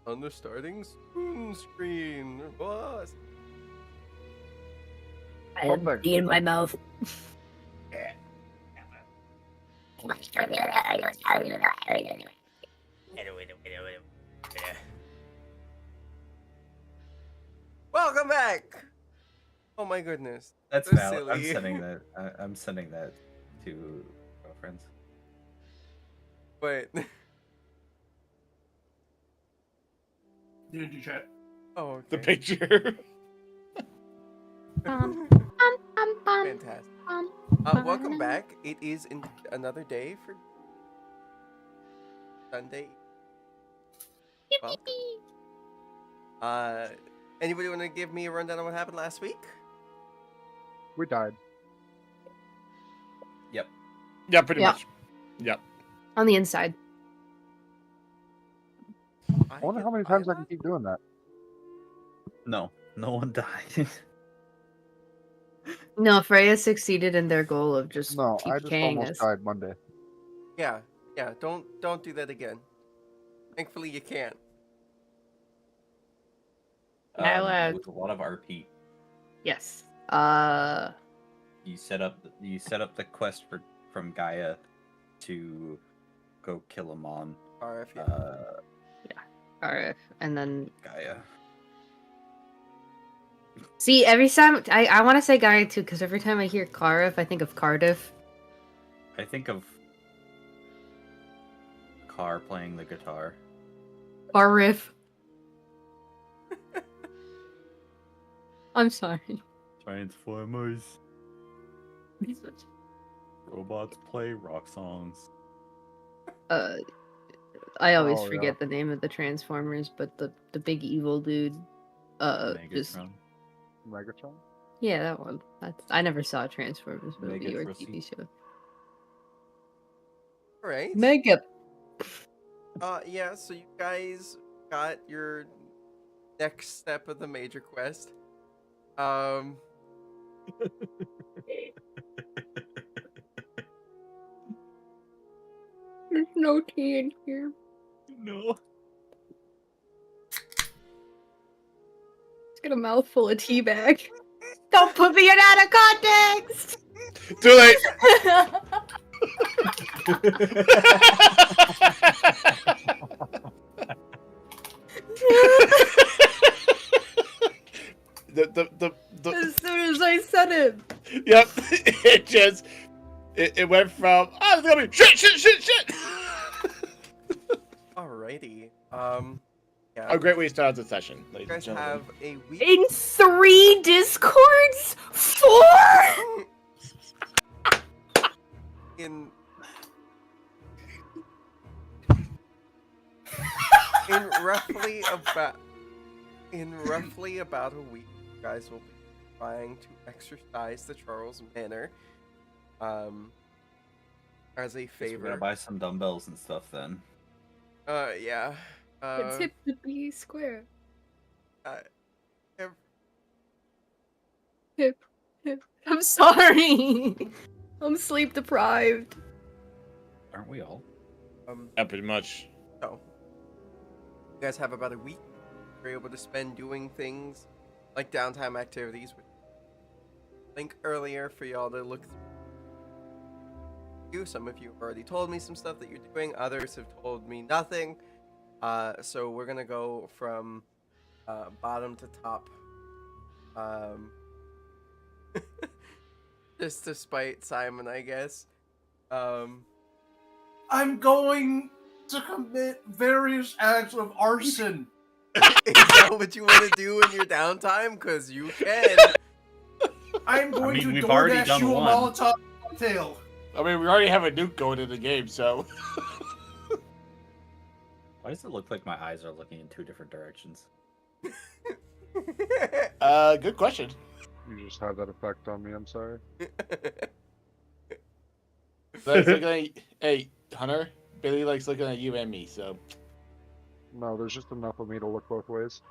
On the starting screen. What? I have tea in my mouth. Welcome back. Oh my goodness. That's So valid. I'm silly. sending that. I'm sending that to girlfriends. But Did you chat? oh, okay. The picture. Fantastic. Welcome back. It is another day for Sunday. Welcome. Anybody want to give me a rundown on what happened last week? We died. Yep. Yeah, pretty Yep. much. Yep. On the inside. I wonder how many times I can keep doing that. No one died. No, Freya succeeded in their goal of just No, I just TPKing almost us. died Monday. Yeah. Don't do that again. Thankfully, you can't. It was a lot of RP. Yes. You set up the quest from Gaia to go kill Amon. RF, yeah. RF, and then Gaia. see every time I want to say Gaia too, because every time I hear Carif, I think of Cardiff. I think of Car playing the guitar. Carif. I'm sorry. Transformers. Robots play rock songs. I always Oh, forget the name of the Transformers, but the big evil dude. Just Megatron. Megatron? yeah, that one. I never saw Transformers movie or Megatrusty. TV show. All right. Mega. Yeah. So you guys got your next step of the major quest. There's no tea in here. No. It's got a mouthful of tea bag. Don't put me in out of context. Too late. the As soon as I said it. Yep. It went from it's gonna be shit. Alrighty. Yeah. A great way to start out the session, You ladies and guys gentlemen. have a week. In 3 discords? 4? in roughly about a week, you guys will be trying to exercise the Charles Manor as a We're favor. gonna buy some dumbbells and stuff then. Yeah. It's hip to be square. Ev- Hip. I'm sorry. I'm sleep deprived. Aren't we all? Yeah, pretty much. So, you guys have about a week. You're able to spend doing things like downtime activities, which I think earlier for y'all to look through. Some of you have already told me some stuff that you're doing. Others have told me nothing. So we're gonna go from bottom to top. Just to spite Simon, I guess. I'm going to commit various acts of arson. Is that what you want to do in your downtime? Because you can. I'm going mean, to we've already DoorDash done you a one. Molotov cocktail. I mean, we already have a nuke going in the game, so. Why does it look like my eyes are looking in two different directions? Good question. You just had that effect on me, I'm sorry. That's looking at, hey, Hunter, Billy likes looking at you and me, so. No, there's just enough of me to look both ways.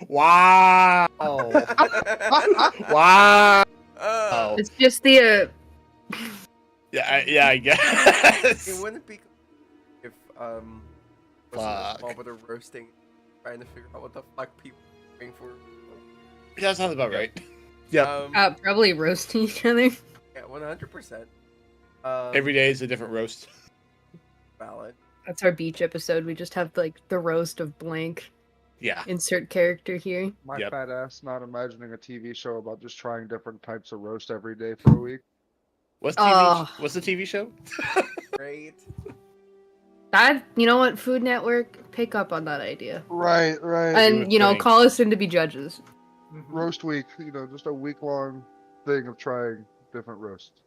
Wow! Wow! It's just the Yeah, I guess. It wouldn't be if Listen to a Fuck. small bit of roasting, trying to figure out what the fuck people are going for. Yeah, that sounds about Yeah. right. Yep. Probably roasting each other. Yeah, 100%. Every day is a different roast. Valid. That's our beach episode. We just have like the roast of blank. Yeah. Insert character here. My Yep. fat ass not imagining a TV show about just trying different types of roast every day for a week. What's Oh. What's the TV show? Great. That, you know what, Food Network, pick up on that idea. Right. Do a And, you know, thing. call us in to be judges. Roast week, just a week long thing of trying different roasts.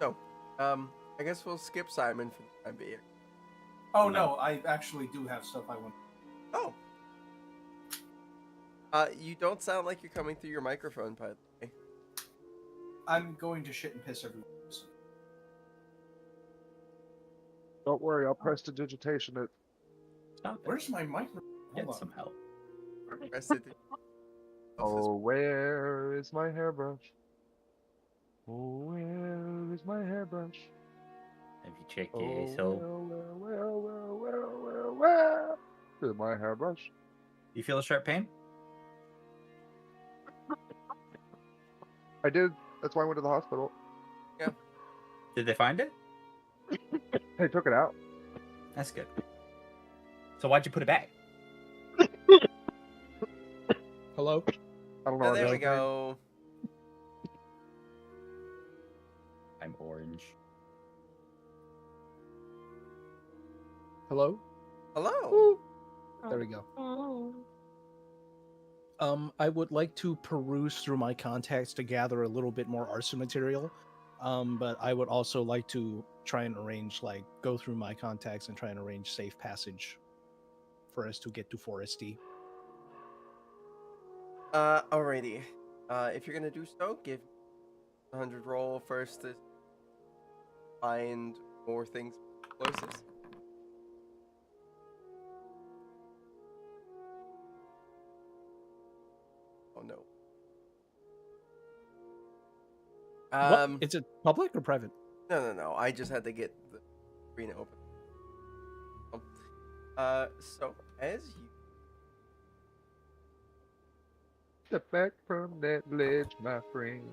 So, I guess we'll skip Simon for the time being. Oh no, I actually do have stuff I want. Oh. You don't sound like you're coming through your microphone, by the way. I'm going to shit and piss everywhere. Don't worry, I'll prestidigitation it. Stop it. Where's my microphone? Get Hold on. some help. Press it. Oh, where is my hairbrush? Oh, where is my hairbrush? Have you checked Oh, your asshole? where is my hairbrush? You feel a sharp pain? I did. That's why I went to the hospital. Did they find it? They took it out. That's good. So why'd you put it back? Hello? I don't know. Oh, what there that we means. go. I'm orange. Hello? Hello. There we go. I would like to peruse through my contacts to gather a little bit more arson material. But I would also like to try and arrange, go through my contacts and try and arrange safe passage for us to get to Foresty. Alrighty. If you're gonna do so, give 100 roll first to find more things closest. Oh no. What? Is it public or private? No. I just had to get the screen open. So as you Step back from that ledge, my friend.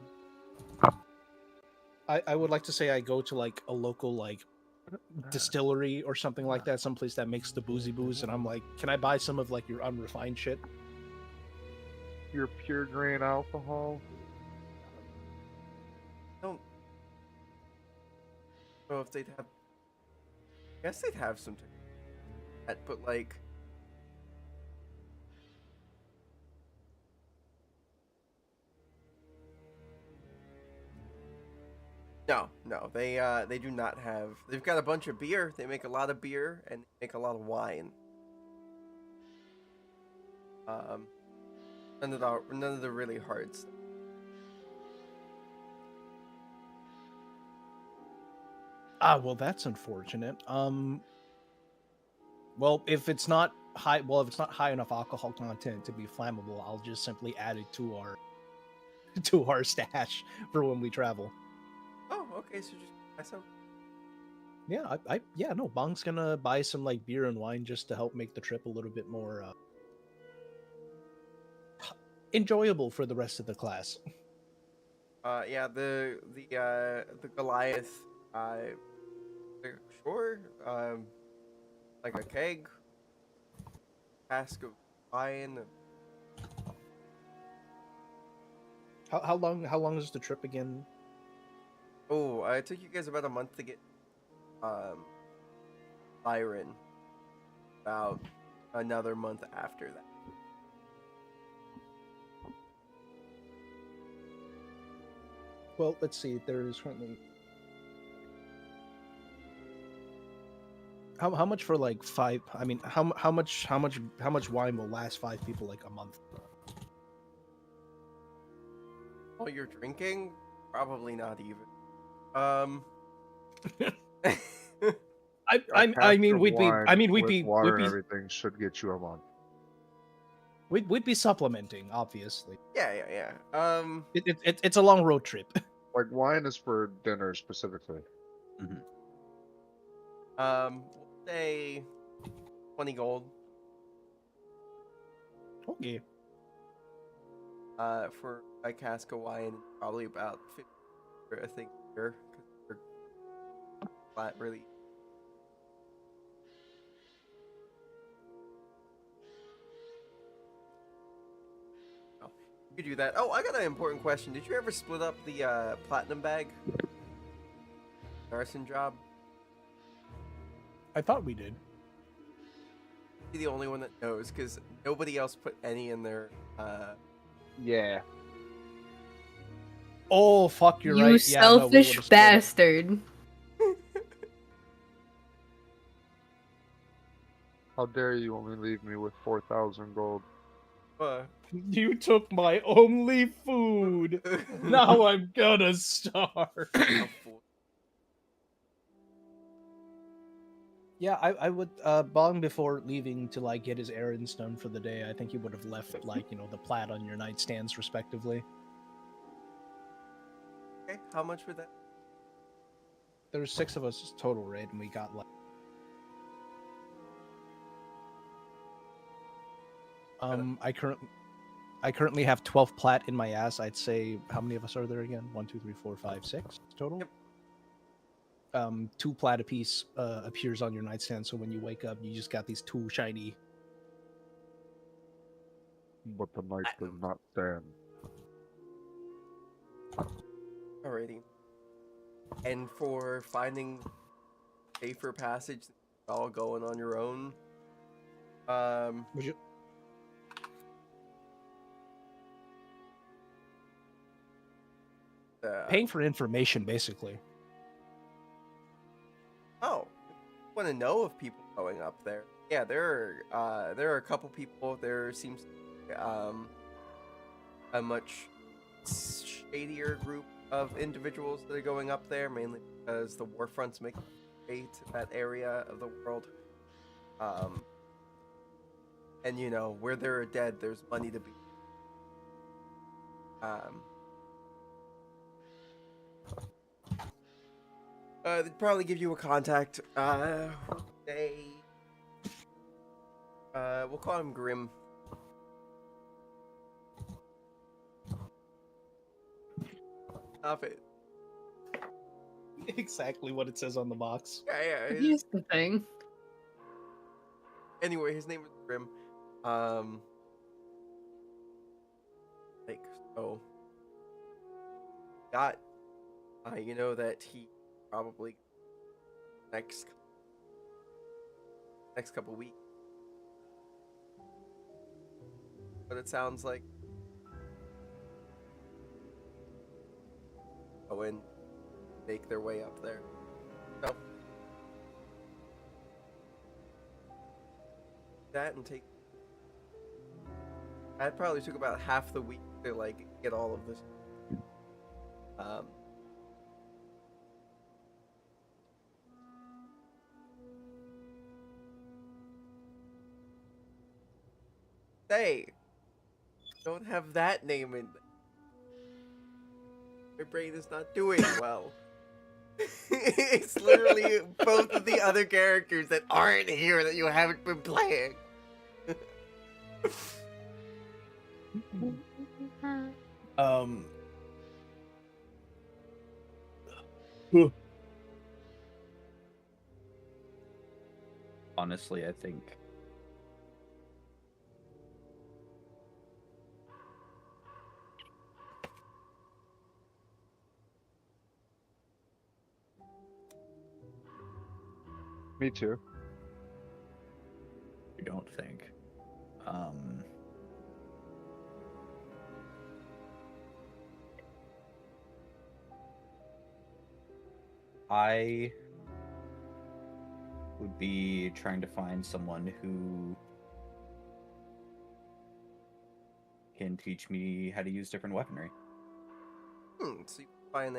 I would like to say I go to a local distillery or something like that, someplace that makes the boozy booze, and I'm like, can I buy some of your unrefined shit? Your pure grain alcohol. don't know if they'd have. I guess they'd have some. But no, they do not have. They've got a bunch of beer. They make a lot of beer and they make a lot of wine. None of the really hard stuff. Well, that's unfortunate. Well, if it's not high enough alcohol content to be flammable, I'll just simply add it to our stash for when we travel. Oh, okay. So just buy some. Yeah, no, Bong's gonna buy some beer and wine just to help make the trip a little bit more enjoyable for the rest of the class. Yeah, the Goliath. Sure. Like a keg, cask of wine. How long is the trip again? Oh, it took you guys about a month to get Byron. About another month after that. Well, let's see. There is currently how much for five? I mean, how much wine will last 5 people a month? Oh, you're drinking? Probably not even. I mean, we'd be water and everything should get you a month. We'd be supplementing, obviously. Yeah. It's a long road trip. Wine is for dinner specifically. Mm-hmm. We'll say 20 gold. Okay. For a cask of wine, probably about 50 for I think here, because they're flat really. Oh, you do that. Oh, I got an important question. Did you ever split up the platinum bag? Arson job? I thought we did. You're the only one that knows, because nobody else put any in their Yeah. Oh fuck, you're You right. Yeah, no, we selfish would've split it. bastard. How dare you only leave me with 4,000 gold? You took my only food. Now I'm gonna starve. A fool. Yeah, I would Bong before leaving to like get his errands done for the day. I think he would have left like the plat on your nightstands respectively. Okay, how much would that? There's 6 of us total, right? And we got like I currently have 12 plat in my ass. I'd say how many of us are there again? 1, 2, 3, 4, 5, 6 total. Yep. 2 plat apiece appears on your nightstand, so when you wake up, you just got these 2 shiny. But the knight does not stand. Alrighty. And for finding safer passage, all going on your own. Would you? Paying for information, basically. Oh, want to know of people going up there? Yeah, there are a couple people. There seems to be, a much shadier group of individuals that are going up there, mainly because the war fronts make way to that area of the world. And where there are dead, there's money to be. They'd probably give you a contact. We'll call him Grim. Stop it. Exactly what it says on the box. Yeah. Here's the thing. Anyway, his name was Grim. So. Got. You know that he probably next couple weeks. But it sounds like go and make their way up there. So that and take. That probably took about half the week to like get all of this. Hey, don't have that name in. My brain is not doing well. It's literally both of the other characters that aren't here that you haven't been playing. Honestly, I think Me too. you don't think. I would be trying to find someone who can teach me how to use different weaponry. So you find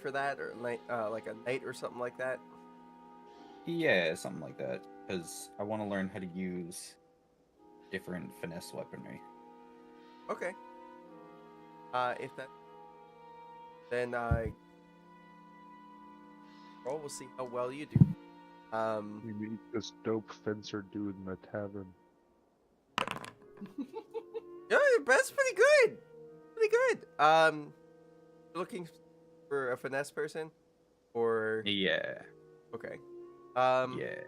for that, or like a knight or something like that. Yeah, something like that. Because I want to learn how to use different finesse weaponry. Okay. If that, then roll. We'll see how well you do. You meet this dope fencer dude in the tavern. Yeah, that's pretty good. Pretty good. Looking for a finesse person, or Yeah, okay. yeah.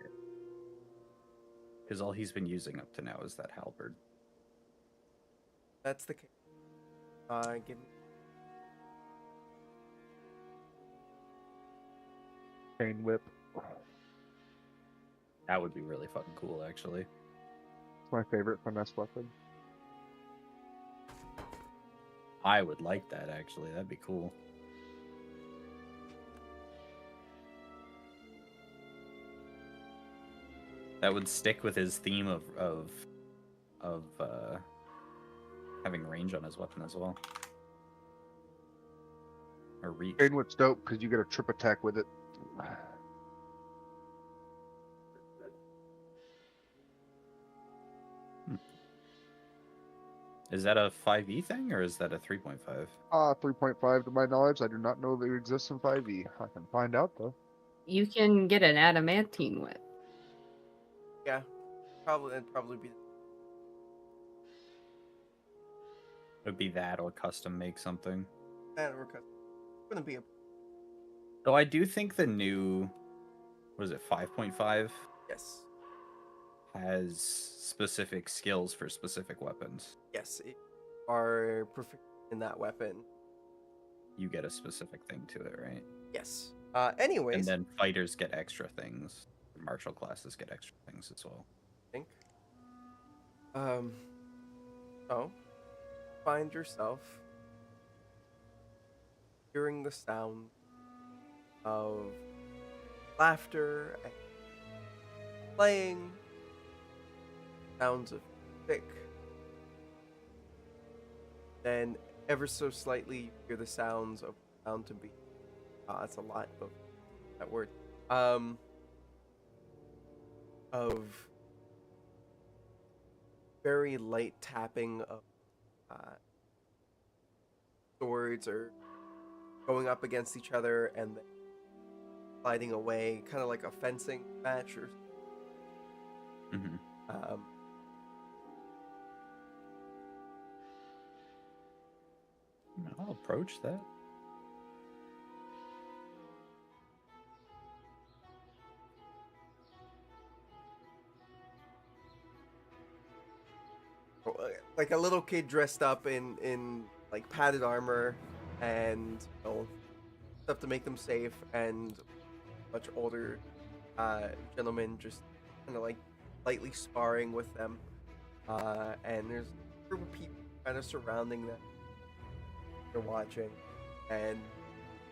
Because all he's been using up to now is that halberd. That's the case. Give me. Chain whip. That would be really fucking cool, actually. It's my favorite finesse weapon. I would like that, actually. That'd be cool. That would stick with his theme of having range on his weapon as well. Or reach. Chain whip's dope because you get a trip attack with it. Is that a 5e thing, or is that a 3.5? 3.5 to my knowledge. I do not know that it exists in 5e. I can find out though. You can get an adamantine whip. Yeah, it'd probably be. Would be that or custom make something. Wouldn't be a. Though I do think the new, what is it, 5.5 Yes. has specific skills for specific weapons. Yes. If you are proficient in that weapon. You get a specific thing to it, right? Yes. Anyways. And then fighters get extra things. Martial classes get extra things as well. I think. So, find yourself hearing the sound of laughter and playing, sounds of music. Then, ever so slightly, you hear the sounds of sound to be. That's a lot of that word. Of very light tapping of swords or going up against each other and then sliding away, kind of like a fencing match or Mm-hmm. I'll approach that. like a little kid dressed up in like padded armor and stuff to make them safe, and much older gentlemen just kind of like lightly sparring with them, and there's a group of people kind of surrounding them. They're watching, and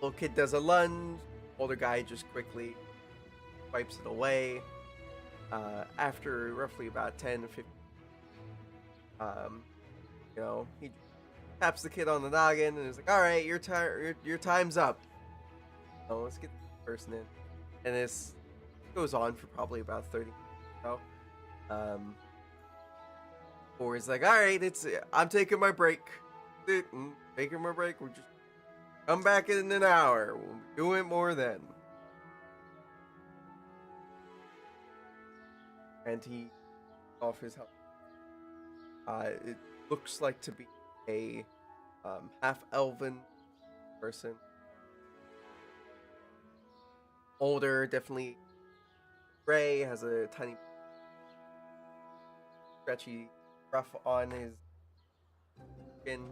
little kid does a lunge, older guy just quickly wipes it away. After roughly about 10 to 15, he taps the kid on the noggin and is like, "All right, your time's up. So let's get this person in." And this goes on for probably about 30 minutes or so. Or he's like, "All right, I'm taking my break. Taking my break. We'll just come back in an hour. We'll be doing more then." And he off his helmet. It looks like to be a half-elven person. Older, definitely gray, has a tiny stretchy ruff on his skin.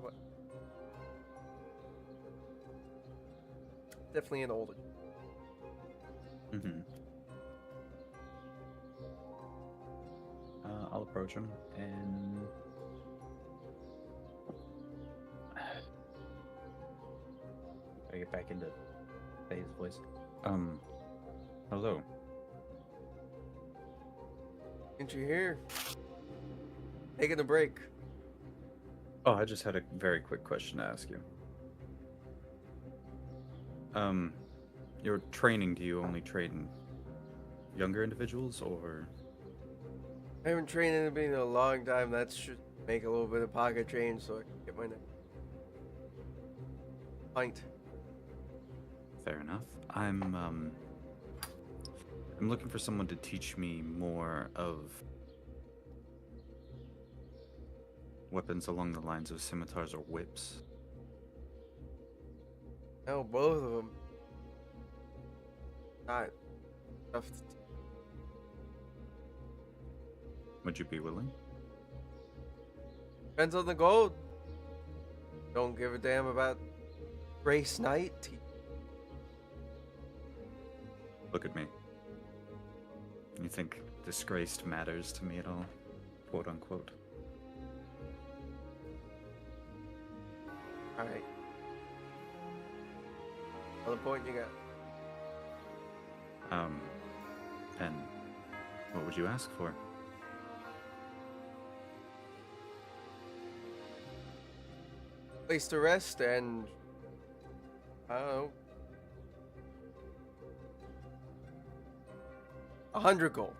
Definitely an older. Mm-hmm. I'll approach him and I get back into his voice. Hello. Didn't you hear? Taking a break. Oh, I just had a very quick question to ask you. Your training, do you only train younger individuals, or? I haven't trained anybody in a long time. That's just make a little bit of pocket change so I can get my next pint. Fair enough. I'm I'm looking for someone to teach me more of weapons along the lines of scimitars or whips. No, both of them. Not tough to Would you be willing? Depends on the gold. Don't give a damn about Grace Knight. Look at me. You think disgraced matters to me at all? Quote unquote. Alright. Another point you got. And what would you ask for? Place to rest and I don't know. 100 gold.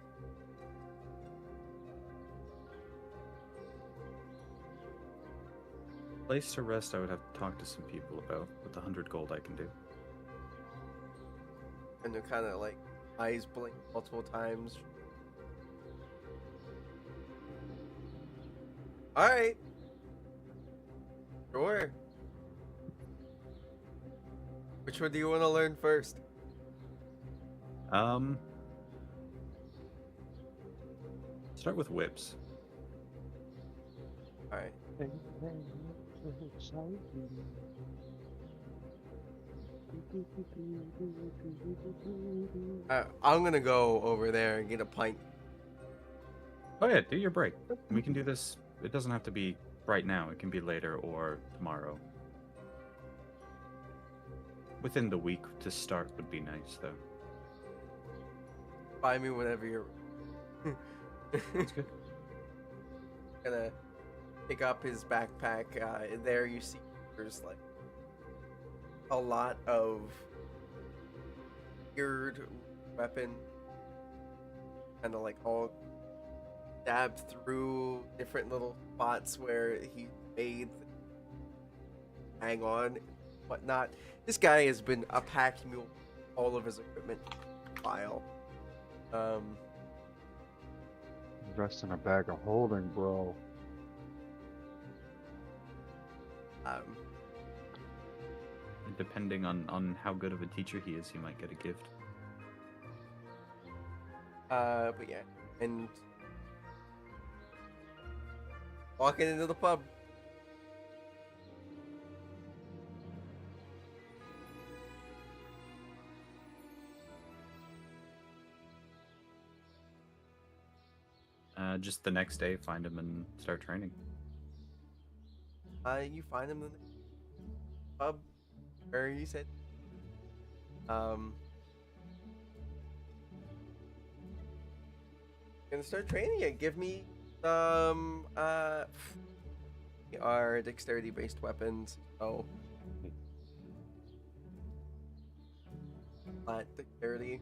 Place to rest, I would have to talk to some people about. With the 100 gold, I can do. And they're kind of like eyes blink multiple times. Alright. Sure. Which one do you want to learn first? Start with whips. Alright. I'm gonna go over there and get a pint. Oh yeah, do your break. We can do this. It doesn't have to be right now. It can be later or tomorrow. Within the week to start would be nice, though. Buy me whenever you're. That's good. Gonna pick up his backpack. There you see there's like a lot of weird weapon, kind of like all dabbed through different little spots where he made hang on and whatnot. This guy has been a pack mule, all of his equipment file. Invest in a bag of holding, bro. And depending on how good of a teacher he is, he might get a gift. But yeah, and walking into the pub. Just the next day, find him and start training. You find him in the pub where you said. Gonna start training it. Give me some our dexterity based weapons. Oh. Flat dexterity.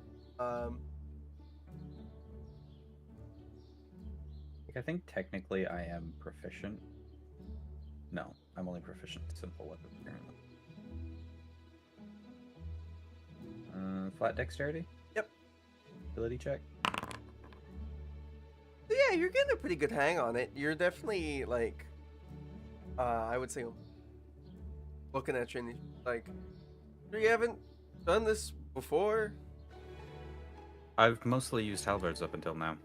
I think technically I am proficient. No, I'm only proficient in simple weapons currently. Flat dexterity? Yep. Ability check? So yeah, you're getting a pretty good hang on it. You're definitely like, I would say, looking at you and like, you haven't done this before. I've mostly used halberds up until now.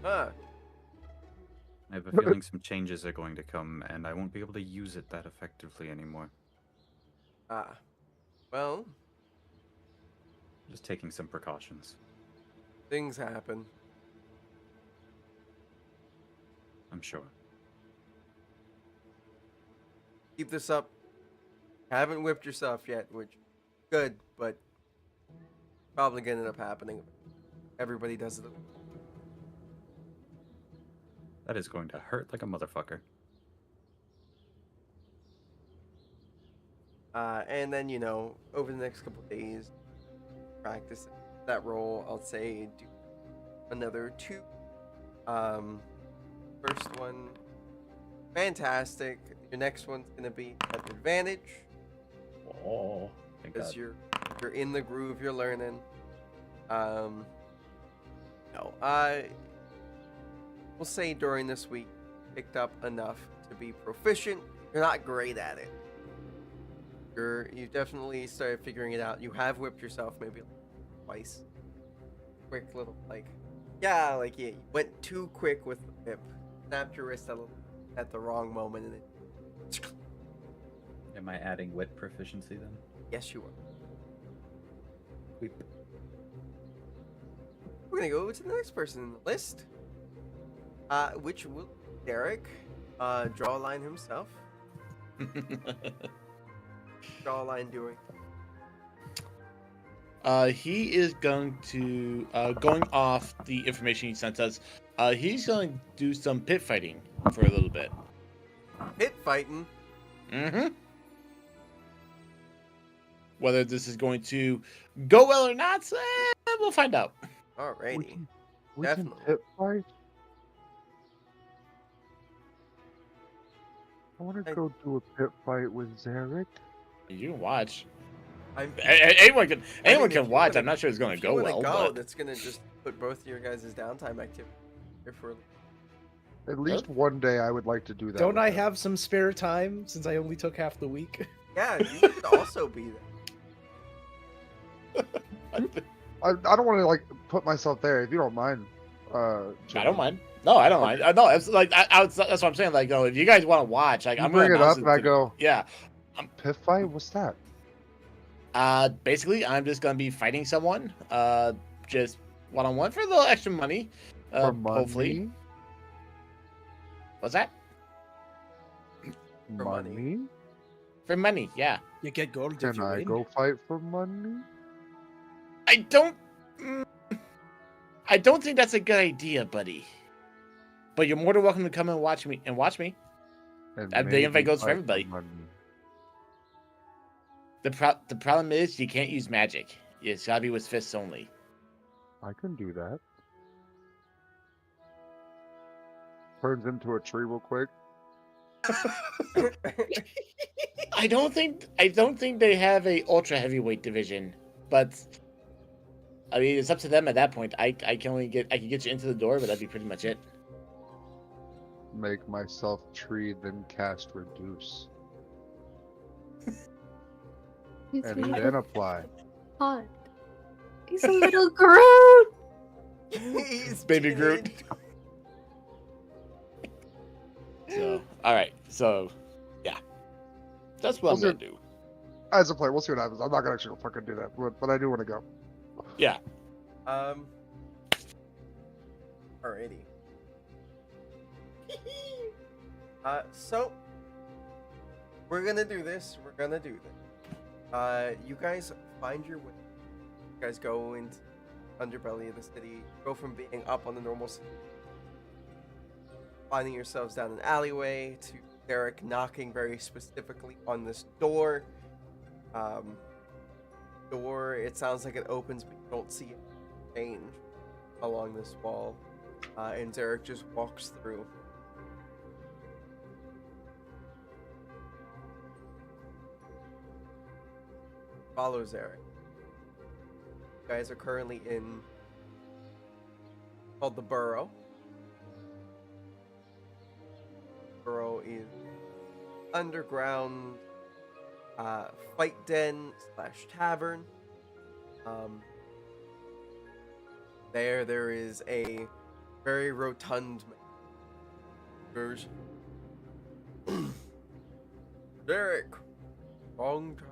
Huh. I have a feeling some changes are going to come, and I won't be able to use it that effectively anymore. Ah. Well, Just taking some precautions. things happen. I'm sure. Keep this up. Haven't whipped yourself yet, which good, but probably gonna end up happening. Everybody does it. That is going to hurt like a motherfucker. And then, you know, over the next couple days, practice that role. I'll say do another 2. First one, fantastic. Your next one's gonna be at advantage Oh, thank because God. you're in the groove. You're learning. No. We'll say during this week, picked up enough to be proficient. You're not great at it. You definitely started figuring it out. You have whipped yourself maybe twice. Quick little you went too quick with the whip. Snapped your wrist at the wrong moment, and it. Am I adding wit proficiency then? Yes, you are. Weep. We're gonna go to the next person in the list. Which will Derek draw a line himself. Draw a line doing. He is going to going off the information he sent us. He's going to do some pit fighting for a little bit. Pit fighting. Mm-hmm. Whether this is going to go well or not, we'll find out. Alrighty. We can Definitely. pit fight. I want to go do a pit fight with Zarek. You can watch. I'm, Anyone can. Anyone if can you watch. wanna- I'm not sure it's going if to you go wanna well. But that's gonna just put both of your guys' downtime activity here for. At least one day, I would like to do that. Don't with I them. have some spare time since I only took half the week? Yeah, you could also be there. I don't want to like put myself there. If you don't mind. I Jimmy. don't mind. No, I don't mind. No, it's like that's what I'm saying. Like, no, if you guys want to watch, like, You I'm bring gonna it up, announce and I to- go. Yeah. Pit fight? What's that? Basically, I'm just gonna be fighting someone. Just one-on-one for a little extra money. For money? Hopefully. What's that? For money. Money? For money, yeah. You get gold if Can you I win. go fight for money? I don't. I don't think that's a good idea, buddy. But you're more than welcome to come and watch me. And The maybe invite goes for fight everybody. money. The problem is you can't use magic. It's gotta be with fists only. I can do that. Turns into a tree real quick. I don't think they have a ultra heavyweight division, but I mean it's up to them at that point. I can get you into the door, but that'd be pretty much it. Make myself tree, then cast reduce. He's And not then apply. hot. He's a little Groot. He's Baby Groot. teenage. So all right, so yeah, that's what I'm We'll gonna do. As a player, we'll see what happens. I'm not gonna actually fucking do that, but I do want to go. Yeah. Alrighty. So we're gonna do this. You guys find your way. You guys go into underbelly of the city. Go from being up on the normal city, finding yourselves down an alleyway, to Derek knocking very specifically on this door. Door. It sounds like it opens, but you don't see it change along this wall. And Derek just walks through. Follows Eric. You guys are currently in called the Burrow. Burrow is underground fight den / tavern. There is a very rotund version. Derek, long time.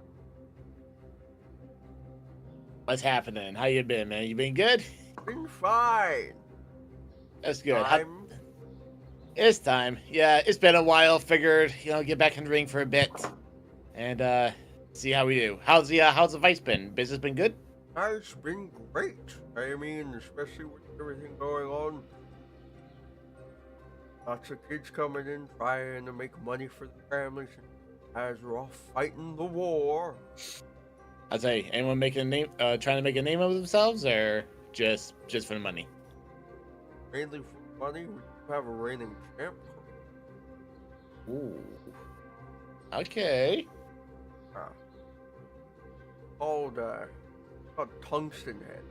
What's happening? How you been, man? You been good? Been fine. That's good. It's It's time. Yeah, it's been a while. Figured, get back in the ring for a bit, and see how we do. How's the vice been? Business been good? been great. I mean, especially with everything going on. Lots of kids coming in trying to make money for the families as we're off fighting the war. I'd say, anyone making a name, trying to make a name of themselves, or just for the money? Mainly for money. We do have a reigning champ. Ooh. Okay. Called Tungsten Head.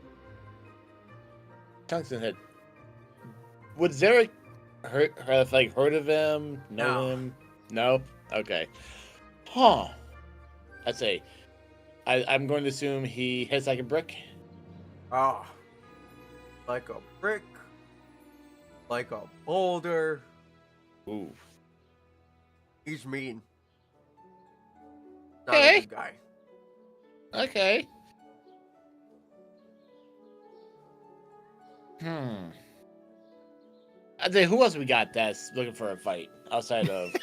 Tungsten Head. Would Zarek have heard of him? Know No. him? No? Okay. Huh. I'd say. I'm going to assume he hits like a brick. Ah, like a brick, like a boulder. Ooh. He's mean. Not Okay. a good guy. Okay. I'd say, who else we got that's looking for a fight outside of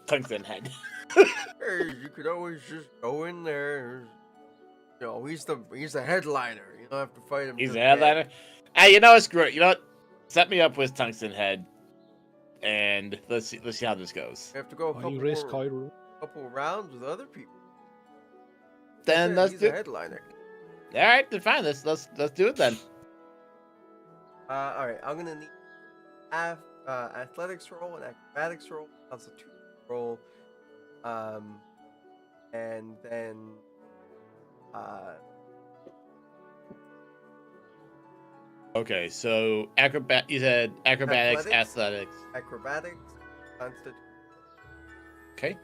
Tungsten Head? Hey, you could always just go in there. You know, he's the headliner. You don't have to fight him. He's to the the headliner. death. Hey, you know what? Screw it. You know what? Set me up with Tungsten Head, and let's see how this goes. You have to go a I couple risk more, Hyrule. couple rounds with other people. Then Yeah, let's he's do. a headliner. All right, then fine. Let's do it then. All right. I'm gonna need athletics roll, an acrobatics roll, constitution roll, and then Okay, so you said acrobatics, athletics. acrobatics, constitution. Okay,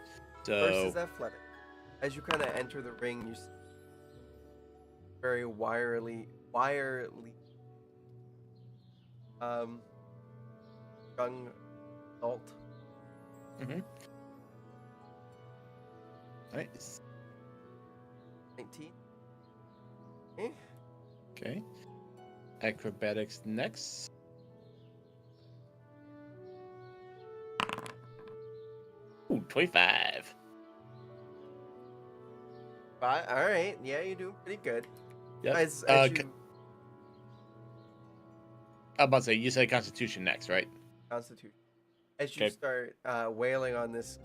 First so is athletic. As you kind of enter the ring, you see very wirely, young adult. nice. 19. Okay, acrobatics next. Ooh, 25. All right. Yeah, you do pretty good. Yep. As I'm you about to say, you said Constitution next, right? Constitution. As you Okay. start wailing on this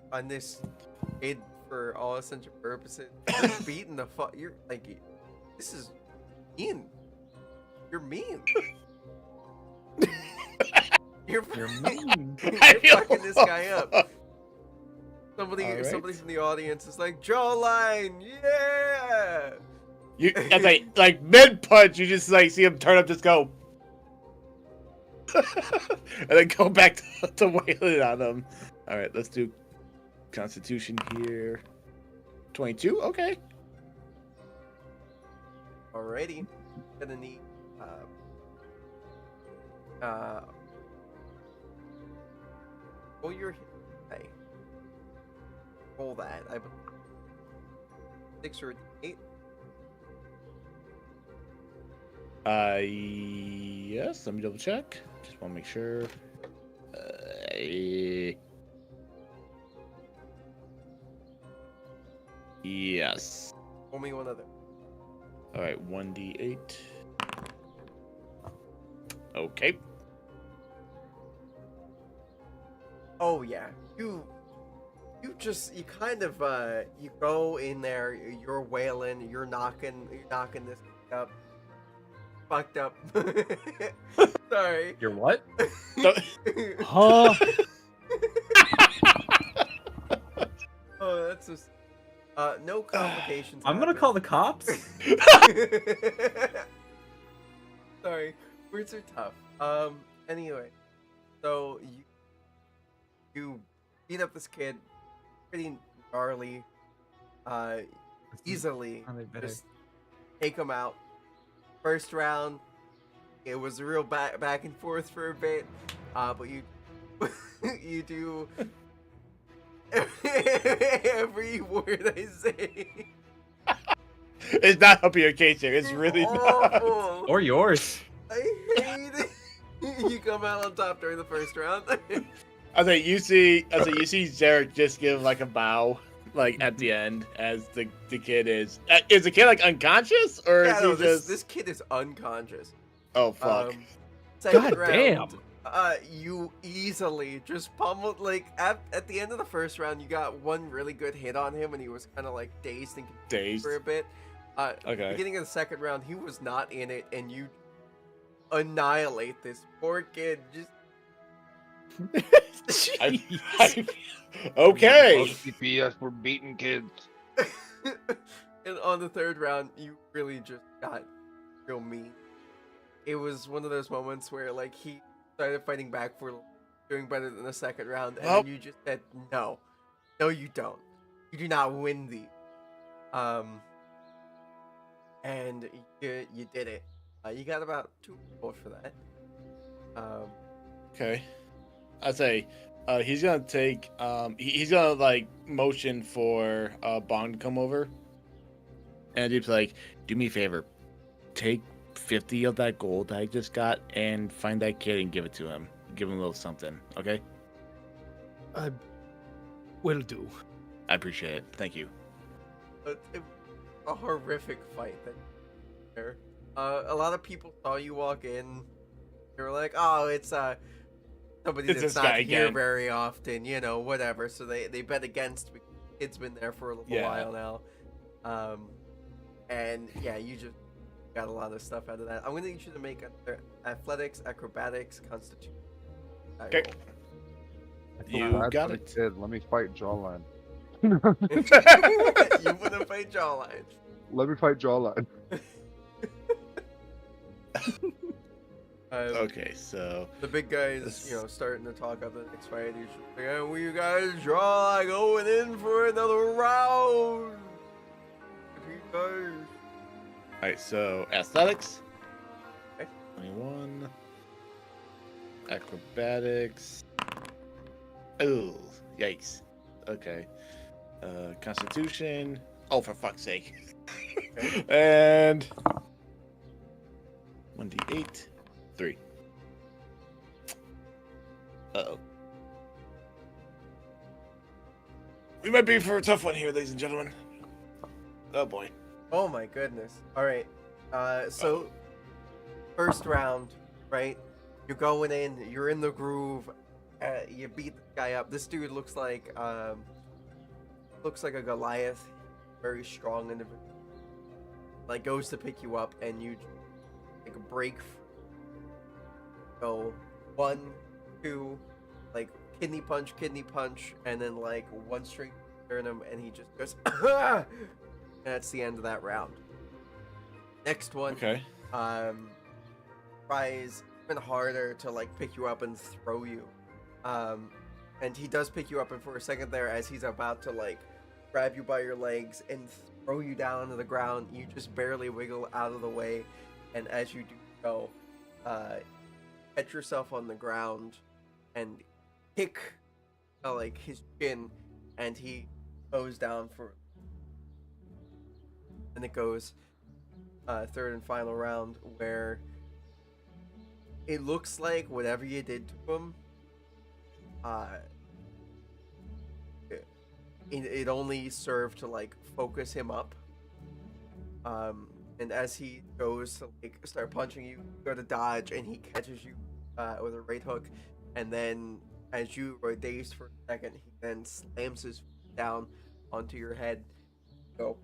kid for all essential purposes, you're beating the fuck. You're like, this is mean. You're mean. You're mean. I You're fucking this guy up. Somebody Alright. from the audience is like, jawline, yeah. That's like mid punch, you just like see him turn up, just go, and then go back to wailing on him. All right, let's do Constitution here. 22. Okay. Alrighty. Gonna need roll your hit die. Roll that. I believe 6 or 8. Yes. Let me double check. Just want to make sure. Yes. Roll me one other. All right. 1d8. Okay. Oh yeah. You kind of you go in there, you're wailing, you're knocking this up. Fucked up. Sorry. You're what? Huh? Oh, that's just no complications. I'm gonna happen. call the cops. Sorry, words are tough. Anyway, so you beat up this kid pretty gnarly, easily. Just take him out. First round, it was a real back and forth for a bit, but you you do every word I say. It's not helping your case here. It's really not. awful. Or yours. I hate it. You come out on top during the first round. I say you see Zarek just give like a bow, like at the end, as the kid is. Is the kid like unconscious, or Yeah, is no, he just? this kid is unconscious. Oh fuck! Second God round, damn. you easily just pummeled. Like at the end of the first round, you got one really good hit on him, and he was kind of like dazed and confused Dazed. for a bit. Okay. Beginning of the second round, he was not in it, and you annihilate this poor kid. Just Okay. CPS for beating kids. and on the third round, you really just got real mean. it was one of those moments where like he started fighting back for doing better than the second round, and Well- then you just said no, you don't. You do not win these. And you did it. You got about 2 gold for that. Okay. I'd say he's gonna take he's gonna like motion for Bong to come over. And he's like, do me a favor, take 50 of that gold that I just got and find that kid and give it to him. Give him a little something, okay? Will do. I appreciate it. Thank you. It was a horrific fight there. A lot of people saw you walk in. They were like, "Oh, it's somebody It's that's this not guy here again." very often, whatever." So they bet against because the kid's been there for a little Yeah. while now. And yeah, you just got a lot of stuff out of that. I'm gonna need you to make athletics, acrobatics, constitution. Okay. I feel You bad got for the it. Kid. Let me fight Jawline. You wanna fight Jawline? Let me fight Jawline. Okay, so The big guys, This- starting to talk up the next fight. He's just like, "And we guys draw going in for another round. You guys." alright, so athletics. Okay. 21. Acrobatics. Oh, yikes. Okay. Constitution. Oh, for fuck's sake. And 1d8. 3. Uh-oh. We might be for a tough one here, ladies and gentlemen. Oh boy. Oh my goodness. All right. So first round, right? You're going in. You're in the groove. You beat the guy up. This dude looks like a Goliath, very strong individual. Like goes to pick you up, and you take a break. Go 1, 2, like kidney punch, and then like one straight sternum, and he just goes. And that's the end of that round. Next one. Okay. Tries even harder to like pick you up and throw you. And he does pick you up, and for a second there, as he's about to like grab you by your legs and throw you down to the ground, you just barely wiggle out of the way, and as you do so, catch yourself on the ground and kick like his chin, and he goes down for. And it goes third and final round where it looks like whatever you did to him, it only served to like focus him up. And as he goes to like start punching you, you go to dodge, and he catches you with a right hook, and then as you are dazed for a second, he then slams his foot down onto your head. Go,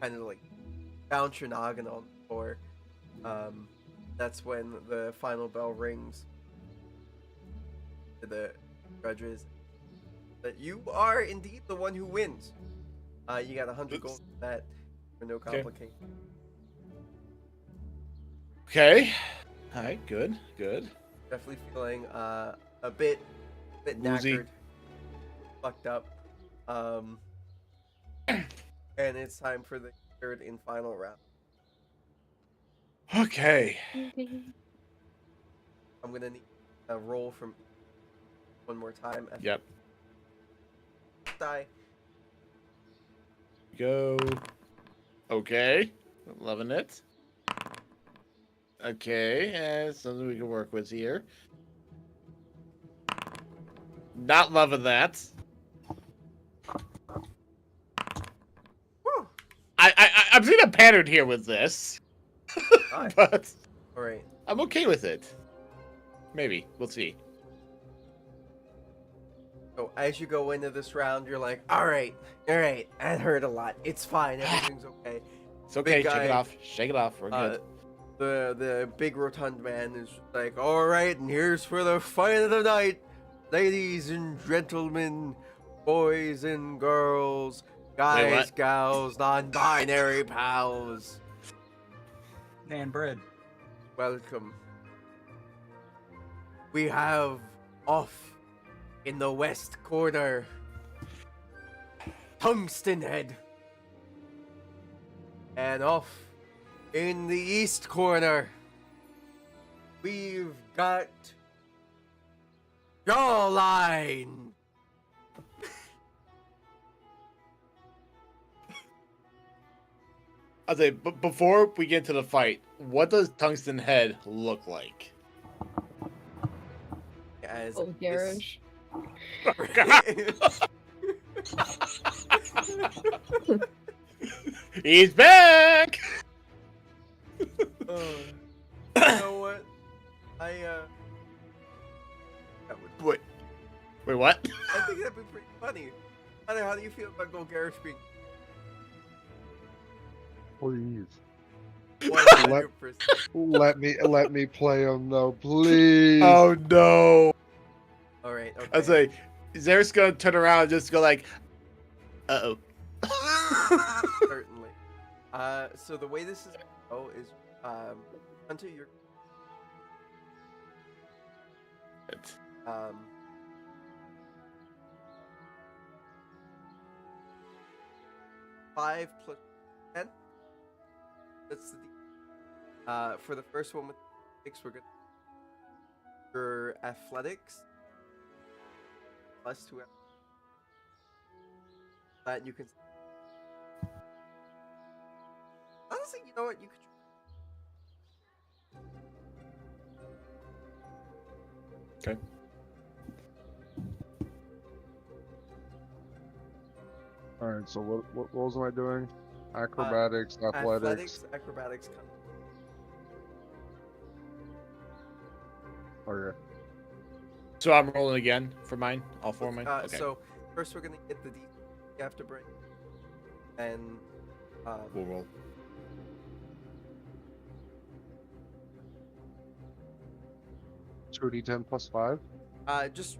kind of like bounce your noggin on the floor. That's when the final bell rings to the judges that you are indeed the one who wins. You got 100 gold for that, for no complication. Okay. All right. Good. Good. Definitely feeling a bit Woozy. knackered, fucked up. And it's time for the third and final round. Okay. I'm gonna need a roll from one more time. Yep. Die. Go. Okay. Loving it. Okay. Something we can work with here. Not loving that. Woo! I'm seeing a pattern here with this, Nice. but All right. I'm okay with it. Maybe. We'll see. So as you go into this round, you're like, all right, that hurt a lot. It's fine. Everything's okay. It's okay. Big Shake guy. it off. Shake it off. We're good. The big rotund man is like, all right, and here's for the fight of the night, ladies and gentlemen, boys and girls, guys, what? gals, non-binary pals. And bread. welcome. We have off in the west corner Tungsten Head. And off in the east corner, we've got Jawline. I'll say, but before we get into the fight, what does Tungsten Head look like? As Oh, garage. He's back! You know what? That would, Wait, what? I think that'd be pretty funny. Hunter, how do you feel about Golgarish being Please 100%? let me play him though, please. Oh no! All right. Okay. I'll say, Zer's gonna turn around and just go like, uh oh. Certainly. So the way this is going to go is, Hunter, you're um. 5 plus 10. That's the for the first one with 6, we're gonna your athletics plus 2. That you can. Honestly, you know what? You could. Okay. All right. So what roles am I doing? Acrobatics, athletics. Acrobatics. Okay. So I'm rolling again for mine, all 4 of mine. Okay. So first we're gonna get the D after break, and We'll roll. Two D10 plus 5. just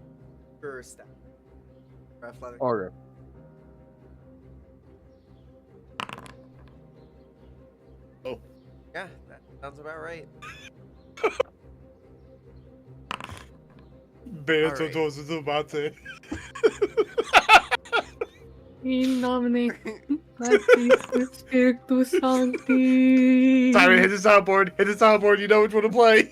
your stat. For athletic. Okay. Yeah, that sounds about right. Beto Alright. todos os abate. In nomine Patris et Spiritus Sancti. Simon, hit the soundboard. Hit the soundboard. You know which one to play.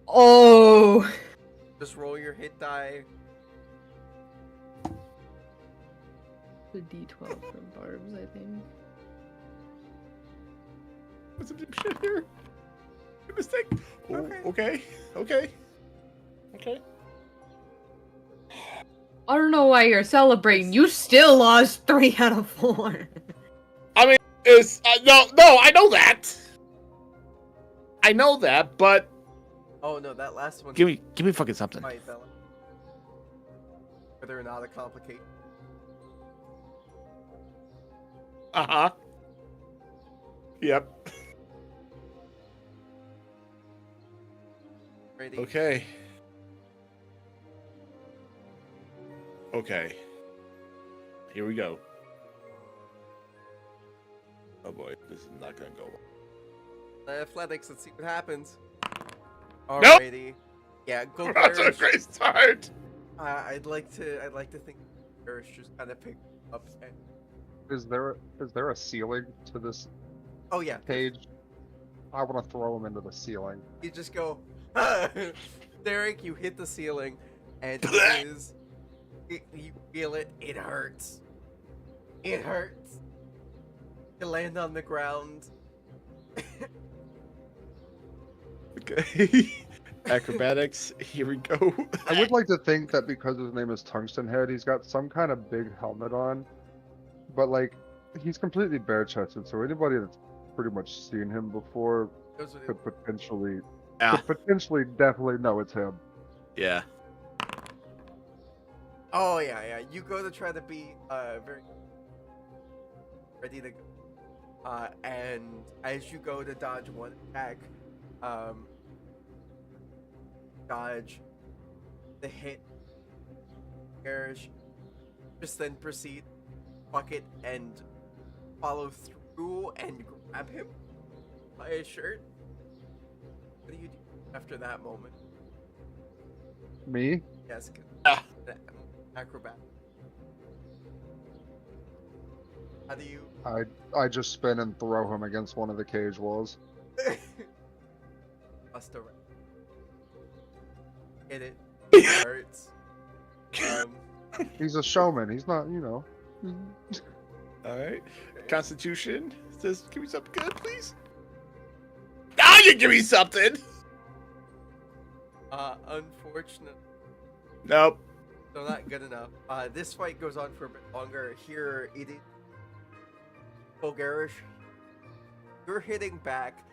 Oh. Just roll your hit die. The D12 from Barb's, I think. What's some shit here? Good mistake. Oh, Okay. okay. I don't know why you're celebrating. You still lost 3 out of 4. I mean, it's no. I know that. I know that, but Oh no, that last one. give me fucking something. Right, Bella. Whether or not a complication. Uh-huh. Yep. Ready? Okay. Okay. Here we go. Oh boy, this is not gonna go well. Athletics. Let's see what happens. Nope. Alrighty. Yeah, go. We're off to a great start. I'd like to think Garish just kind of picked up and. Is there a ceiling to this Oh yeah. cage? I want to throw him into the ceiling. You just go, Derek. You hit the ceiling, and you feel it. It hurts. It hurts. You land on the ground. Okay. Acrobatics. Here we go. I would like to think that because his name is Tungsten Head, he's got some kind of big helmet on. But like, he's completely bare-chested, so anybody that's pretty much seen him before Those are the- could potentially, Yeah. definitely know it's him. Yeah. Oh yeah. You go to try to be very ready to go. And as you go to dodge one attack, dodge the hit, Garish, just then proceed, bucket, and follow through through and grab him by his shirt. What do you do after that moment? Me? Yes, 'cause Ah. acrobat. How do you? I just spin and throw him against one of the cage walls. Bust around. Hit it. It hurts. He's a showman. He's not, you know. All right. Constitution says, "Give me something good, please." Now you give me something. Unfortunately, Nope. so not good enough. This fight goes on for a bit longer. Here it is. Bulgarish. You're hitting back.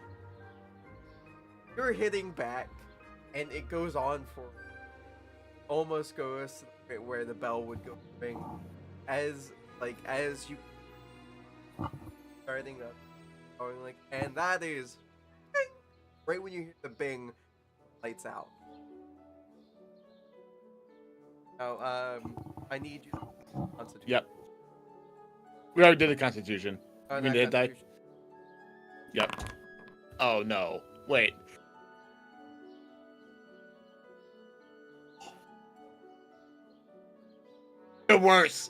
And it goes on for almost goes to the point where the bell would go ring. As you starting up going like, and that is bing! Right when you hear the bing, lights out. Now, I need you to constitute. Yep. We already did the Constitution. Oh, You not mean to hit die? constitution. Yep. Oh no. Wait. The worse.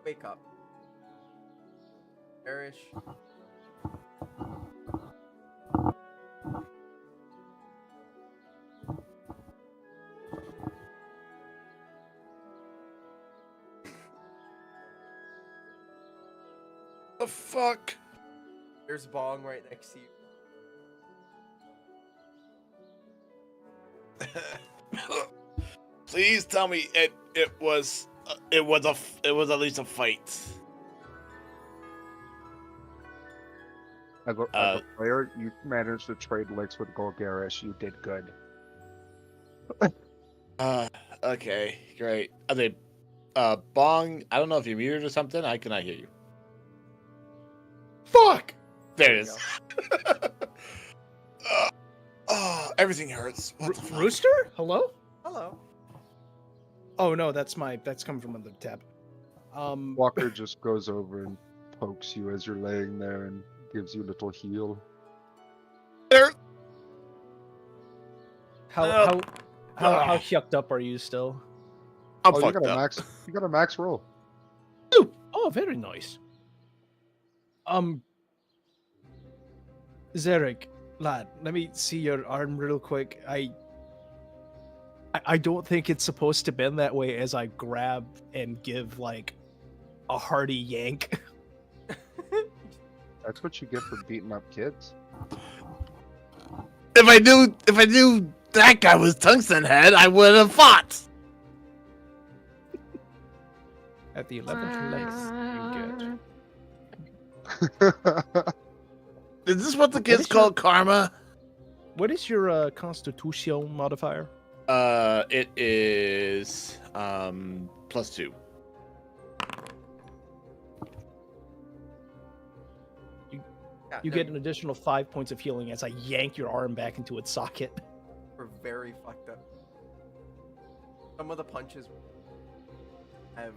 Wake up. Perish. The fuck? There's Bong right next to you. Please tell me it was at least a fight. As a player, you managed to trade licks with Golgarish. You did good. Okay, great. I think Bong, I don't know if you're muted or something. I cannot hear you. Fuck! There it is. Everything hurts. What the fuck? Rooster? Hello? Hello. Oh no, that's coming from another tab. Walker just goes over and pokes you as you're laying there and gives you a little heal. There. How yucked up are you still? I'm Oh, you fucked got a up. max. You got a max roll. Oh, very nice. Zarek, lad, let me see your arm real quick. I don't think it's supposed to bend that way as I grab and give like a hearty yank. That's what you get for beating up kids. If I knew that guy was Tungsten Head, I would have fought. At the 11th place, you get. Is this what the kids call karma? What is your constitution modifier? It is +2. Yeah, You no, get an additional 5 points of healing as I yank your arm back into its socket. We're very fucked up. Some of the punches have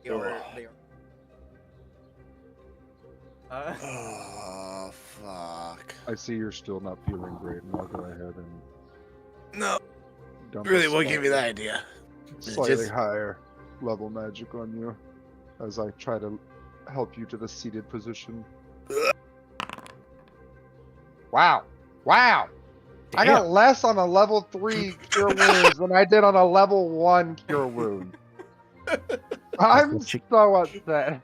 they are Oh fuck! I see you're still not feeling great, and I'll go ahead and No, dump really, a what gave me that idea? slightly Just- higher level magic on you as I try to help you to the seated position. Wow. Wow. I got less on a level 3 cure wounds than I did on a level 1 cure wound. I'm what you- so upset.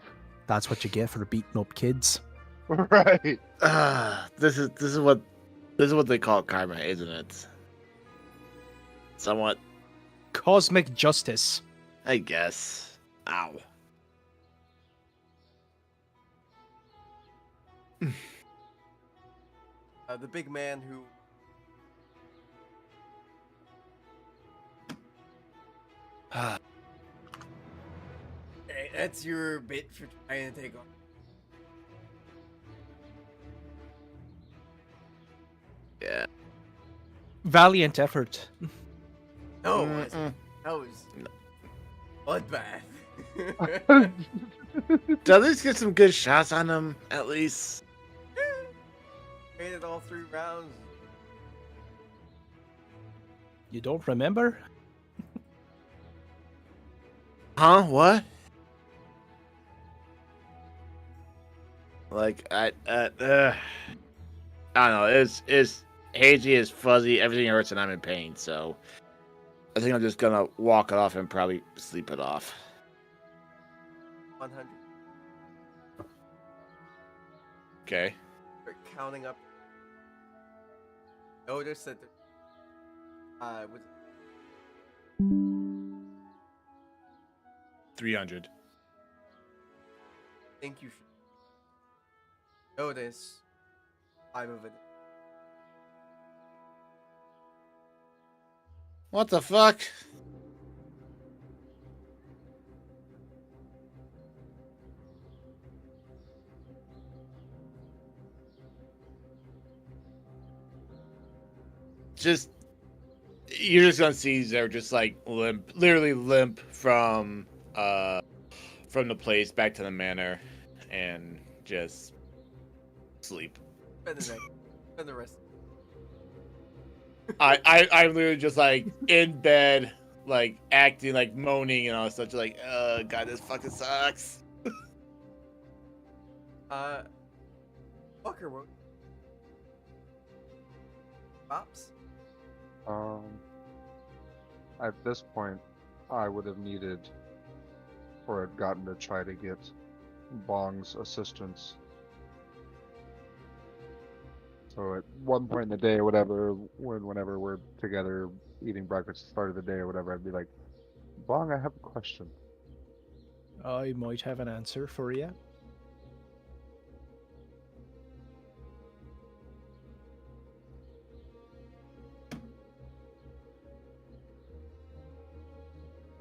That's what you get for beating up kids. Right. This is what they call karma, isn't it? Somewhat, Cosmic justice. I guess. Ow. the big man who Hey, that's your bit for trying to take on. Yeah. Valiant effort. No, it Mm-mm. wasn't. That was No. bloodbath. So at least get some good shots on him, at least. Made it all 3 rounds. You don't remember? Huh? What? Like I don't know. It's hazy, it's fuzzy, everything hurts, and I'm in pain. So I think I'm just gonna walk it off and probably sleep it off. 100. Okay. Start counting up. Notice that with 300. think you should notice time of it. What the fuck? Just you're just gonna see they're just like limp, literally limp from the place back to the manor, and just sleep. Spend the rest. I'm literally just like in bed, like acting like moaning and all such, like, God, this fucking sucks. Walker, what? Pops? At this point, I would have needed or had gotten to try to get Bong's assistance. So at one point in the day or whatever, whenever we're together eating breakfast at the start of the day or whatever, I'd be like, Bong, I have a question. I might have an answer for you.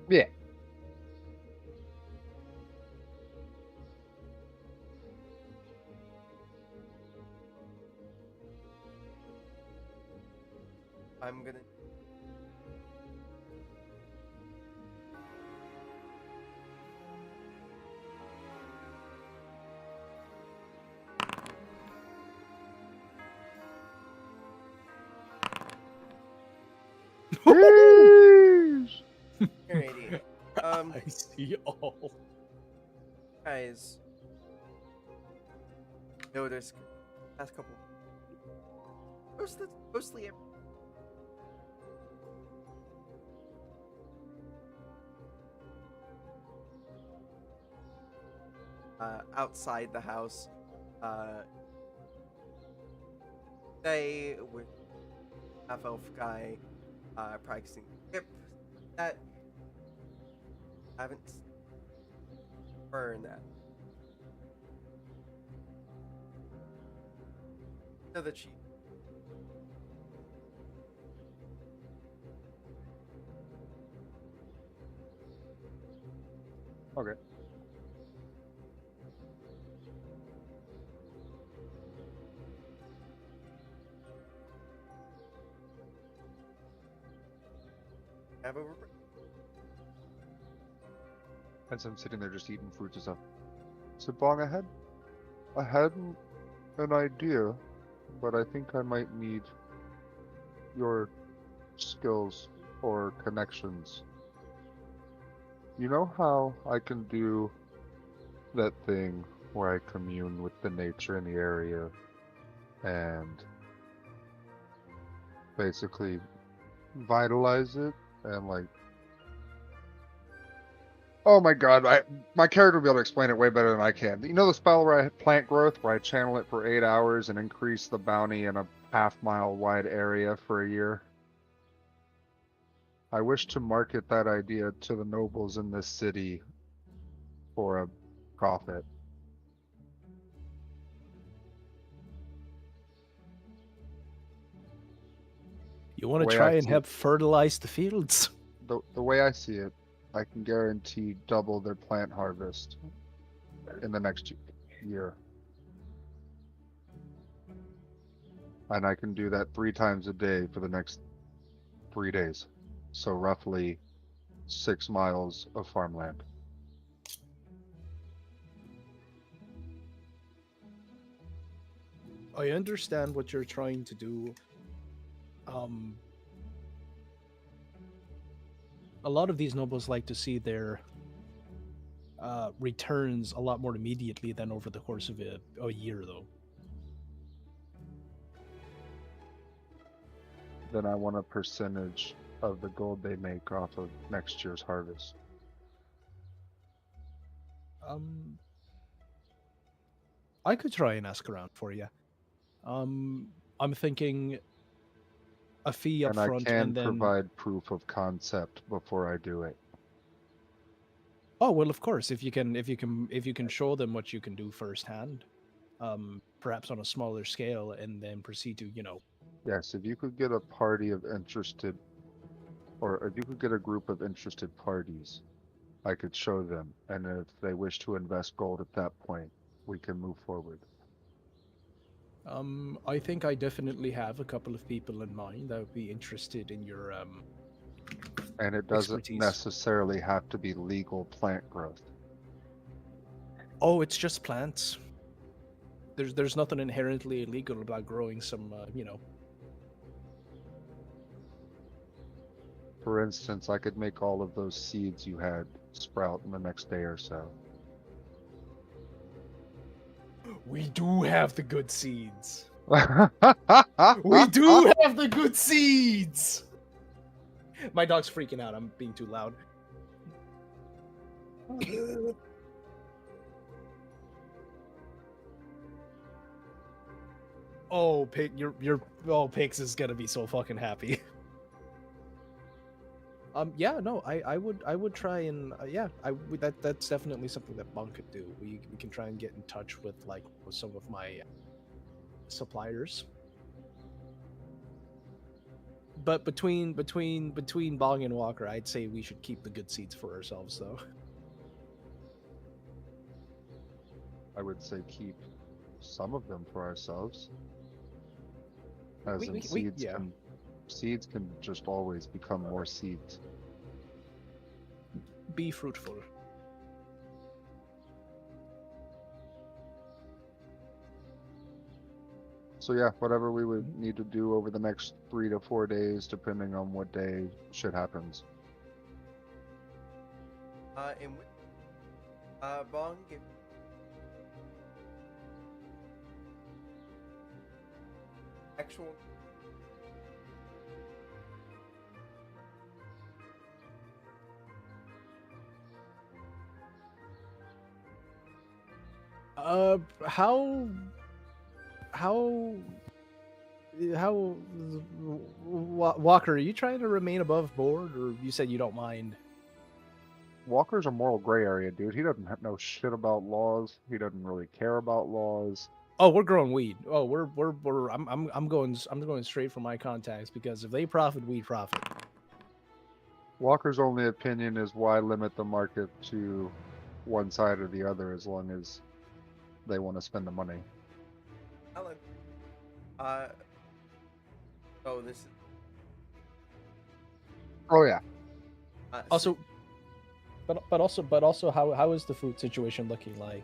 Yeah. I'm gonna. Alrighty. I see all. Guys. Notice last couple. Mostly. Outside the house, they with half elf guy practicing hip that haven't burned that. To the chief. Okay. Have over. As I'm sitting there just eating fruits and stuff. So Bong, I had an idea, but I think I might need your skills or connections. You know how I can do that thing where I commune with the nature in the area and basically vitalize it and like, oh my god, my character will be able to explain it way better than I can. You know the spell where I plant growth, where I channel it for 8 hours and increase the bounty in a half-mile wide area for a year? I wish to market that idea to the nobles in this city for a profit. You want The to way try I and see help fertilize the fields? The way I see it, I can guarantee double their plant harvest in the next year. And I can do that 3 times a day for the next 3 days. So roughly 6 miles of farmland. I understand what you're trying to do. A lot of these nobles like to see their returns a lot more immediately than over the course of a year, though. Then I want a percentage of the gold they make off of next year's harvest. I could try and ask around for you. I'm thinking a fee up And I front, can and then provide proof of concept before I do it. oh well, of course, if you can show them what you can do firsthand, perhaps on a smaller scale, and then proceed to Yes, if you could get a party of interested, or if you could get a group of interested parties, I could show them. And if they wish to invest gold at that point, we can move forward. I think I definitely have a couple of people in mind that would be interested in your And it doesn't expertise. necessarily have to be legal plant growth. Oh, it's just plants. There's nothing inherently illegal about growing some, For instance, I could make all of those seeds you had sprout in the next day or so. We do have the good seeds. We We do have the good seeds. My dog's freaking out. I'm being too loud. Oh, Pix is gonna be so fucking happy. Yeah, no, I would try and that's definitely something that Bunk could do. We can try and get in touch with some of my suppliers. But between Bong and Walker, I'd say we should keep the good seeds for ourselves, though. I would say keep some of them for ourselves. As in seeds can just always become more seeds. Be fruitful. So yeah, whatever we would need to do over the next 3 to 4 days, depending on what day shit happens. In which, Bong, if actual Walker, are you trying to remain above board, or you said you don't mind? Walker's a moral gray area, dude. He doesn't know shit about laws. He doesn't really care about laws. Oh, we're growing weed. Oh, I'm going straight for my contacts, because if they profit, we profit. Walker's only opinion is why limit the market to one side or the other as long as they want to spend the money. Alan, this is Oh yeah. Also, but also, how is the food situation looking like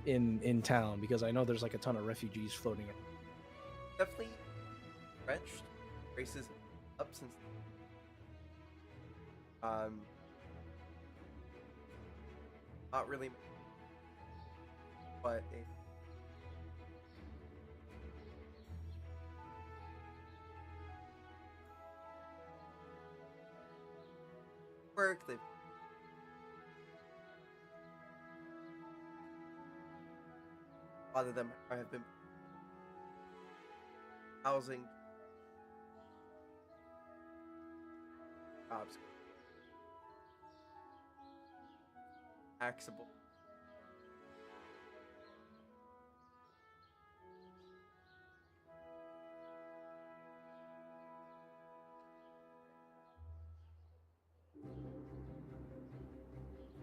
in town? Because I know there's like a ton of refugees floating in. definitely stretched. Races up since not really, but it work. They've a lot of them have been housing jobs taxable.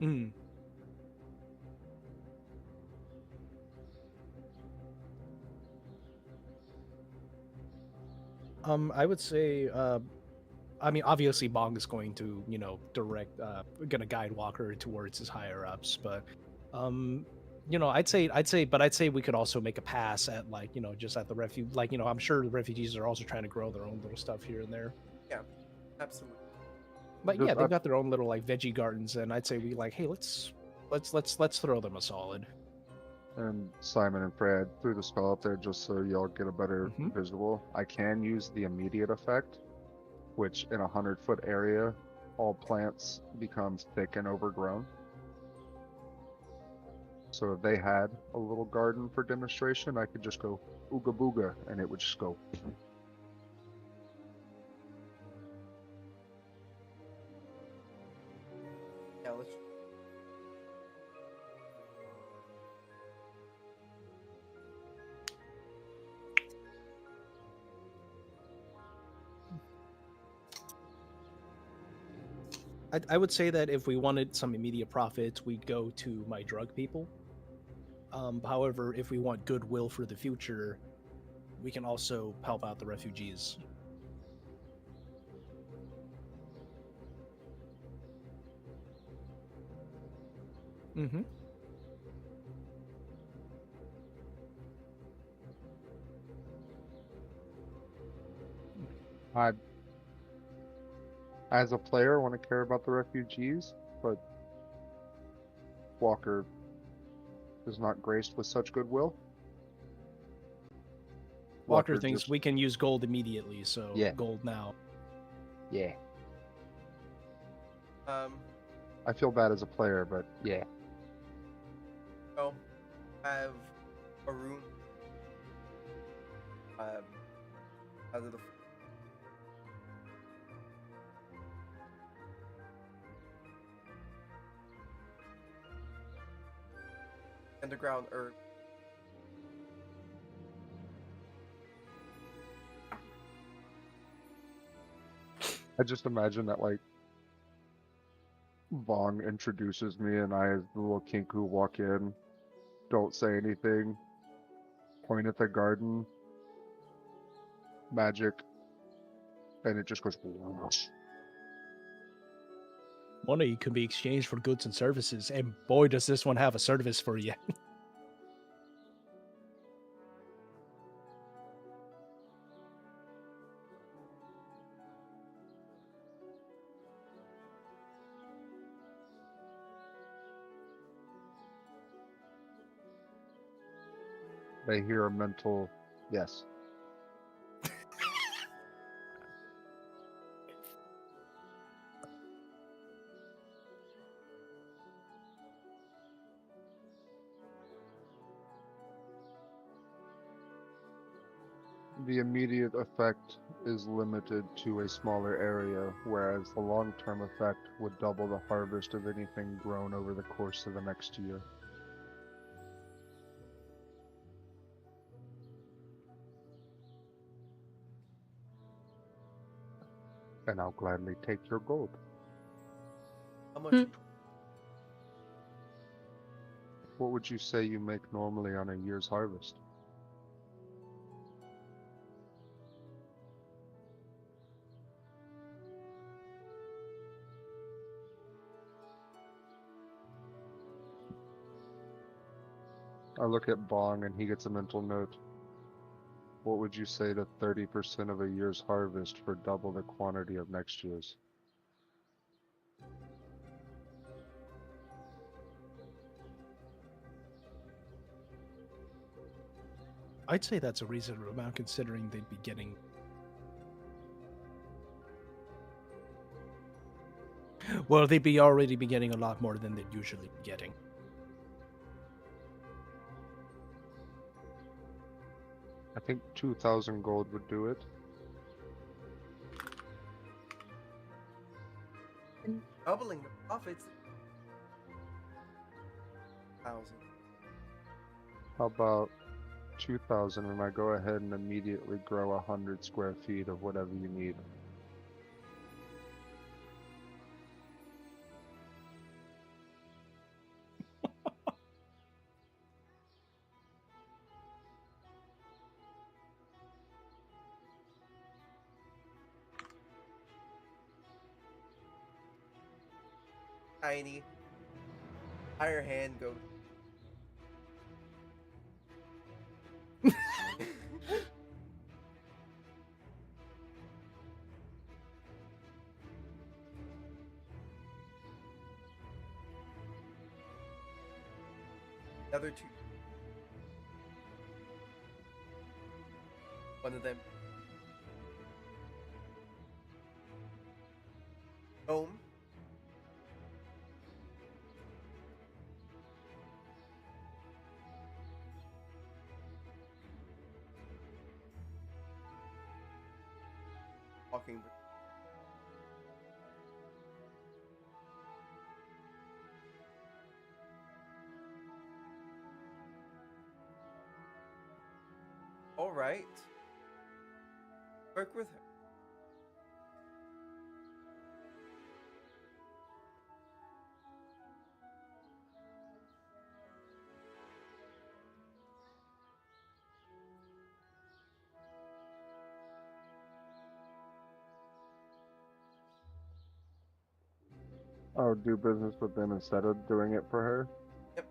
Mm. I would say, I mean, obviously Bong is going to, gonna guide Walker towards his higher ups, but I'd say we could also make a pass at like, just at the refuge. Like, I'm sure the refugees are also trying to grow their own little stuff here and there. Yeah, absolutely. But Just yeah, they've got their own little like veggie gardens, and I'd say we like, hey, let's throw them a solid. And Simon and Fred threw the spell up there just so y'all get a better Mhm. visual. I can use the immediate effect, which in a 100-foot area, all plants become thick and overgrown. So if they had a little garden for demonstration, I could just go ooga booga and it would just go. Yeah, let's. I would say that if we wanted some immediate profits, we'd go to my drug people. However, if we want goodwill for the future, we can also help out the refugees. Mm-hmm. I, as a player, want to care about the refugees, but Walker is not graced with such goodwill. Walker thinks just, we can use gold immediately, so Yeah. gold now. yeah. Um, I feel bad as a player, but yeah. well, have a rune. Out of the underground herb. I just imagine that like Vong introduces me and I, as the little kinku, walk in, don't say anything, point at the garden, magic, and it just goes whoosh. Money can be exchanged for goods and services, and boy, does this one have a service for you. They hear a mental yes. The immediate effect is limited to a smaller area, whereas the long-term effect would double the harvest of anything grown over the course of the next year. And I'll gladly take your gold. How much? Hmm. What would you say you make normally on a year's harvest? I look at Bong and he gets a mental note. What would you say to 30% of a year's harvest for double the quantity of next year's? I'd say that's a reasonable amount considering they'd be getting. Well, they'd be already be getting a lot more than they'd usually be getting. I think 2,000 gold would do it. Doubling the profits. 1,000. How about 2,000 and I go ahead and immediately grow 100 square feet of whatever you need? Tiny. Higher hand goes. The other two. One of them. Home. Walking. All right. Work with her. I would do business with them instead of doing it for her. Yep.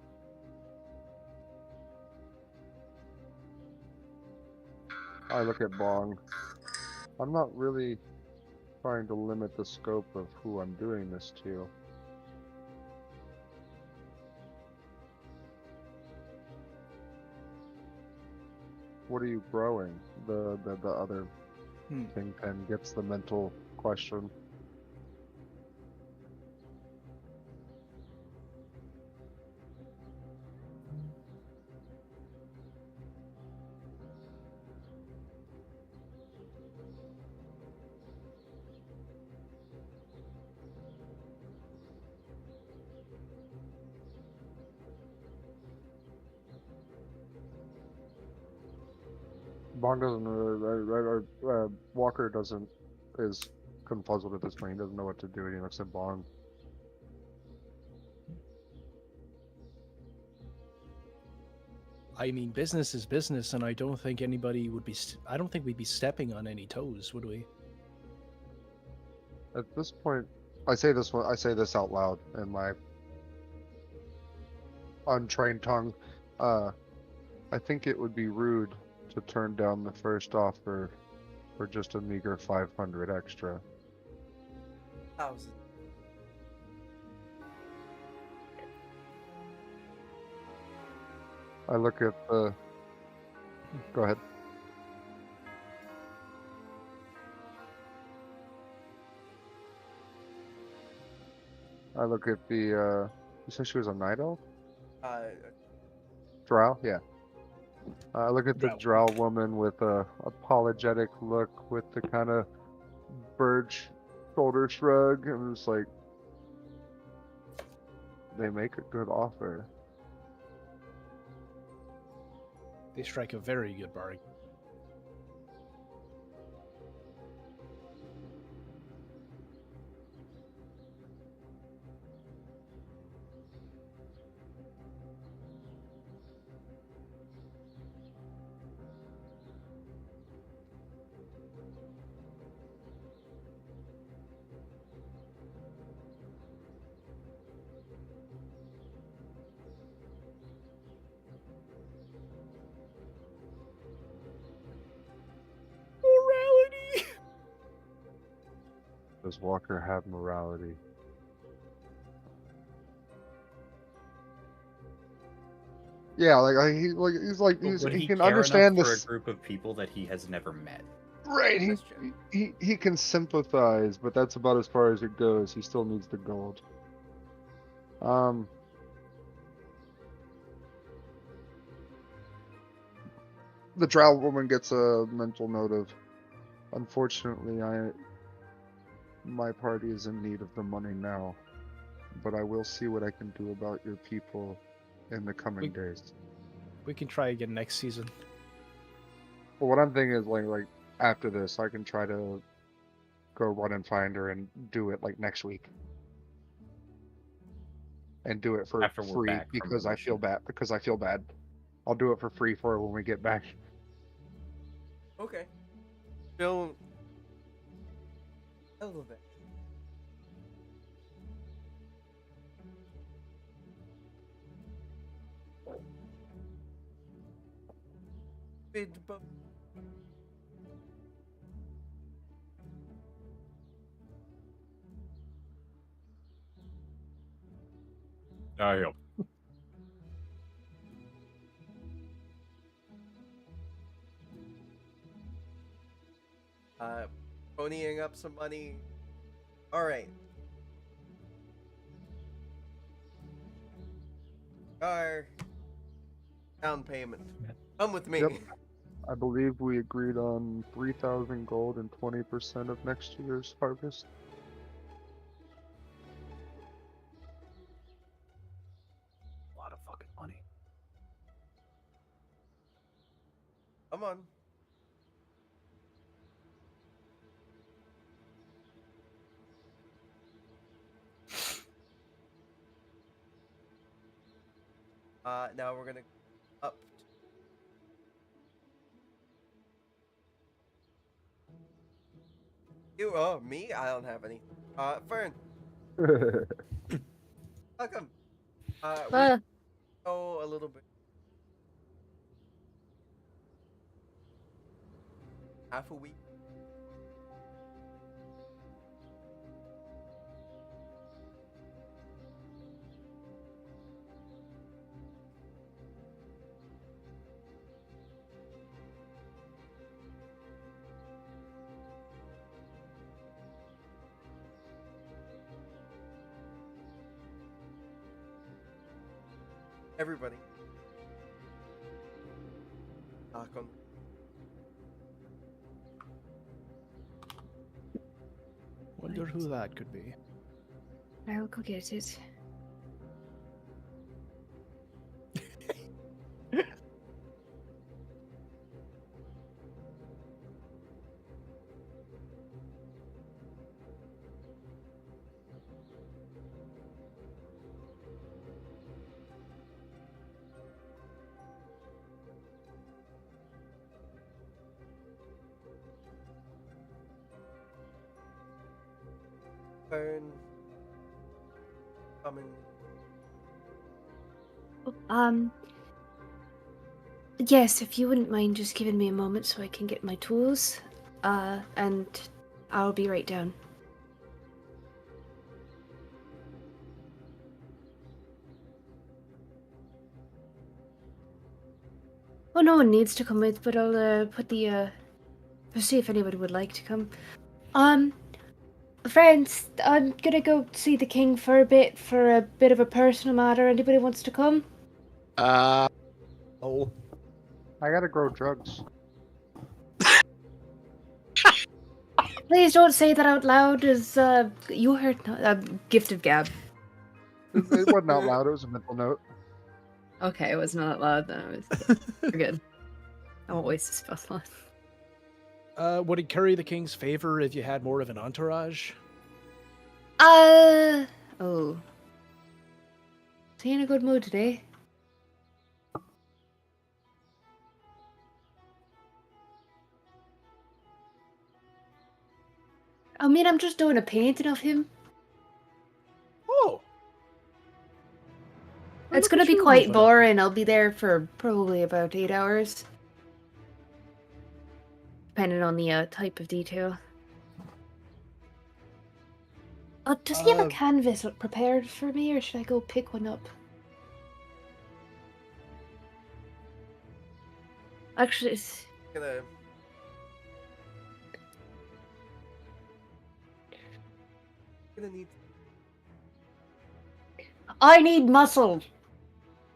I look at Bong. I'm not really trying to limit the scope of who I'm doing this to. What are you growing? The other kingpin gets the mental question. Bong doesn't Walker doesn't is confuzzled at this point. He doesn't know what to do, and he looks at Bong. I mean, business is business, and I don't think anybody would be. I don't think we'd be stepping on any toes, would we? At this point, I say this out loud in my untrained tongue. I think it would be rude to turn down the first offer for just a meager 500 extra. 1,000. I look at the. Go ahead. I look at the. You said she was a night elf? Drow? Yeah. I look at the drow woman with a apologetic look, with the kind of bird shoulder shrug, and it's like, they make a good offer. They strike a very good bargain. Morality. Does Walker have morality? Yeah, he's But would he he can care understand enough for this. a group of people that he has never met? Right, That's true. he can sympathize, but that's about as far as it goes. He still needs the gold. The drow woman gets a mental note of, unfortunately, my party is in need of the money now, but I will see what I can do about your people in the coming days. We can try again next season. Well, what I'm thinking is like after this, I can try to go run and find her and do it like next week, and do it for After we're free back from because the I feel mission. bad. Because I feel bad. I'll do it for free for her when we get back. Okay. Still. A little bit. Bid both. I help. ponying up some money. All right. Our down payment. Come with me. Yep. I believe we agreed on 3,000 gold and 20% of next year's harvest. A lot of fucking money. Come on. Now we're gonna up. You, oh, me? I don't have any. Fern, welcome. We know a little bit. Half a week. Everybody. Knock on. Wonder who that could be. I'll go get it. Fern. Coming. Yes, if you wouldn't mind just giving me a moment so I can get my tools, and I'll be right down. Well, no one needs to come with, but I'll put the I'll see if anybody would like to come. Friends, I'm gonna go see the king for a bit of a personal matter. Anybody wants to come? Oh. I gotta grow drugs. Please don't say that out loud, as you heard gift of gab. It wasn't out loud, it was a mental note. Okay, it was not that loud. Then we're good. I won't waste a spell slot. Would it carry the king's favor if you had more of an entourage? Oh. Is he in a good mood today? I mean, I'm just doing a painting of him. Oh. Well, It's look gonna at be you quite moving up. boring. I'll be there for probably about 8 hours. Depending on the type of detail. Does he have a canvas prepared for me, or should I go pick one up? Actually, Gonna. Gonna need. I need muscle.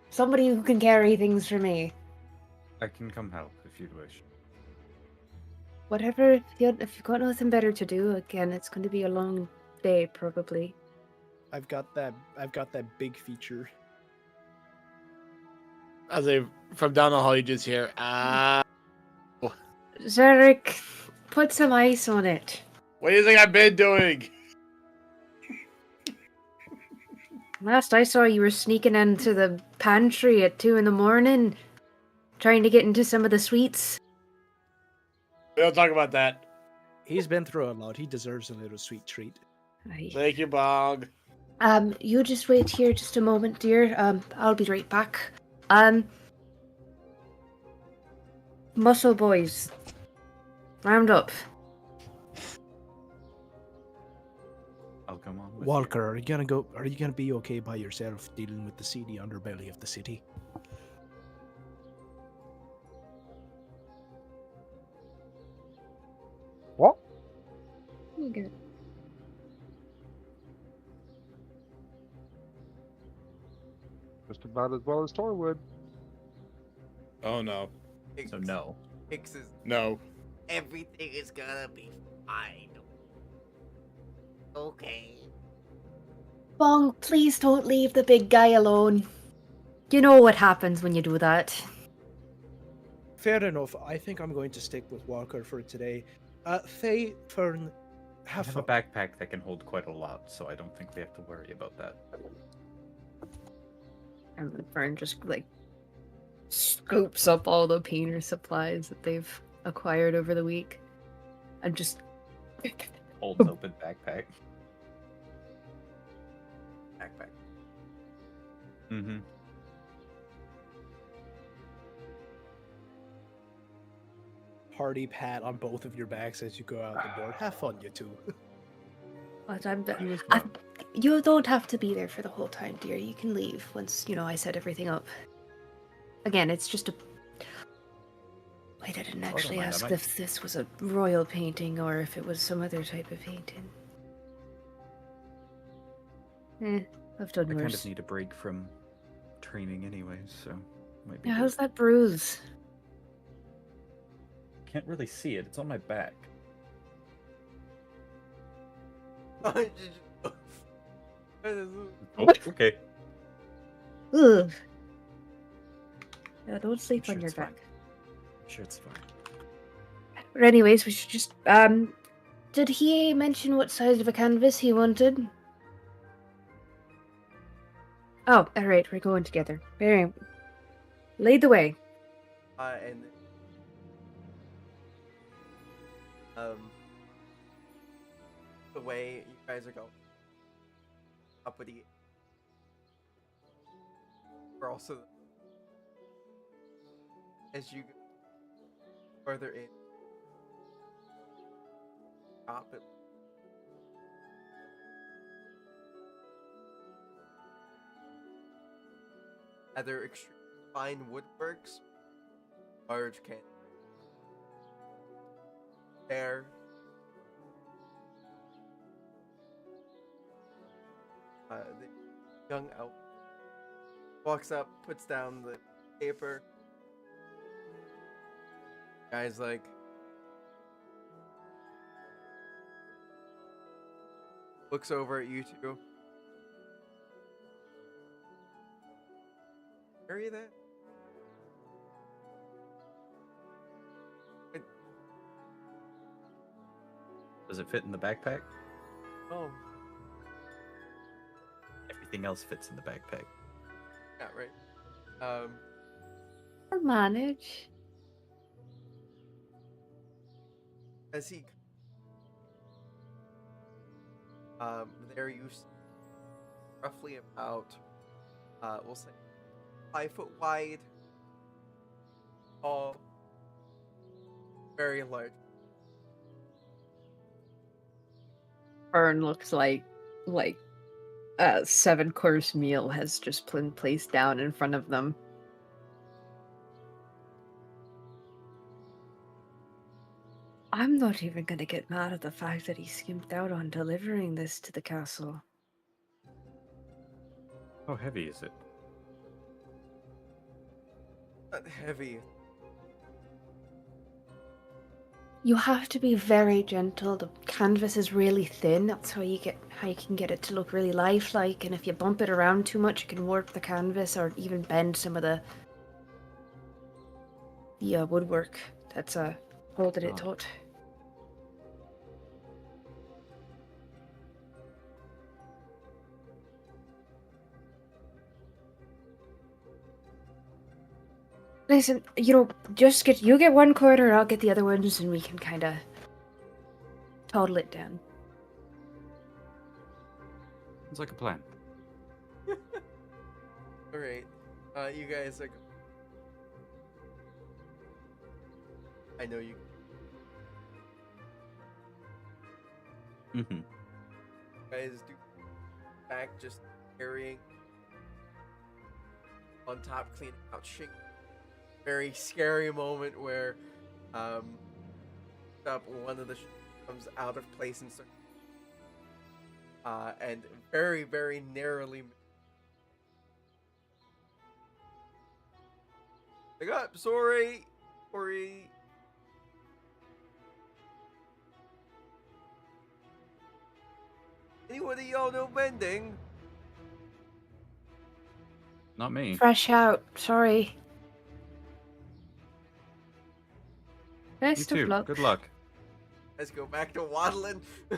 Somebody who can carry things for me. I can come help if you'd wish. Whatever. If you've got nothing better to do, again, it's going to be a long day, probably. I've got that big feature. As I from down the hall, you just hear Zarek, put some ice on it. What do you think I've been doing? Last I saw, you were sneaking into the pantry at 2 a.m, trying to get into some of the sweets. We don't talk about that. He's been through a lot. He deserves a little sweet treat. Aye. Thank you, Bog. You just wait here just a moment, dear. I'll be right back. Muscle boys. Round up. I'll come on with Walker, are you gonna be okay by yourself dealing with the seedy underbelly of the city? What? just about as well as Tor would. Oh no. So no. Hicks is No. everything is gonna be fine. Okay. Bong, please don't leave the big guy alone. You know what happens when you do that. Fair enough. I think I'm going to stick with Walker for today. Faye, Fern, I have have a fun. backpack that can hold quite a lot, so I don't think we have to worry about that. And then Fern just like scoops up all the painter supplies that they've acquired over the week and just Holds open backpack. Backpack. Mm-hmm. Hearty pat on both of your backs as you go out the door. Have fun, you two. But You as I- well. you don't have to be there for the whole time, dear. You can leave once, I set everything up. Again, it's just a... Wait, I didn't Oh, don't actually mind, I ask might- if this was a royal painting or if it was some other type of painting. I've done I worse. kind of need a break from training anyways, so might be Yeah, good. how's that bruise? Can't really see it. It's on my back. Oh, Oh, okay. Ugh. Yeah, don't sleep Sure on your it's fine. back. Sure, it's fine. But anyways, we should just, did he mention what size of a canvas he wanted? Oh, alright, we're going together. Very... Lead the way. and the way you guys are going uppity, are also as you go further in, top it. Either extreme fine woodworks, large can there. The young elf walks up, puts down the paper. Guy's like, looks over at you two. Carry that? Does it fit in the backpack? Oh, Everything else fits in the backpack. yeah, right. Or manage. As he there you see roughly about we'll say 5 foot wide, tall, very large. Fern looks like a 7-course meal has just been placed down in front of them. I'm not even gonna get mad at the fact that he skimped out on delivering this to the castle. How heavy is it? Not heavy. You have to be very gentle. The canvas is really thin. That's how you can get it to look really lifelike. And if you bump it around too much, it can warp the canvas or even bend some of the woodwork that's holding it Oh. taut. Listen, just you get one quarter, I'll get the other ones, and we can kind of toddle it down. It's like a plan. All right, you guys are. I know you Mm-hmm. guys do back just carrying on top, cleaning out shit. Very scary moment where one of the comes out of place and starts and very narrowly Like, oh, sorry. Sorry. Anyone of y'all know mending? Not me. Fresh out. Sorry. You Best of too. luck. Good luck. Let's go back to waddling. So you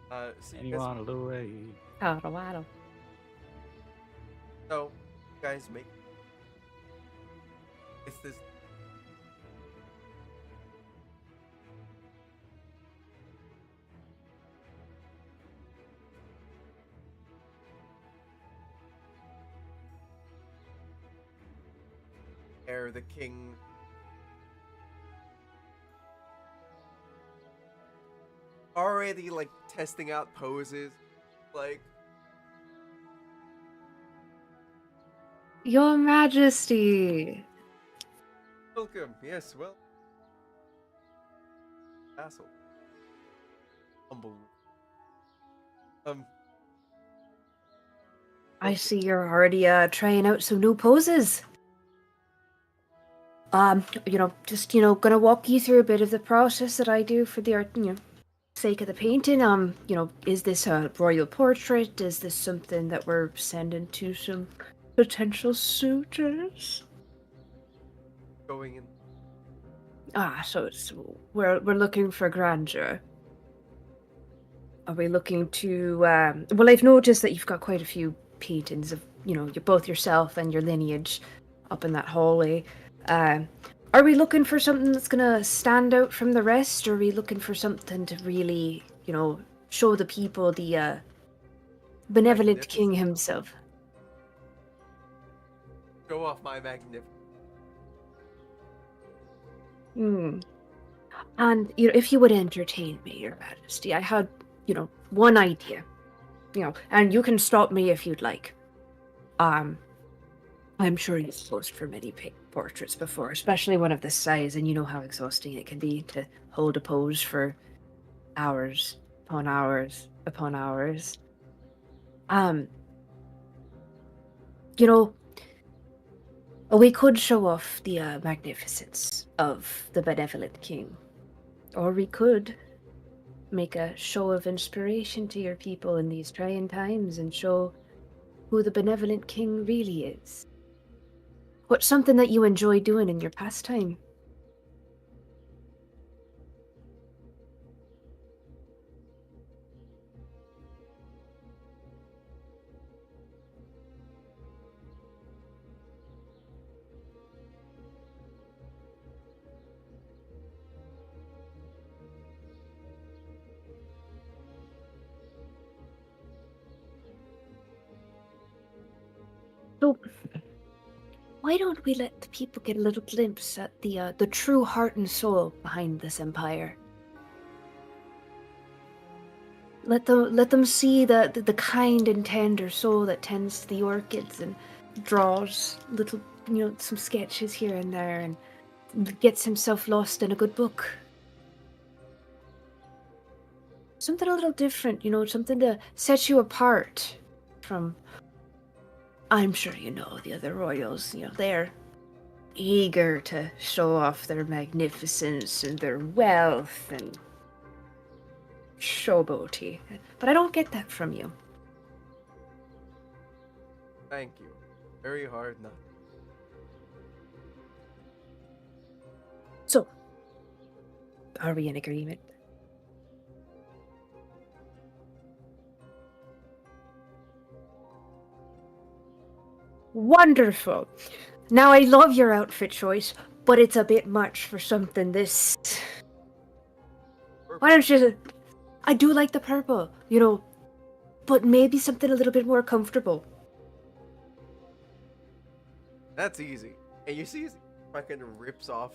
guys, Anyone away? Waddle, waddle. so you guys make it's this air the king already like testing out poses like Your Majesty. welcome. Yes, well, castle. Unbelievable. I see you're already trying out some new poses. Just gonna walk you through a bit of the process that I do for the art, sake of the painting. Is this a royal portrait? Is this something that we're sending to some potential suitors? Going in. So we're looking for grandeur. Are we looking to? Well, I've noticed that you've got quite a few paintings of both yourself and your lineage up in that hallway. Are we looking for something that's gonna stand out from the rest, or are we looking for something to really, show the people the benevolent king Magnificent. himself? Show off my magnificence. Hmm. And if you would entertain me, Your Majesty, I had, one idea. And you can stop me if you'd like. I'm sure you've posed for many portraits before, especially one of this size, and you know how exhausting it can be to hold a pose for hours upon hours upon hours. We could show off the magnificence of the benevolent king, or we could make a show of inspiration to your people in these trying times and show who the benevolent king really is. What's something that you enjoy doing in your pastime? So, why don't we let the people get a little glimpse at the true heart and soul behind this empire? Let them see the kind and tender soul that tends to the orchids and draws little, some sketches here and there and gets himself lost in a good book. Something a little different, something to set you apart from. I'm sure you know the other royals, they're eager to show off their magnificence and their wealth and showboaty. But I don't get that from you. Thank you. Very hard not. So, are we in agreement? Wonderful. Now I love your outfit choice, but it's a bit much for something this. Why don't you? I do like the purple, but maybe something a little bit more comfortable. That's easy. And you see, he fucking rips off,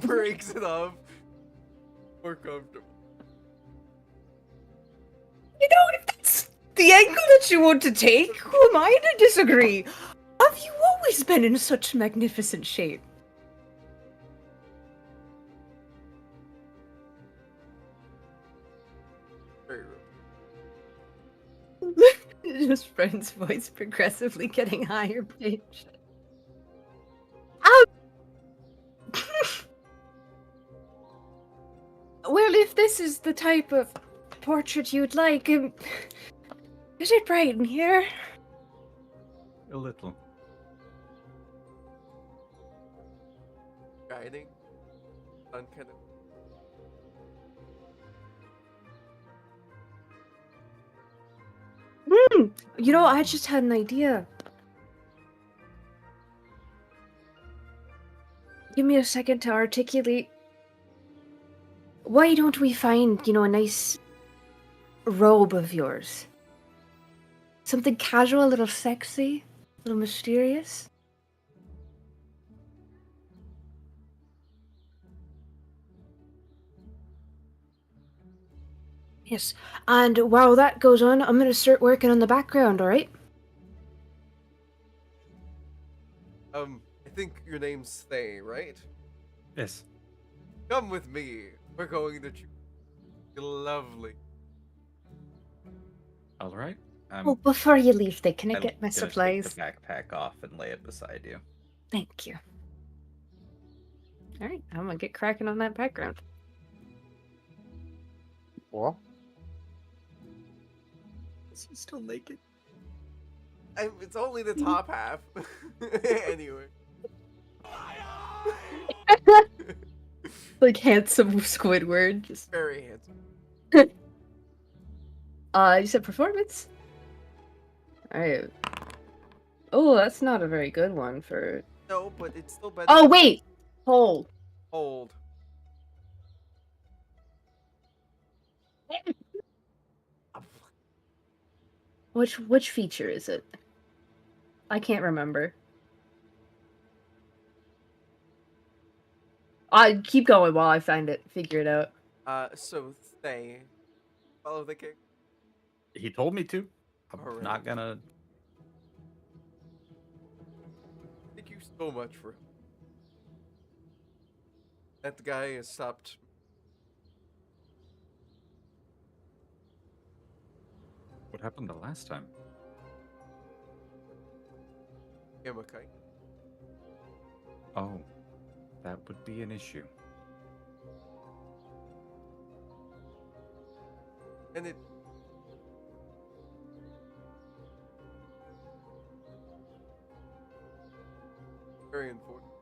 breaks it off. More comfortable. If that's the angle that you want to take, who am I to disagree? Have you always been in such magnificent shape? Very rude. Just Friend's voice progressively getting higher pitched. this is the type of portrait you'd like. Is it bright in here? A little. Guiding. Sun kind of. You know, I just had an idea. Give me a second to articulate. Why don't we find, a nice robe of yours? Something casual, a little sexy, a little mysterious. Yes, and while that goes on, I'm gonna start working on the background, alright? I think your name's Thay, right? Yes. Come with me. We're going to choose lovely. All right. Oh, before you leave, can I I'm get my gonna supplies? take the backpack off and lay it beside you. Thank you. Alright, I'm gonna get cracking on that background. Well, Is he still naked? It's only the top half. Anyway. Like handsome Squidward, just Very handsome. you said performance? Alright. Oh, that's not a very good one for No, but it's still better. Oh wait! Hold. Hold. Which feature is it? I can't remember. I keep going while I figure it out. So Thay, follow the kick. He told me to. I'm All right. not gonna. Thank you so much for. That guy has stopped. What happened the last time? Yamakai. Oh, that would be an issue. And it. Very important.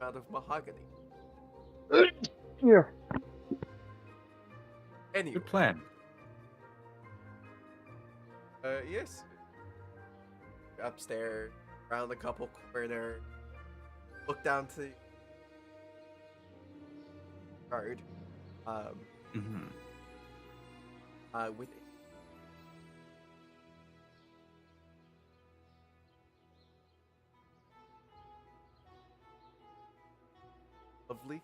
Out of mahogany. yeah. Anyway, Good plan. yes. Upstairs, around a couple corners. Look down to the guard. Mm-hmm. With it. Lovely.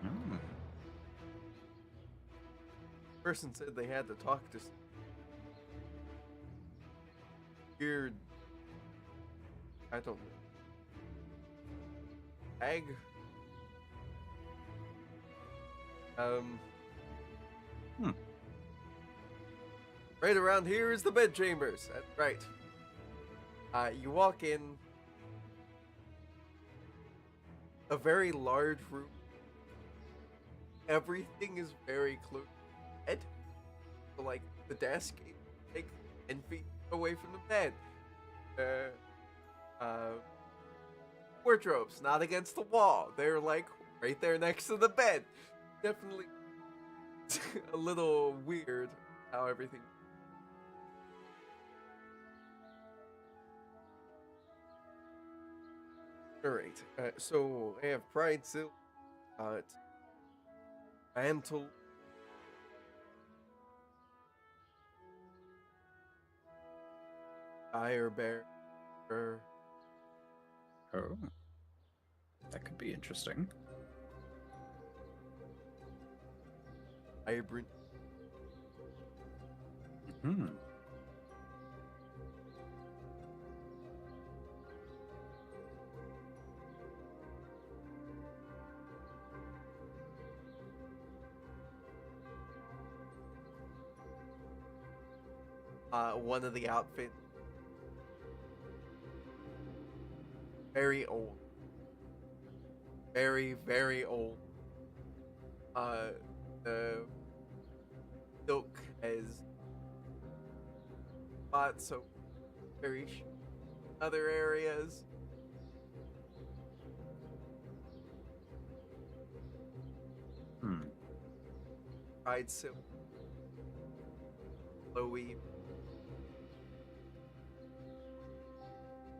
Mm. Person said they had to talk to weird. I don't know. Egg. Right around here is the bed chambers. That's right. You walk in a very large room. Everything is very close to the bed. So, like, the desk is like 10 feet away from the bed. Wardrobes not against the wall. They're like right there next to the bed. Definitely a little weird how everything. Alright, so I have Pride Silk, Mantle, Dire Bear, Oh, that could be interesting. Hybrid, Hmm. one of the outfits very old. Very, very old. The silk has spots of very other areas. Hmm. Fried silk, flowy,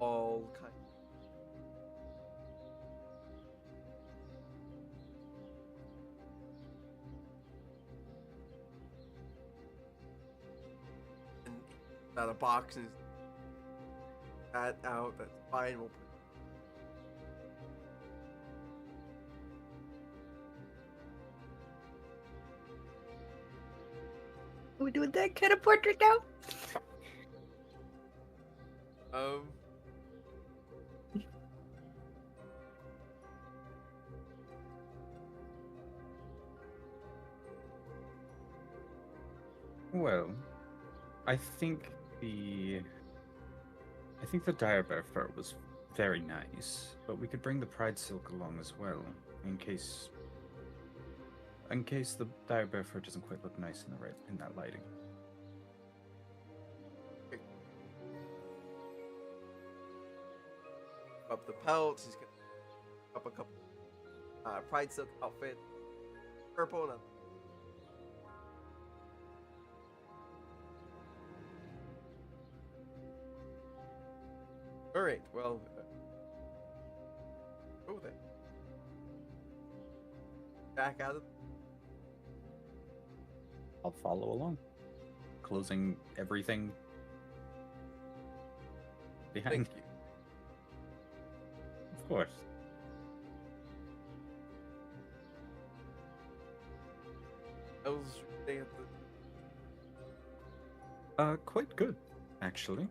all kind. And out of boxes. That out. That's fine. We'll put We're doing that kind of portrait now. Well, I think the dire bear fur was very nice, but we could bring the pride silk along as well, in case the dire bear fur doesn't quite look nice in that lighting. up the pelts. He's gonna up a couple pride silk outfit, purple and a all right. Well, go then. Back out of. I'll follow along, closing everything behind. Thank you. Of course. How's your day at the? Quite good, actually.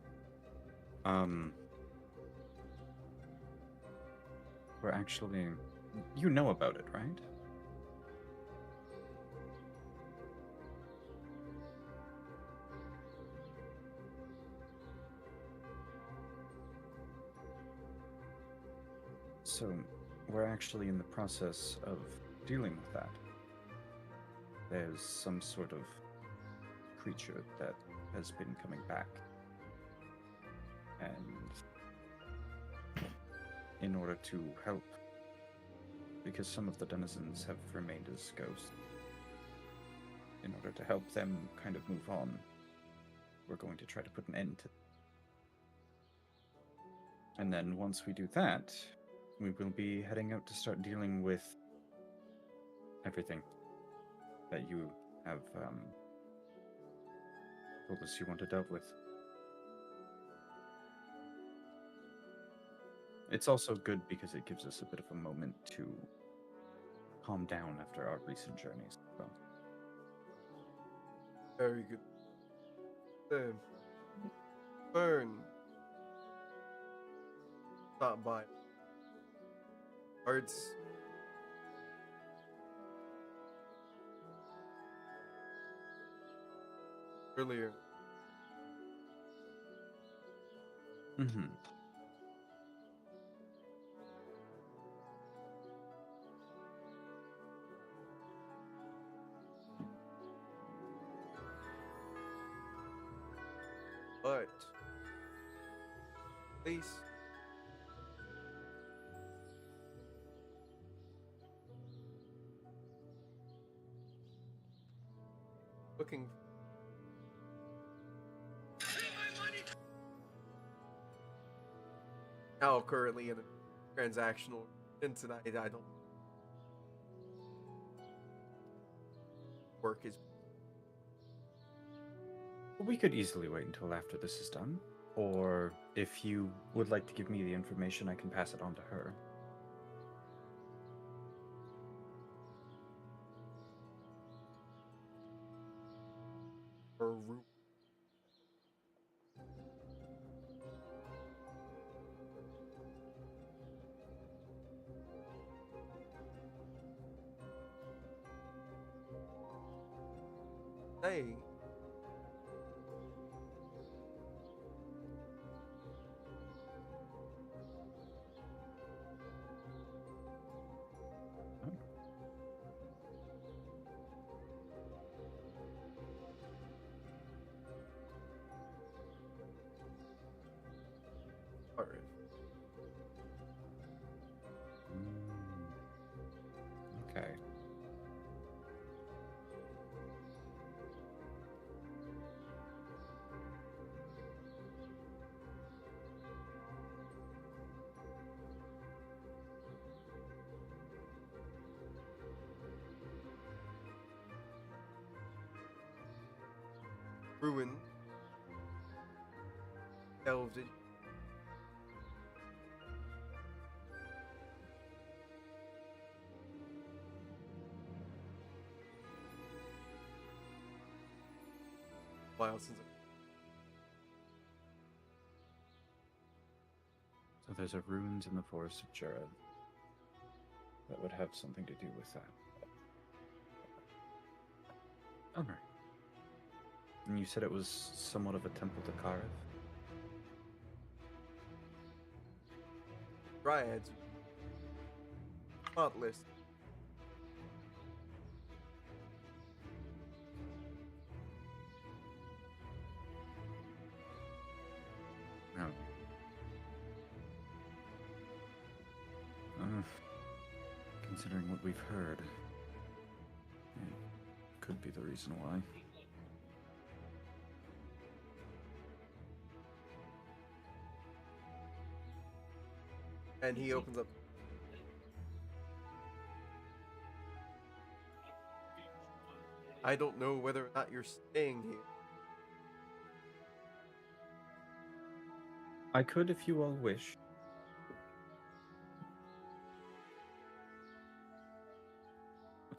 We're actually, you know about it, right? So, we're actually in the process of dealing with that. There's some sort of creature that has been coming back. And in order to help, because some of the denizens have remained as ghosts, in order to help them kind of move on, we're going to try to put an end to it. And then once we do that, we will be heading out to start dealing with everything that you have told us you want to deal with. It's also good because it gives us a bit of a moment to calm down after our recent journeys. So. Very good. Burn. Stop by. Hearts. Earlier. Mm-hmm. But please looking now currently in a transactional and tonight I don't work is We could easily wait until after this is done. Or if you would like to give me the information, I can pass it on to her. or room. Hey. ruin delved in. While since So there's a ruins in the forest of Jared that would have something to do with that. Alright. And you said it was somewhat of a temple to Kareth? dryads, spotless. No. Considering what we've heard, it could be the reason why. And he opens up. I don't know whether or not you're staying here. I could if you all wish.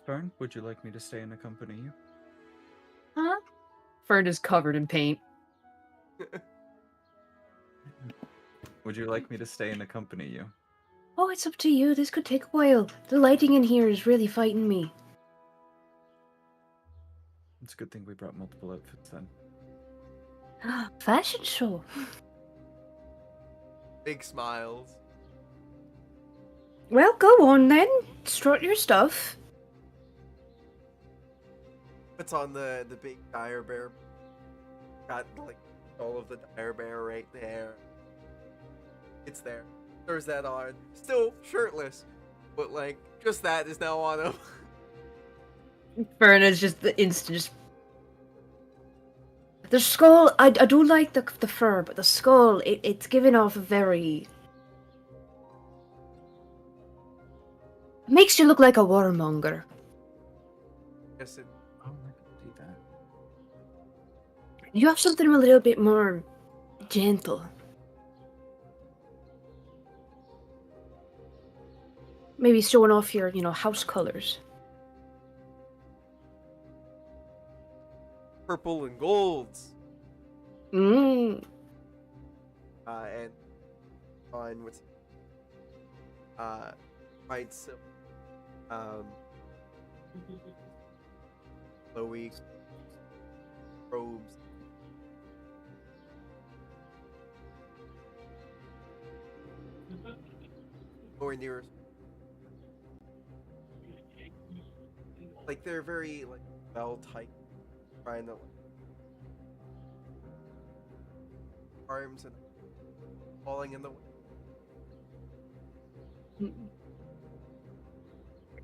Fern, would you like me to stay and accompany you? Huh? Fern is covered in paint. Would you like me to stay and accompany you? Oh, it's up to you. This could take a while. The lighting in here is really fighting me. It's a good thing we brought multiple outfits then. Fashion show. Big smiles. Well, go on then. Strut your stuff. Puts on the big dire bear. Got like all of the dire bear right there. It's there. Throws that on. Still shirtless, but like just that is now on him. Fern is just the instant. Just... The skull. I do like the fur, but the skull. It's giving off a very. Makes you look like a warmonger. Yes, it, Oh, I can see that. You have something a little bit more gentle. Maybe showing off your, house colors. purple and golds. Mmm. And on what's white silk. Flowy robes. Nowhere near. Like they're very like well tight, trying to like, arms and falling in the way.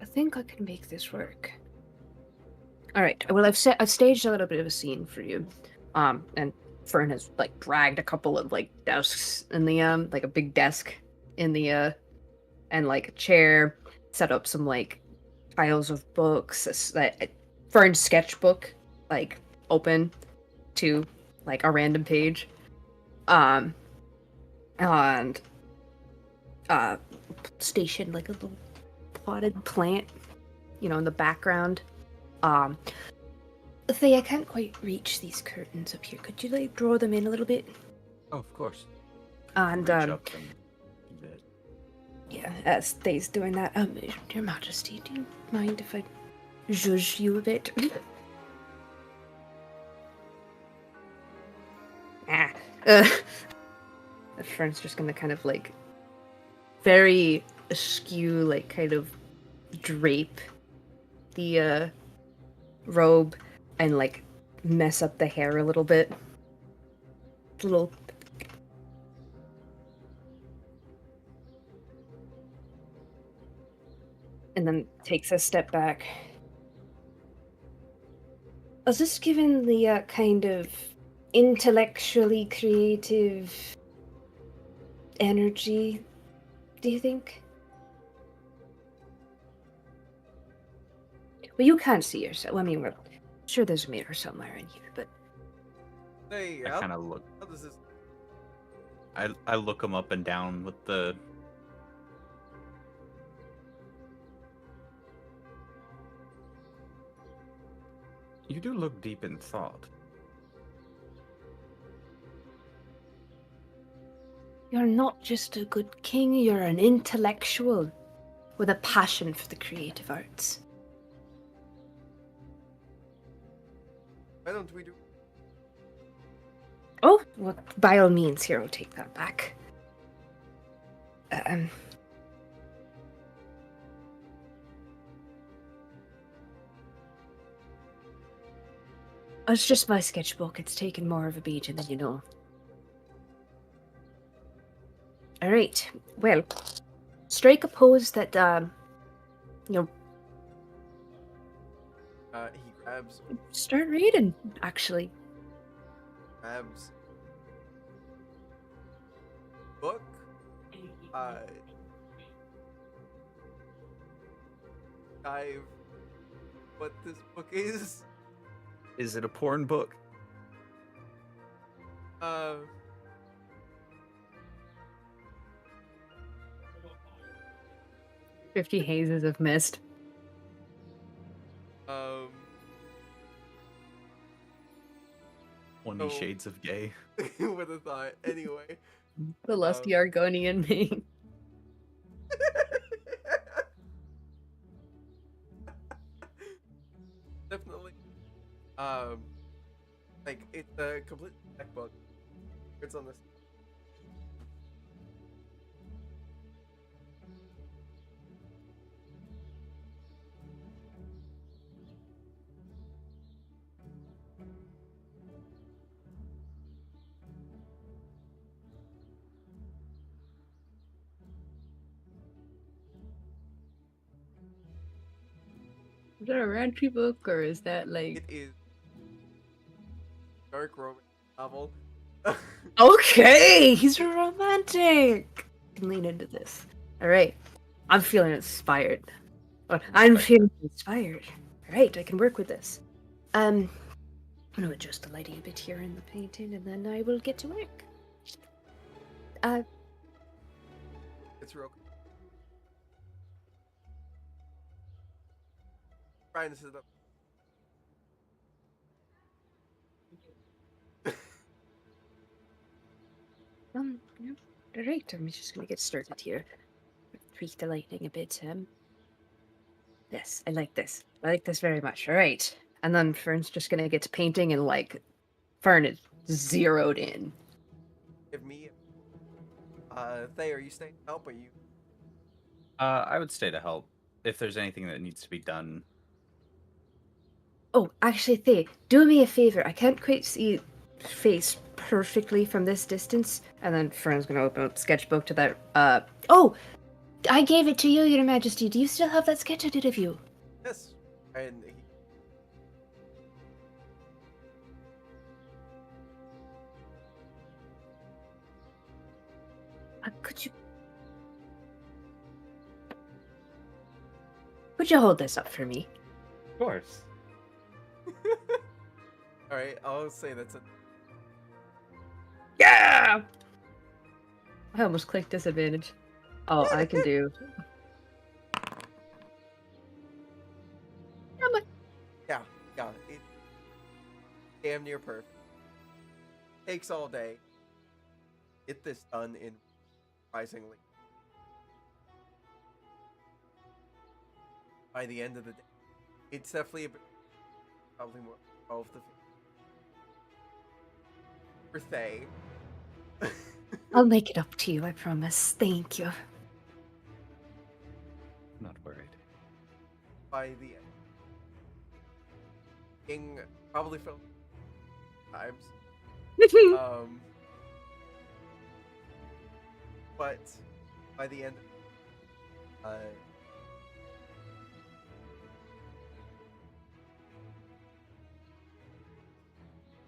I think I can make this work. All right. Well, I've staged a little bit of a scene for you. And Fern has like dragged a couple of like desks in the like a big desk in the and like a chair, set up some like piles of books, Fern's sketchbook like open to like a random page. And station like a little potted plant, in the background. Faye, I can't quite reach these curtains up here. Could you like draw them in a little bit? Oh, of course. And Reach up and do that. yeah, as Faye's doing that, Your Majesty, do you mind if I judge you a bit? Fern's just gonna kind of like very askew, like kind of drape the robe and like mess up the hair a little bit. And then takes a step back. Is this given the kind of intellectually creative energy, do you think? Well, you can't see yourself. I mean, we're sure there's a mirror somewhere in here, but Hey, I how, kind of look. how does this? I look him up and down with the. You do look deep in thought. You're not just a good king, you're an intellectual with a passion for the creative arts. Why don't we do? Oh, well, by all means, here, I'll take that back. Um, it's just my sketchbook. It's taken more of a beating than you know. All right. Well, strike a pose that you know. He grabs Start reading. Actually, book. Dive. What this book is? Is it a porn book? Uh. 50 hazes of mist. Um. 20 Oh. Shades of Gay. Who would have thought? Anyway. The lusty Argonian me. Definitely. Like it's a complete tech book. It's on this. Is that a raunchy book or is that like? It is dark romance novel. Okay, he's a romantic. I can lean into this. All right, I'm feeling inspired. I'm feeling inspired. All right, I can work with this. I'm gonna adjust the lighting a bit here in the painting, and then I will get to work. It's real. Trying to sit up. Yeah. All right, I'm just gonna get started here. Tweak the lighting a bit. Yes, I like this. I like this very much. All right, and then Fern's just gonna get to painting, and like, Fern is zeroed in. Give me. Thay, are you staying to help? Or you? I would stay to help if there's anything that needs to be done. Oh, actually, Thay, do me a favor. I can't quite see face perfectly from this distance. And then Fern's gonna open up sketchbook to that. Oh, I gave it to you, Your Majesty. Do you still have that sketch I did of you? Yes. And he, Could you hold this up for me? Of course. all right, I'll say that's it. Yeah! I almost clicked disadvantage. Oh, I can do. Yeah, it damn near perfect. Takes all day. Get this done in surprisingly. By the end of the day, it's definitely probably more 12 to 15. For Thay. I'll make it up to you, I promise. Thank you. Not worried. By the end. King probably felt times. But by the end,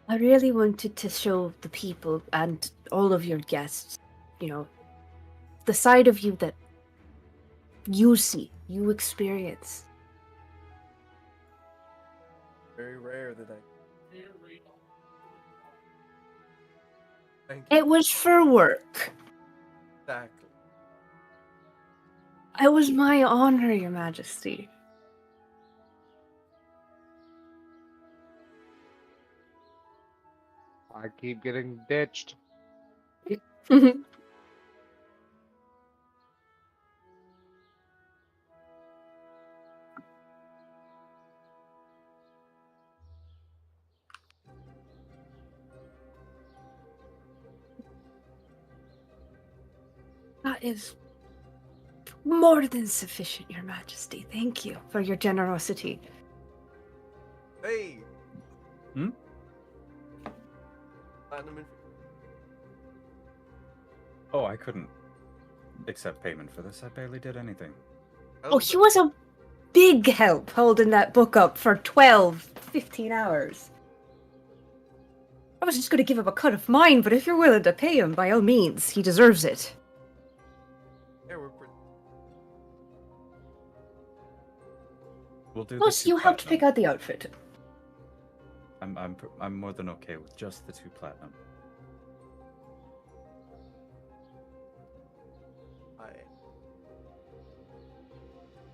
I really wanted to show the people and all of your guests, the side of you that you see, you experience. very rare that I. Thank you. It was for work. Exactly. It was my honor, Your Majesty. I keep getting ditched. That is more than sufficient, Your Majesty. Thank you for your generosity. Hey. Hmm? Platinum and Oh, I couldn't accept payment for this. I barely did anything. Oh, he was a big help holding that book up for 12, 15 hours. I was just going to give him a cut of mine, but if you're willing to pay him, by all means, he deserves it. Yeah, we're pretty. We'll do Plus, the 2 you helped platinum. pick out the outfit. I'm more than okay with just the 2 platinum.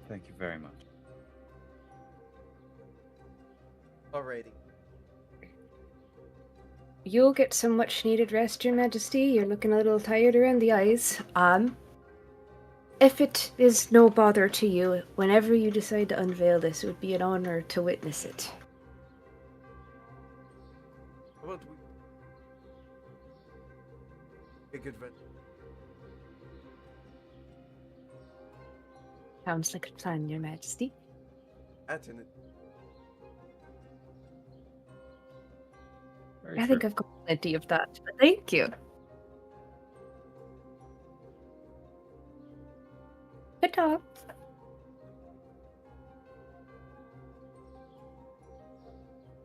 Thank you very much. Alrighty. You'll get some much needed rest, Your Majesty. You're looking a little tired around the eyes. If it is no bother to you, whenever you decide to unveil this, it would be an honor to witness it. How about we a good vet? Sounds like a plan, Your Majesty. That's in it. Very I true. think I've got plenty of that, but thank you. Good talk.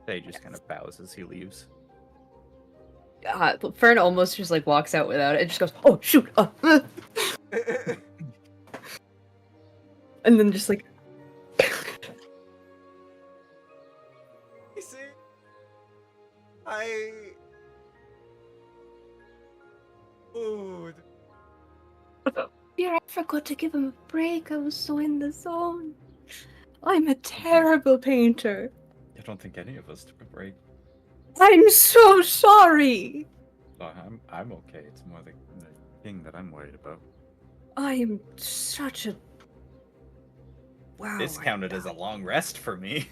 They just kind of bows as he leaves. Fern almost just like walks out without it and just goes, "Oh shoot!" And then just like, You see, I. Food. "Dear, I forgot to give him a break. I was so in the zone. I'm a terrible painter. I don't think any of us took a break. I'm so sorry. Oh, I'm okay. It's more the thing that I'm worried about. I am such a wow. This counted as a long rest for me.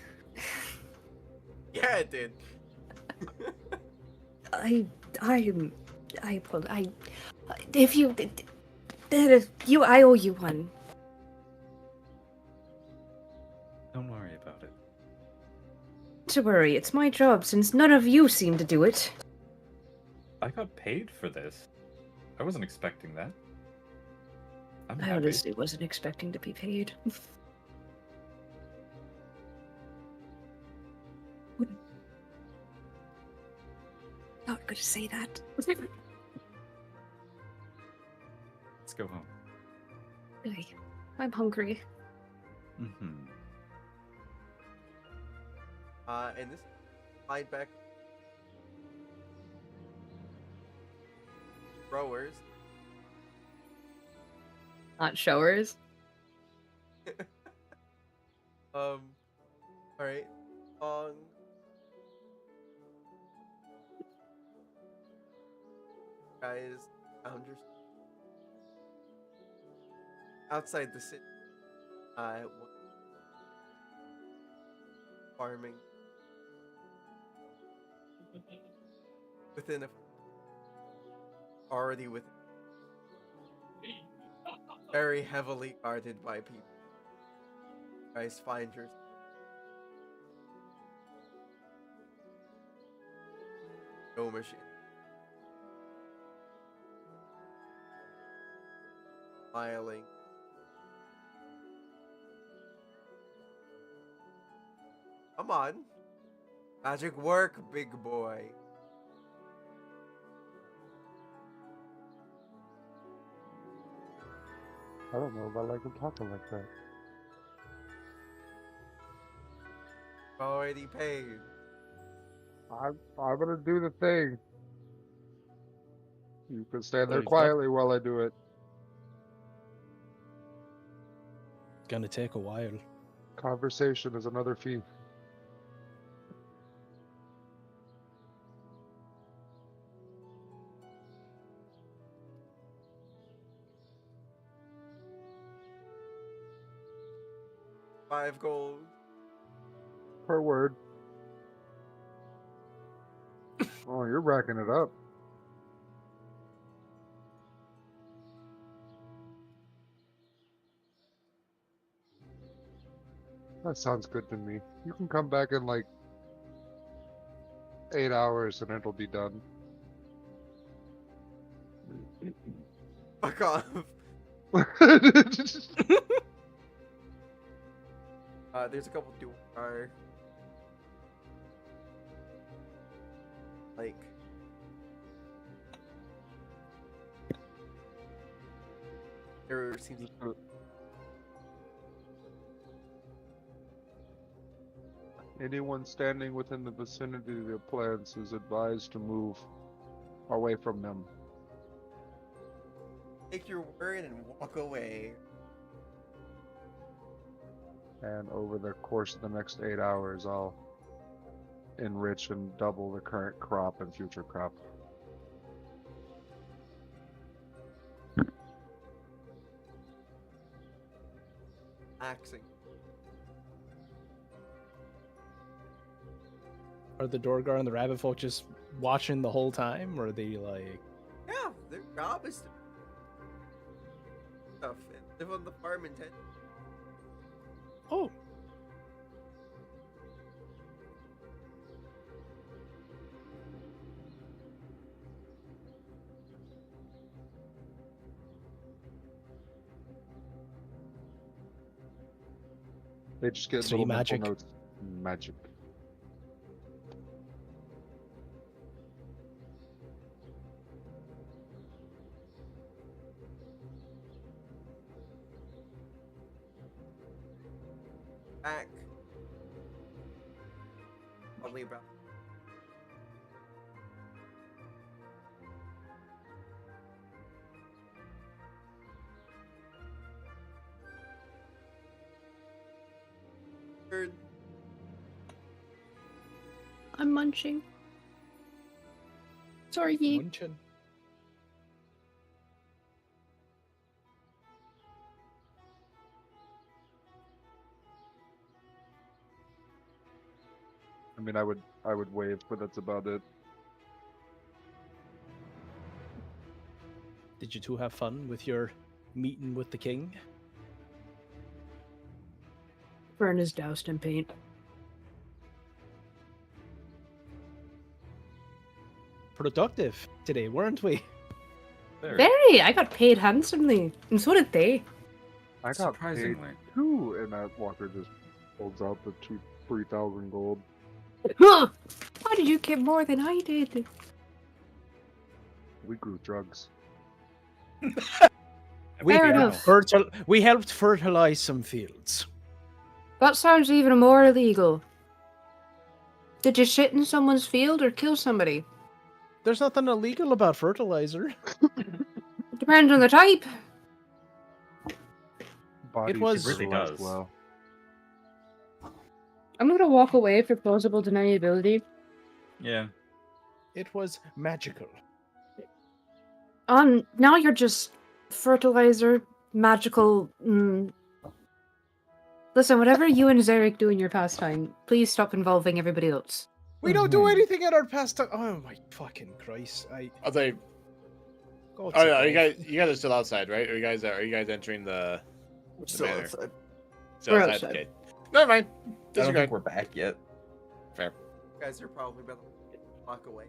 Yeah, it did. If you I owe you one. Don't worry about it. To worry, it's my job since none of you seem to do it. I got paid for this. I wasn't expecting that. I'm I happy. honestly wasn't expecting to be paid. Not gonna say that. Let's go home. Really, I'm hungry. Mm-hmm. And this slide back. Growers. Not showers. Alright. Guys, found your outside the city. Farming. Within a already with very heavily guarded by people. Guys, find your no machine. Smiling. Come on. Magic work, big boy. I don't know if I like him talking like that. Already paid. I'm gonna do the thing. You can stand Oh, there he's up. quietly while I do it. It's gonna take a while. Conversation is another fee. Five gold. Per word. Oh, you're racking it up. That sounds good to me. You can come back in like 8 hours and it'll be done. Fuck off. There's a couple dual car. Like. There seems. Anyone standing within the vicinity of the plants is advised to move away from them. Take your word and walk away. And over the course of the next 8 hours, I'll enrich and double the current crop and future crop. Axing. Are the Dorgar and the rabbit folk just watching the whole time, or are they like? Yeah, their job is to stuff and live on the farm in tent. Oh, They just get See little mental magic. notes. Magic. Back. Probably about. Third. I'm munching. Sorry. munching. I mean, I would wave, but that's about it. Did you two have fun with your meeting with the king? Fern is doused in paint. Productive today, weren't we? Very. I got paid handsomely, and so did they. I got paid Surprisingly. too, and that Walker just holds out the 3,000 gold. Huh. Why did you get more than I did? We grew drugs. Fair enough. We helped fertilize some fields. That sounds even more illegal. Did you shit in someone's field or kill somebody? There's nothing illegal about fertilizer. Depends on the type. Bodies was- Really fertilized does. well. I'm gonna walk away for plausible deniability. Yeah. It was magical. Now you're just fertilizer, magical. Listen, whatever you and Zarek do in your pastime, please stop involving everybody else. We don't do anything at our pastime. Oh my fucking Christ! I'll say. Go Oh yeah, outside. you guys are still outside, right? Are you guys entering the Still manor? outside. Still We're outside. outside. Okay. Never mind. I don't Disregard. think we're back yet. Fair. You guys are probably about to walk away.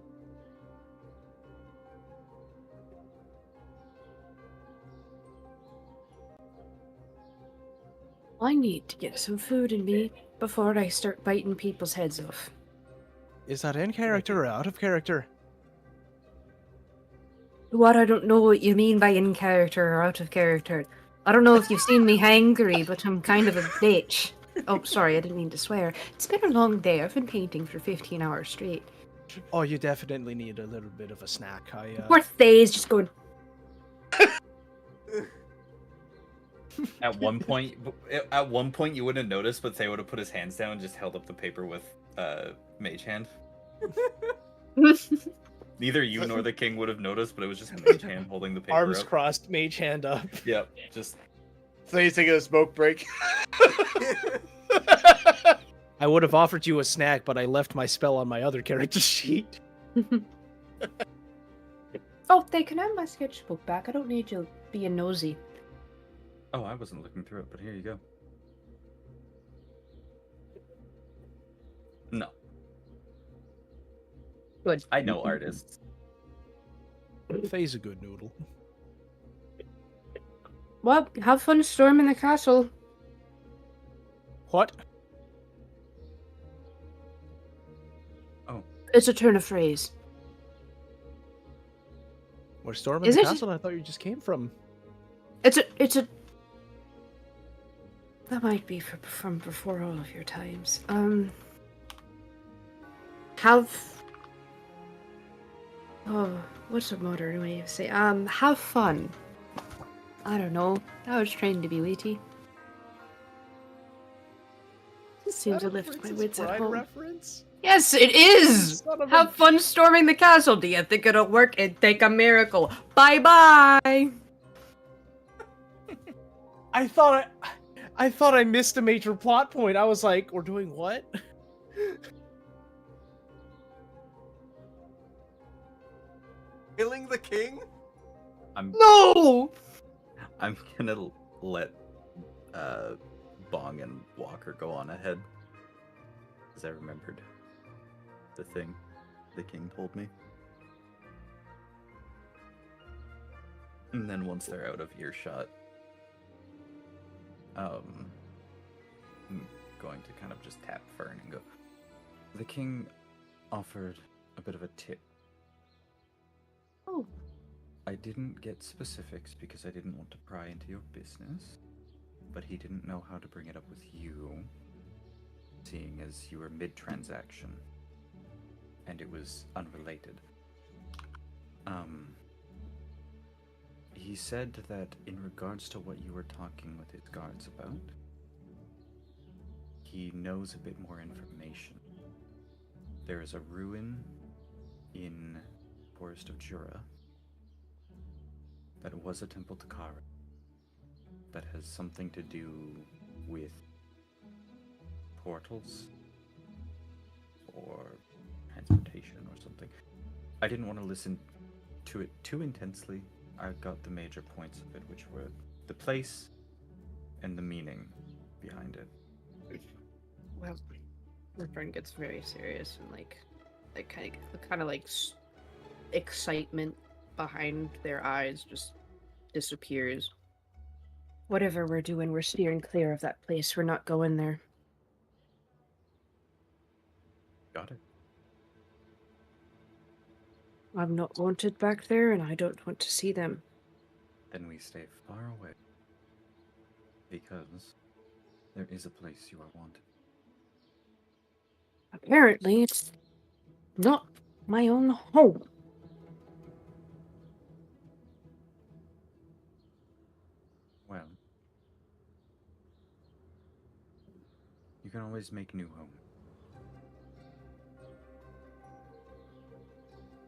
I need to get some food in me before I start biting people's heads off. Is that in character or out of character? What? I don't know what you mean by in character or out of character. I don't know if you've seen me hangry, but I'm kind of a bitch. Oh, sorry, I didn't mean to swear. It's been a long day. I've been painting for 15 hours straight. Oh, you definitely need a little bit of a snack. Poor Thay's just going. At one point, you wouldn't have noticed, but Thay would have put his hands down and just held up the paper with mage hand. Neither you nor the king would have noticed, but it was just mage hand holding the paper Arms up. crossed, mage hand up. Yep, just So he's taking a smoke break. I would have offered you a snack, but I left my spell on my other character sheet. Oh, they can have my sketchbook back. I don't need you being nosy. Oh, I wasn't looking through it, but here you go. No, Good. I know artists. Thay's a good noodle. Well, have fun storming the castle. What? It's a turn of phrase. We're storming Is the it- castle? I thought you just came from. It's a. That might be from before all of your times. Have. Oh, what's a modern way of saying? Have fun. I don't know. I was trained to be witty. This seems to lift my wits at home. Reference? Yes, it is! Son of a- Have fun storming the castle. Do you think it'll work? It'd take a miracle. Bye-bye! I thought I missed a major plot point. I was like, we're doing what? Killing the king? No! I'm gonna let Bong and Walker go on ahead, because I remembered the thing the king told me. And then once they're out of earshot, I'm going to kind of just tap Fern and go, the king offered a bit of a tip. Oh. I didn't get specifics because I didn't want to pry into your business, but he didn't know how to bring it up with you, seeing as you were mid-transaction, and it was unrelated. He said that in regards to what you were talking with his guards about, he knows a bit more information. There is a ruin in Forest of Jura that was a temple to Kara that has something to do with portals or transportation or something. I didn't want to listen to it too intensely. I got the major points of it, which were the place and the meaning behind it. Well, my friend gets very serious and like kind of like excitement behind their eyes just disappears. Whatever we're doing, we're steering clear of that place. We're not going there. Got it. I'm not wanted back there, and I don't want to see them. Then we stay far away, because there is a place you are wanted. Apparently, it's not my own home. Well, you can always make new home.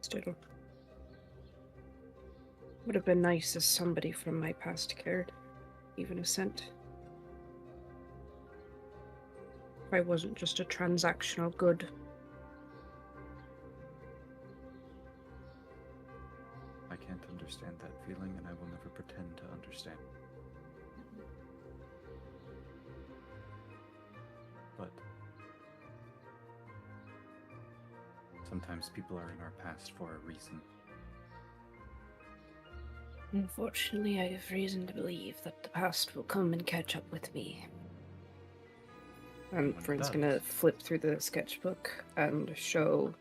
Still, would have been nice if somebody from my past cared, even a cent. If I wasn't just a transactional good. I can't understand that feeling, and I will never pretend to understand. But sometimes people are in our past for a reason. Unfortunately, I have reason to believe that the past will come and catch up with me. And When it Fern's does. gonna flip through the sketchbook and show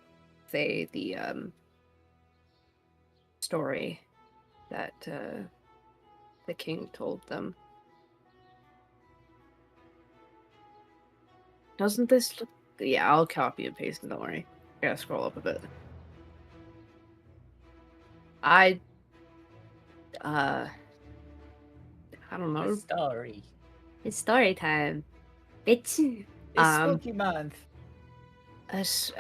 Faye the story that the king told them. Doesn't this look... Yeah, I'll copy and paste it, don't worry. Yeah, scroll up a bit. I don't know. A story. It's story time. Bitch. It's spooky month. As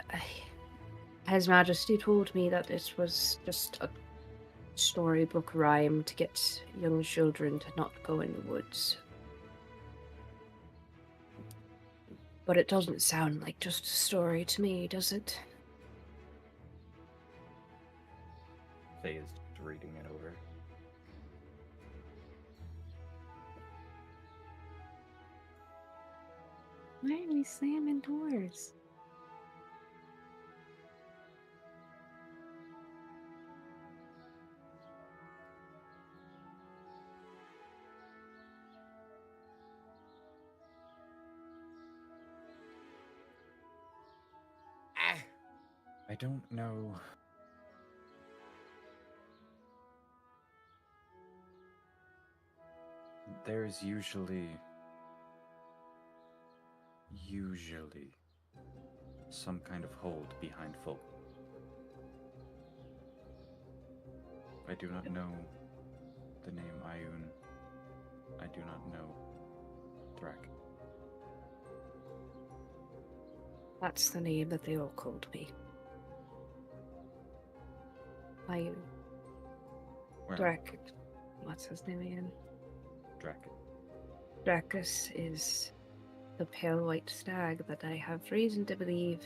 His Majesty told me that it was just a storybook rhyme to get young children to not go in the woods. But it doesn't sound like just a story to me, does it? Faye is just reading it over. Why are we slamming doors? I don't know. There's usually some kind of hold behind folk. I do not know the name Ayun. I do not know Thrak. That's the name that they all called me. Well, What's his name again? Drak. Dracus is the pale white stag that I have reason to believe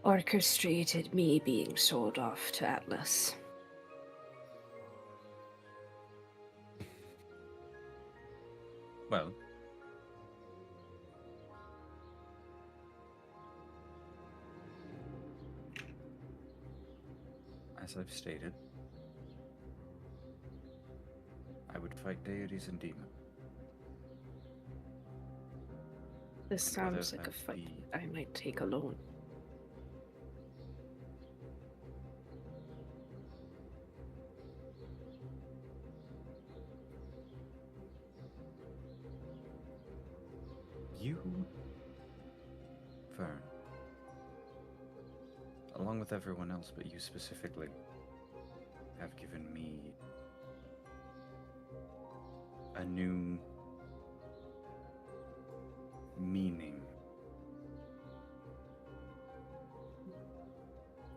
orchestrated me being sold off to Atlas. Well, as I've stated, I would fight deities and demons. This And whether sounds like a that fight be- I might take alone. You, Fern, along with everyone else, but you specifically, have given me a new meaning.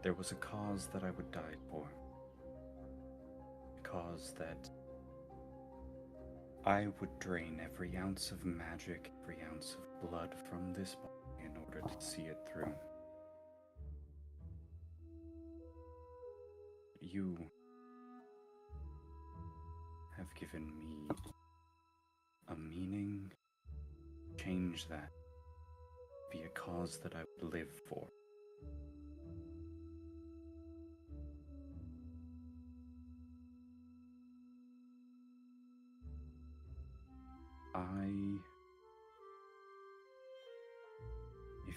There was a cause that I would die for. A cause that I would drain every ounce of magic, every ounce of blood from this body in order to see it through. You have given me a meaning. Change that. Be a cause that I would live for.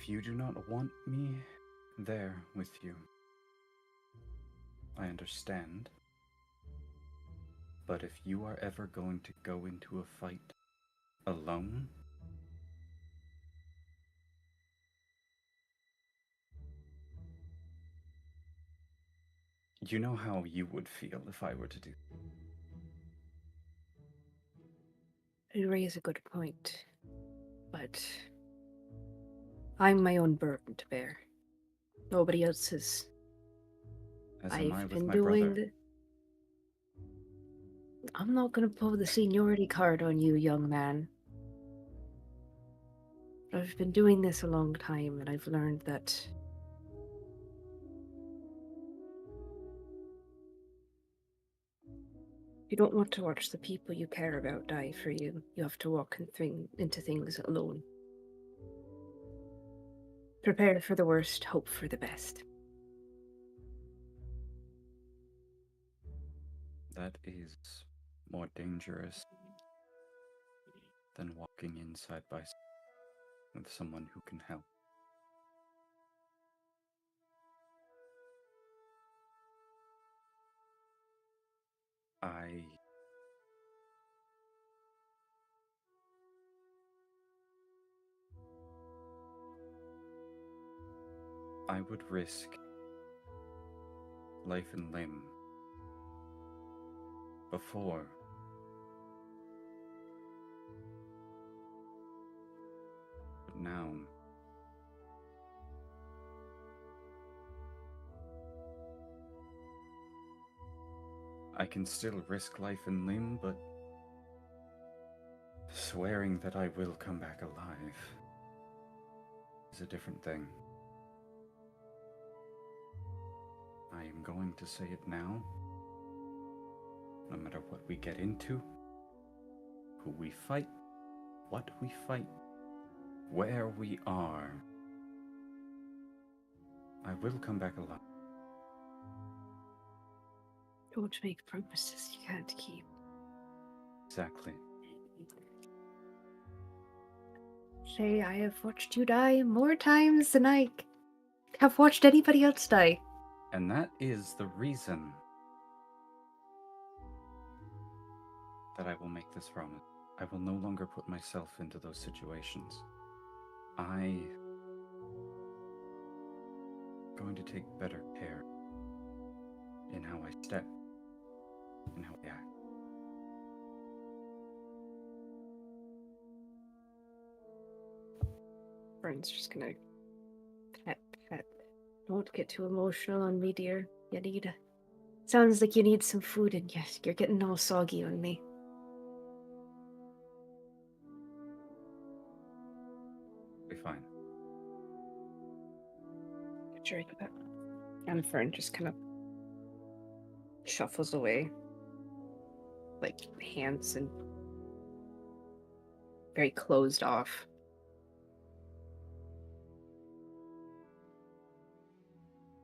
If you do not want me there with you, I understand. But if you are ever going to go into a fight alone, you know how you would feel if I were to do. You raise a good point, but I'm my own burden to bear. Nobody else is. As am I I've with been my doing brother. I'm not gonna pull the seniority card on you, young man. I've been doing this a long time, and I've learned that you don't want to watch the people you care about die for you. You have to walk into things alone. Prepare for the worst, hope for the best. That is more dangerous than walking in side by side with someone who can help. I I would risk life and limb before. But now, I can still risk life and limb, but swearing that I will come back alive is a different thing. I am going to say it now. No matter what we get into, who we fight, what we fight, where we are, I will come back alive. Don't make promises you can't keep. Exactly. Say, I have watched you die more times than I have watched anybody else die. And that is the reason that I will make this promise. I will no longer put myself into those situations. I'm going to take better care in how I step, in how I act. Friend's just gonna pet. Don't get too emotional on me, dear. You need. Sounds like you need some food, and yes, you're getting all soggy on me. Be fine. Drink that. And Fern just kind of shuffles away, like hands and very closed off.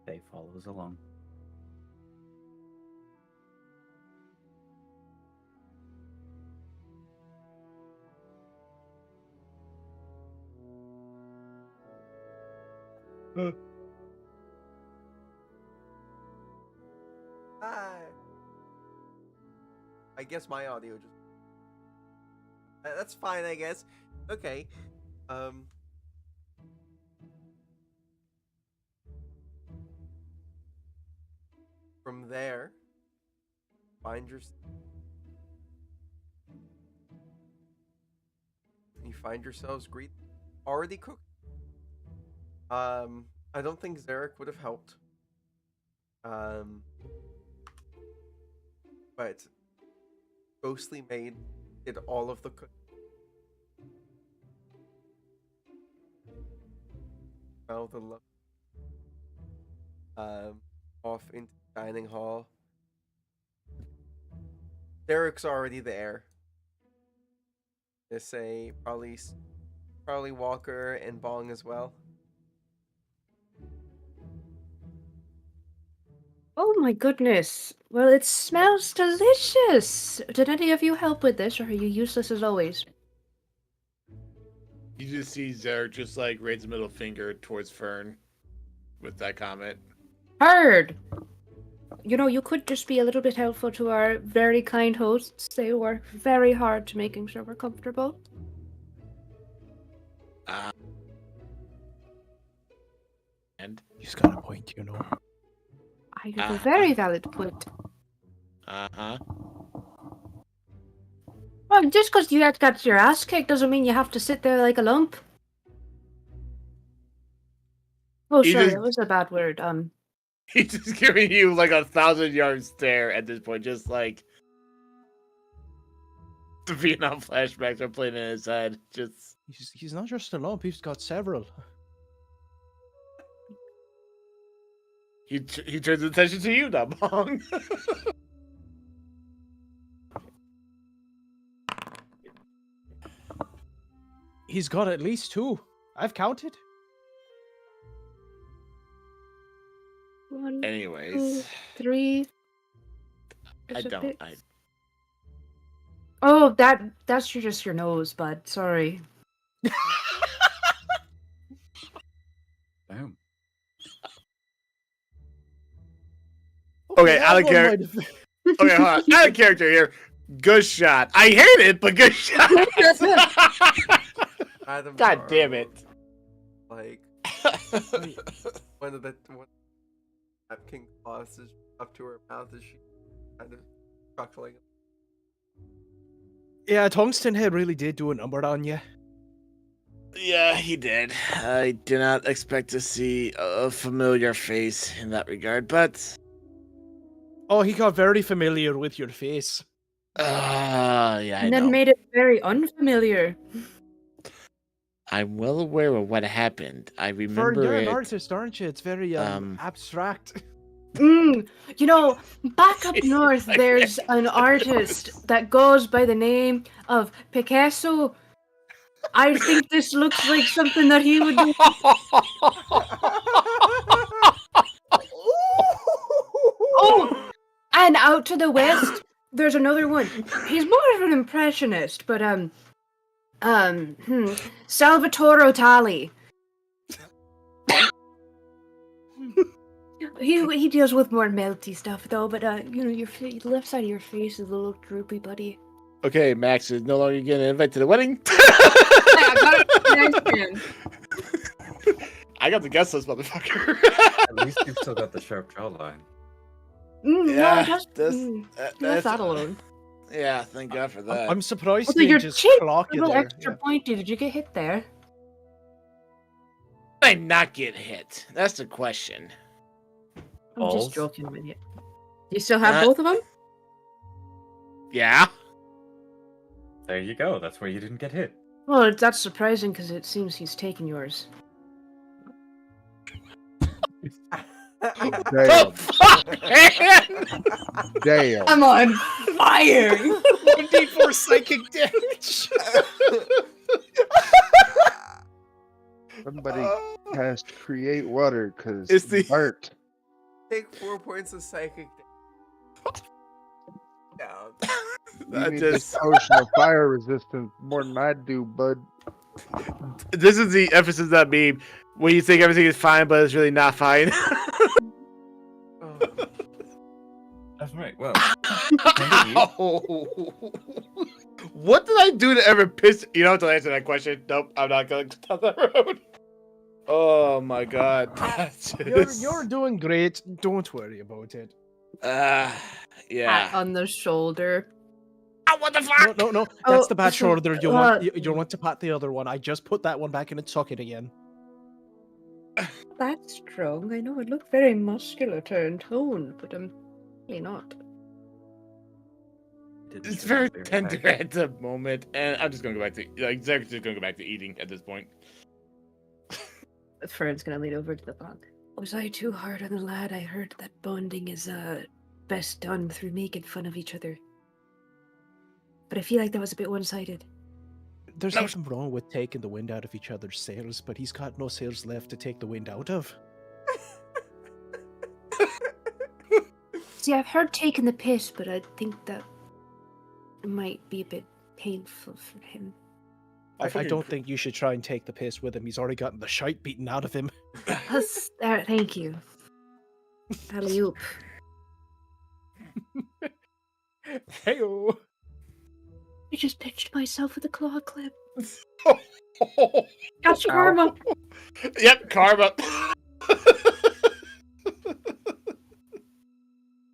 They follows along. Hi. I guess my audio just. That's fine, I guess. Okay. From there, you find yourselves already cooked. I don't think Zarek would have helped. But Ghostly Maid did all of the cooking. Now the off into the dining hall. Derek's already there. They say probably Walker and Bong as well. Oh my goodness. Well, it smells delicious. Did any of you help with this, or are you useless as always? You just see Zarek just like raise a middle finger towards Fern with that comment. Heard! You know, you could just be a little bit helpful to our very kind hosts. They work very hard to making sure we're comfortable. And He's got a point, you know. I have a very valid point. uh-huh. Well, just because you had got your ass kicked doesn't mean you have to sit there like a lump. Oh, He sorry, just- that was a bad word. He's just giving you like 1,000-yard stare at this point, just like the Vietnam flashbacks are playing in his head. Just He's not just a lump, he's got several. he turns attention to you now, Bong. He's got at least two. I've counted. One, Anyways, 2, 3. I There's a don't. bit- I Oh, that's just your nose, bud. Sorry. Boom. Okay, that out of one character. might have- Okay, hold on. Out of character here. Good shot. I hate it, but good shot. Adam God damn Darrow, it. Like One of the King Claus is up to her mouth as she kind of chuckling. Yeah, Tungsten Head really did do a number on you. Yeah, he did. I did not expect to see a familiar face in that regard, but Oh, he got very familiar with your face. yeah, I And then know. made it very unfamiliar. I'm well aware of what happened. I For remember you're an it. artist, aren't you? It's very abstract. You know, back up Jesus, north, I there's an artist that goes by the name of Picasso. I think this looks like something that he would do. Oh, and out to the west, there's another one. He's more of an impressionist, but Salvatore Tali. He deals with more melty stuff though, but you know, your left side of your face is a little droopy, buddy. Okay, Max is no longer getting an invite to the wedding. I got it. I got the guest list, motherfucker. At least you've still got the sharp jawline. No, just that's left that alone. Yeah, thank God for that. I'm surprised Also, they your just chin clock a you little there. extra pointy. Did you get hit there? I not get hit? That's the question. I'm Balls? just joking with you. You still have Uh, both of them? Yeah. There you go. That's where you didn't get hit. Well, that's surprising because it seems he's taken yours. Damn. Fuck, man! Damn. I'm on fire! 1d4 psychic damage. Somebody cast create water because It's the- art. Take 4 points of psychic damage. Down. You I need just- this potion of fire resistance more than I do, bud. This is the emphasis of that meme where you think everything is fine, but it's really not fine. Oh. That's right. Well, What did I do to ever piss? You don't have to answer that question. Nope, I'm not going down that road. Oh my God. That's You're doing great. Don't worry about it. Pat yeah. on the shoulder. Oh, what the fuck? No. That's Oh, the bad so, shoulder. You want to pat the other one. I just put that one back in its socket again. That's strong. I know it looked very muscular in tone, but I'm really not. It's very tender at the moment, and I'm just gonna go back to Zach's just gonna go back to eating at this point. Fern's gonna lean over to the bunk. Was I too hard on the lad? I heard that bonding is best done through making fun of each other. But I feel like that was a bit one-sided. There's No. nothing wrong with taking the wind out of each other's sails, but he's got no sails left to take the wind out of. See, I've heard taking the piss, but I think that might be a bit painful for him. I don't think you should try and take the piss with him. He's already gotten the shite beaten out of him. Thank you. Alley-oop. Heyo. I just pinched myself with a claw clip. That's Ow. karma. Yep, karma.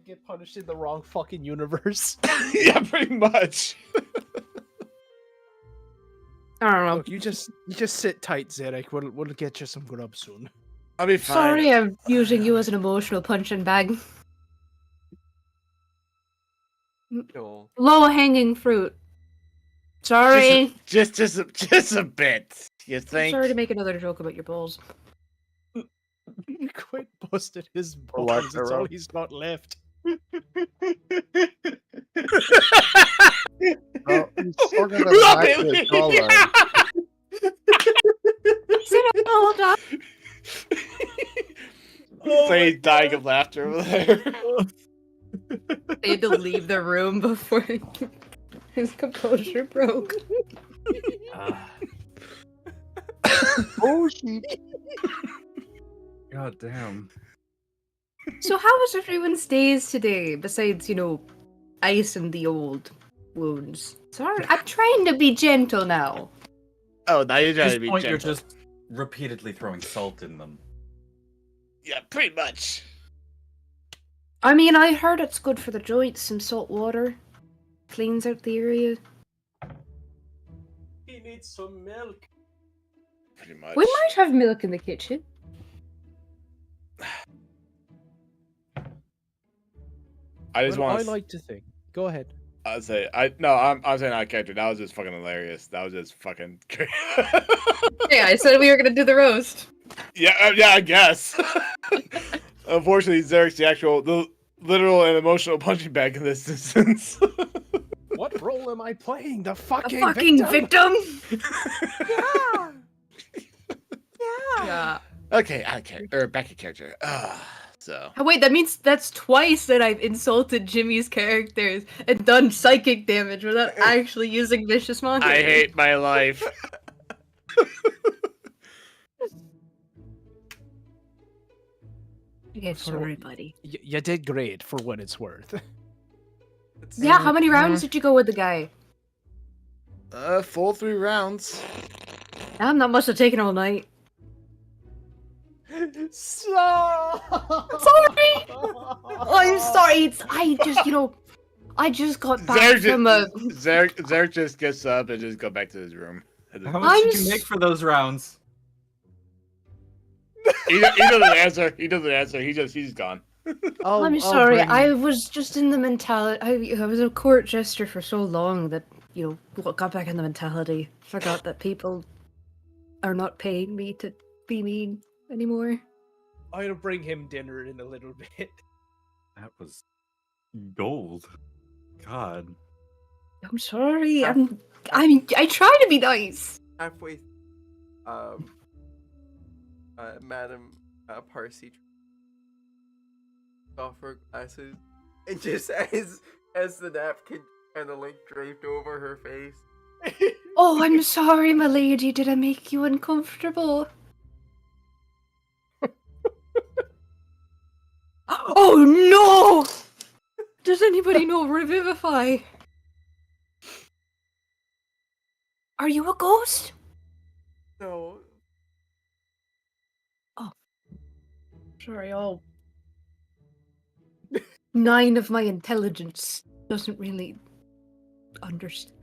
Get punished in the wrong fucking universe. Yeah, pretty much. I don't know. Look, you just sit tight, Zarek. We'll get you some grub soon. I'll be fine. Sorry, I'm using you as an emotional punching bag. Cool. Low-hanging fruit. Sorry. Just a bit. You I'm think? sorry to make another joke about your balls. Quit busting his Or balls. what, It's all Arrow? he's got left. Oh, he's still got a black jawline. Hold on. So he's dying of laughter over there. They had to leave the room before his composure broke. Oh, shit. God damn. So how was everyone's days today, besides, ice and the old wounds? Sorry, I'm trying to be gentle now. Oh, now you're At trying this to be point, gentle. you're just repeatedly throwing salt in them. Yeah, pretty much. I mean, I heard it's good for the joints. Some salt water cleans out the area. He needs some milk. Pretty much. We might have milk in the kitchen. I just Well, want. I like to think. Go ahead. I'm saying I'm saying out of character. That was just fucking hilarious. That was just fucking. Yeah, I said we were gonna do the roast. Yeah, I guess. Unfortunately, Zerek's the literal and emotional punching bag in this instance. What role am I playing? The fucking, Victim. Yeah. Yeah. Okay, back in character. So. Oh, wait, that means that's twice that I've insulted Jimmy's characters and done psychic damage without actually using vicious mockery. I hate my life. Okay, sorry, buddy. You did great for what it's worth. Yeah, how many rounds did you go with the guy? Full 3 rounds. Damn, that must have taken all night. Stop! Sorry! Oh, I'm sorry. I just got back from a... Zarek just gets up and just go back to his room. How much did you make for those rounds? He doesn't answer. He doesn't answer. He's gone. I'm sorry. I was just in the mentality. I was a court jester for so long that, got back in the mentality. Forgot that people are not paying me to be mean anymore. I'll bring him dinner in a little bit. That was gold. God. I'm sorry. I try to be nice. Halfway, Madam Parsi off her glasses, and just as the napkin kind of draped over her face. Oh, I'm sorry, my lady. Did I make you uncomfortable? Oh no! Does anybody know Revivify? Are you a ghost? No. Oh. Sorry, 9 of my intelligence doesn't really understand.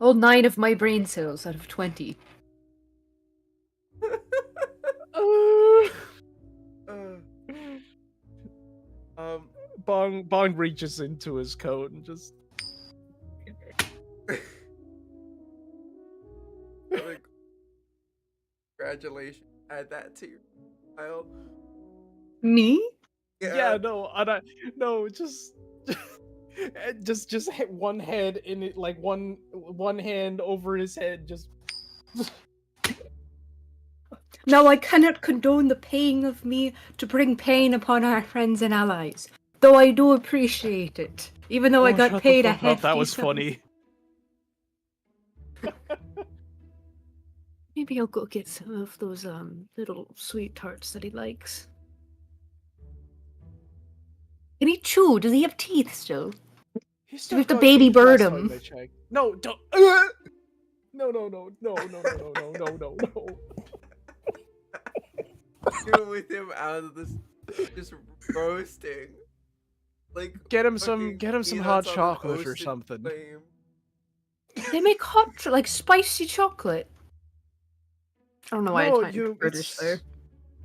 All 9 of my brain cells out of 20. Bong reaches into his coat and just... Congratulations. Add that to your pile. Me? Yeah, no, just hit one head in it, like one hand over his head, just... Now I cannot condone the paying of me to bring pain upon our friends and allies, though I do appreciate it, even though I got paid a hefty That was sum. funny. Maybe I'll go get some of those little sweet tarts that he likes. Can he chew? Does he have teeth still? Do we have to baby bird him? No, don't. No. You're with him out of this, just roasting. Like Get him fucking some peanuts hot on an chocolate or ocean something. flame. They make hot, like spicy chocolate. I don't know why No, I tried British there.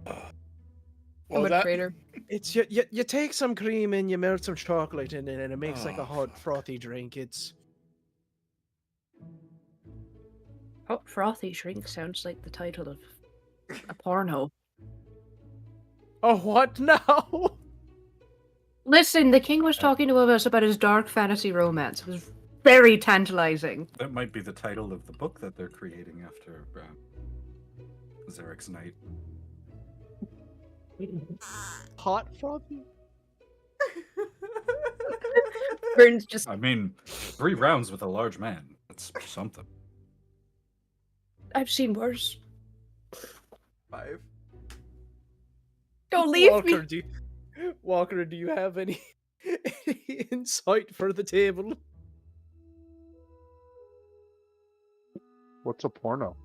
I'm a traitor. It's you take some cream and you melt some chocolate in it, and it makes like a hot frothy drink. It's Hot frothy drink sounds like the title of a porno. oh what now? Listen, the king was talking to us about his dark fantasy romance. It was very tantalizing. That might be the title of the book that they're creating after Zarek's night. Hot frothy. Burns just. I mean, 3 rounds with a large man. That's something. I've seen worse. 5. Don't leave Walker, me. Walker, do you have any insight for the table? What's a porno?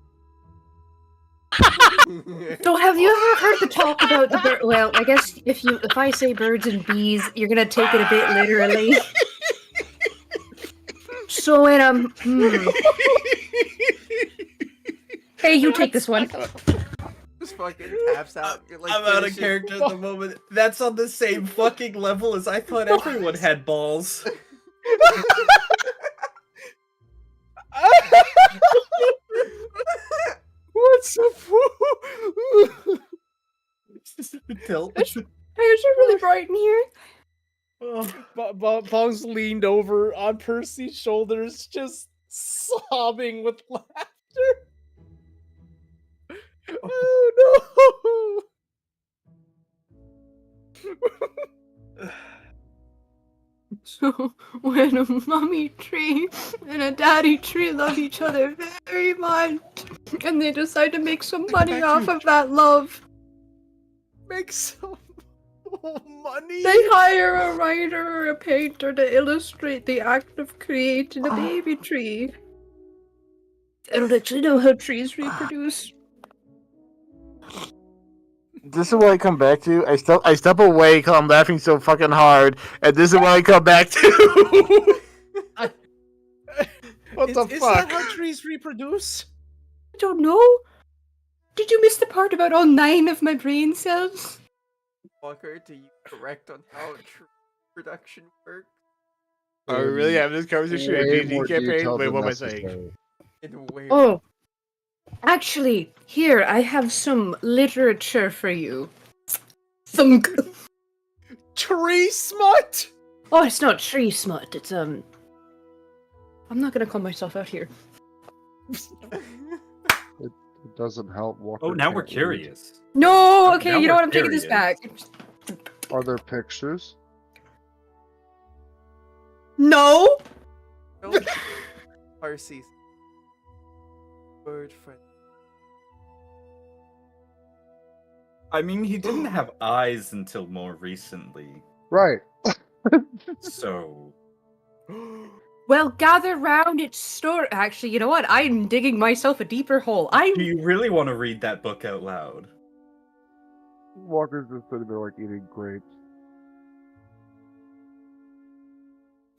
So have you ever heard the talk about the bird? Well, I guess if I say birds and bees, you're gonna take it a bit literally. So when hey, you take this one. Just fucking taps out. Like, I'm out of finishes- character at the moment. That's on the same fucking level as I thought everyone had balls. What's up? Tilt. Is it really bright in here? Bong's leaned over on Percy's shoulders, just sobbing with laughter. Oh no! So when a mommy tree and a daddy tree love each other very much, and they decide to make some money off of that love, Make some money. they hire a writer or a painter to illustrate the act of creating a baby tree. I don't actually know how trees reproduce. This is what I come back to. I step away because I'm laughing so fucking hard, and this is what I come back to. What the Is fuck? that how trees reproduce? I don't know. Did you miss the part about all 9 of my brain cells? Walker, do you correct on how tree production works? Are we really having this conversation in a Way D&D more campaign? detailed Wait, than what am I saying? necessary. In way Oh, actually, here, I have some literature for you. Thunk. Tree smut? Oh, it's not tree smut, it's, I'm not gonna call myself out here. It doesn't help. Walker Oh, now we're can't read. curious. No, Now okay, you know we're what, I'm taking this back. curious. Are there pictures? No! Don't Parsi. Bird friend. I mean, he didn't have eyes until more recently, Right. so Well, gather round its story. Actually, you know what? I'm digging myself a deeper hole. do you really want to read that book out loud? Walker's just sitting there like eating grapes.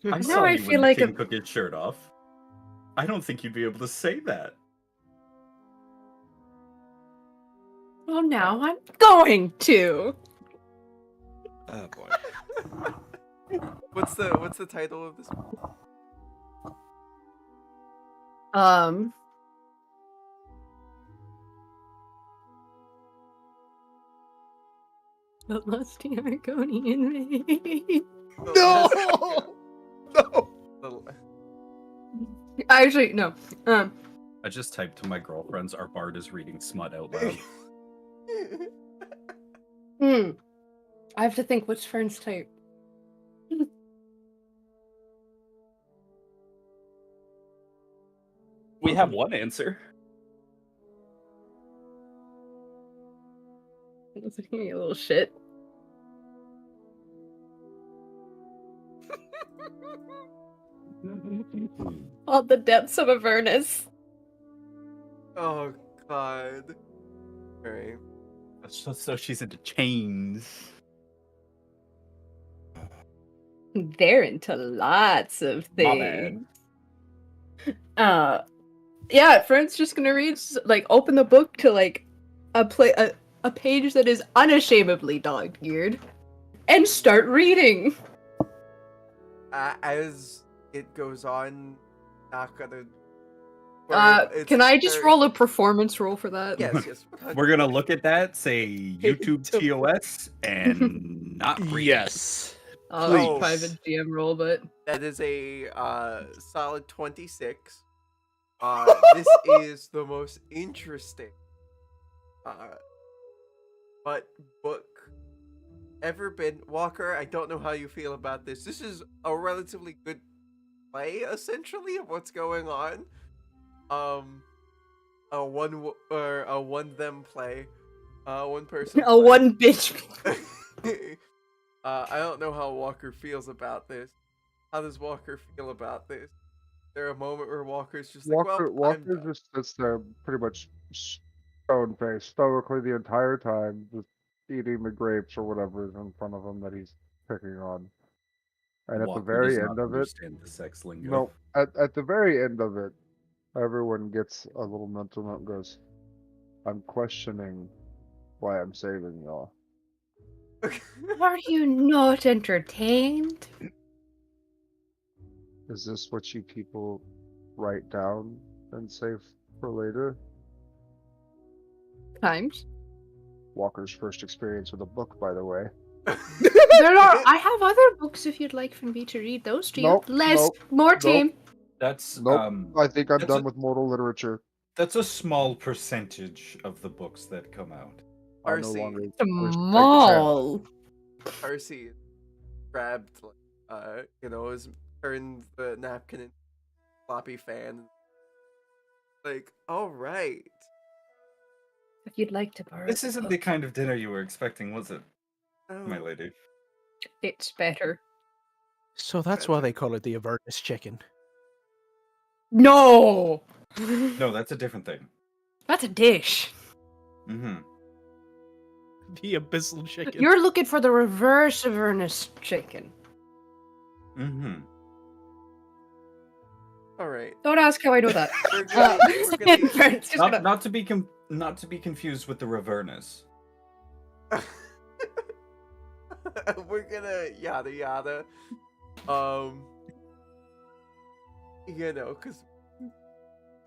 I Now saw I you feel when like the king took his shirt off. I don't think you'd be able to say that. Well, now I'm going to. Oh boy. What's the title of this? The lusty Argonian maid. No! No! Actually, no. I just typed to my girlfriends, our bard is reading smut out loud. I have to think, what's Fern's type? We have one answer. You little shit. All the depths of Avernus. Oh god. Alright. So she's into chains. They're into lots of My things. Yeah, Fern's just gonna read, like, open the book to, like, a page that is unashamedly dog-eared, and start reading. As it goes on, not gonna. Can I just roll a performance roll for that? Yes. We're gonna look at that, say YouTube TOS, and not read. Yes. Oh, that's Please. private GM roll, but That is a solid 26. This is the most interesting but book ever been. Walker, I don't know how you feel about this. This is a relatively good play, essentially, of what's going on. A one them play, one person. a play. one bitch. I don't know how Walker feels about this. How does Walker feel about this? there a moment where Walker's just like, well, Walker I'm done. just sits there pretty much stone faced, stoically the entire time, just eating the grapes or whatever is in front of him that he's picking on. And at the Walker does very not end of it, understand the sex lingo. no, at the very end of it, everyone gets a little mental note and goes, I'm questioning why I'm saving y'all. Are you not entertained? Is this what you people write down and save for later? Times. Walker's first experience with a book, by the way. There are. I have other books if you'd like for me to read those to Nope, you. Less, nope, more nope. team. That's Nope. I think I'm that's done a- with mortal literature. That's a small percentage of the books that come out. I no Percy. longer wish to take the chance. Small. Percy grabbed, like, turned the napkin into a floppy fan. Like, all right. If you'd like to borrow. This isn't the book, kind of dinner you were expecting, was it, my Oh, lady? It's better. So that's why they call it the Avernus chicken. No. No, that's a different thing. That's a dish. Mm-hmm. The abyssal chicken. You're looking for the reverse Avernus chicken. Mm-hmm. all right. Don't ask how I know that. We're gonna- Just gonna- Not to be confused with the Revernus. We're gonna yada yada. Cause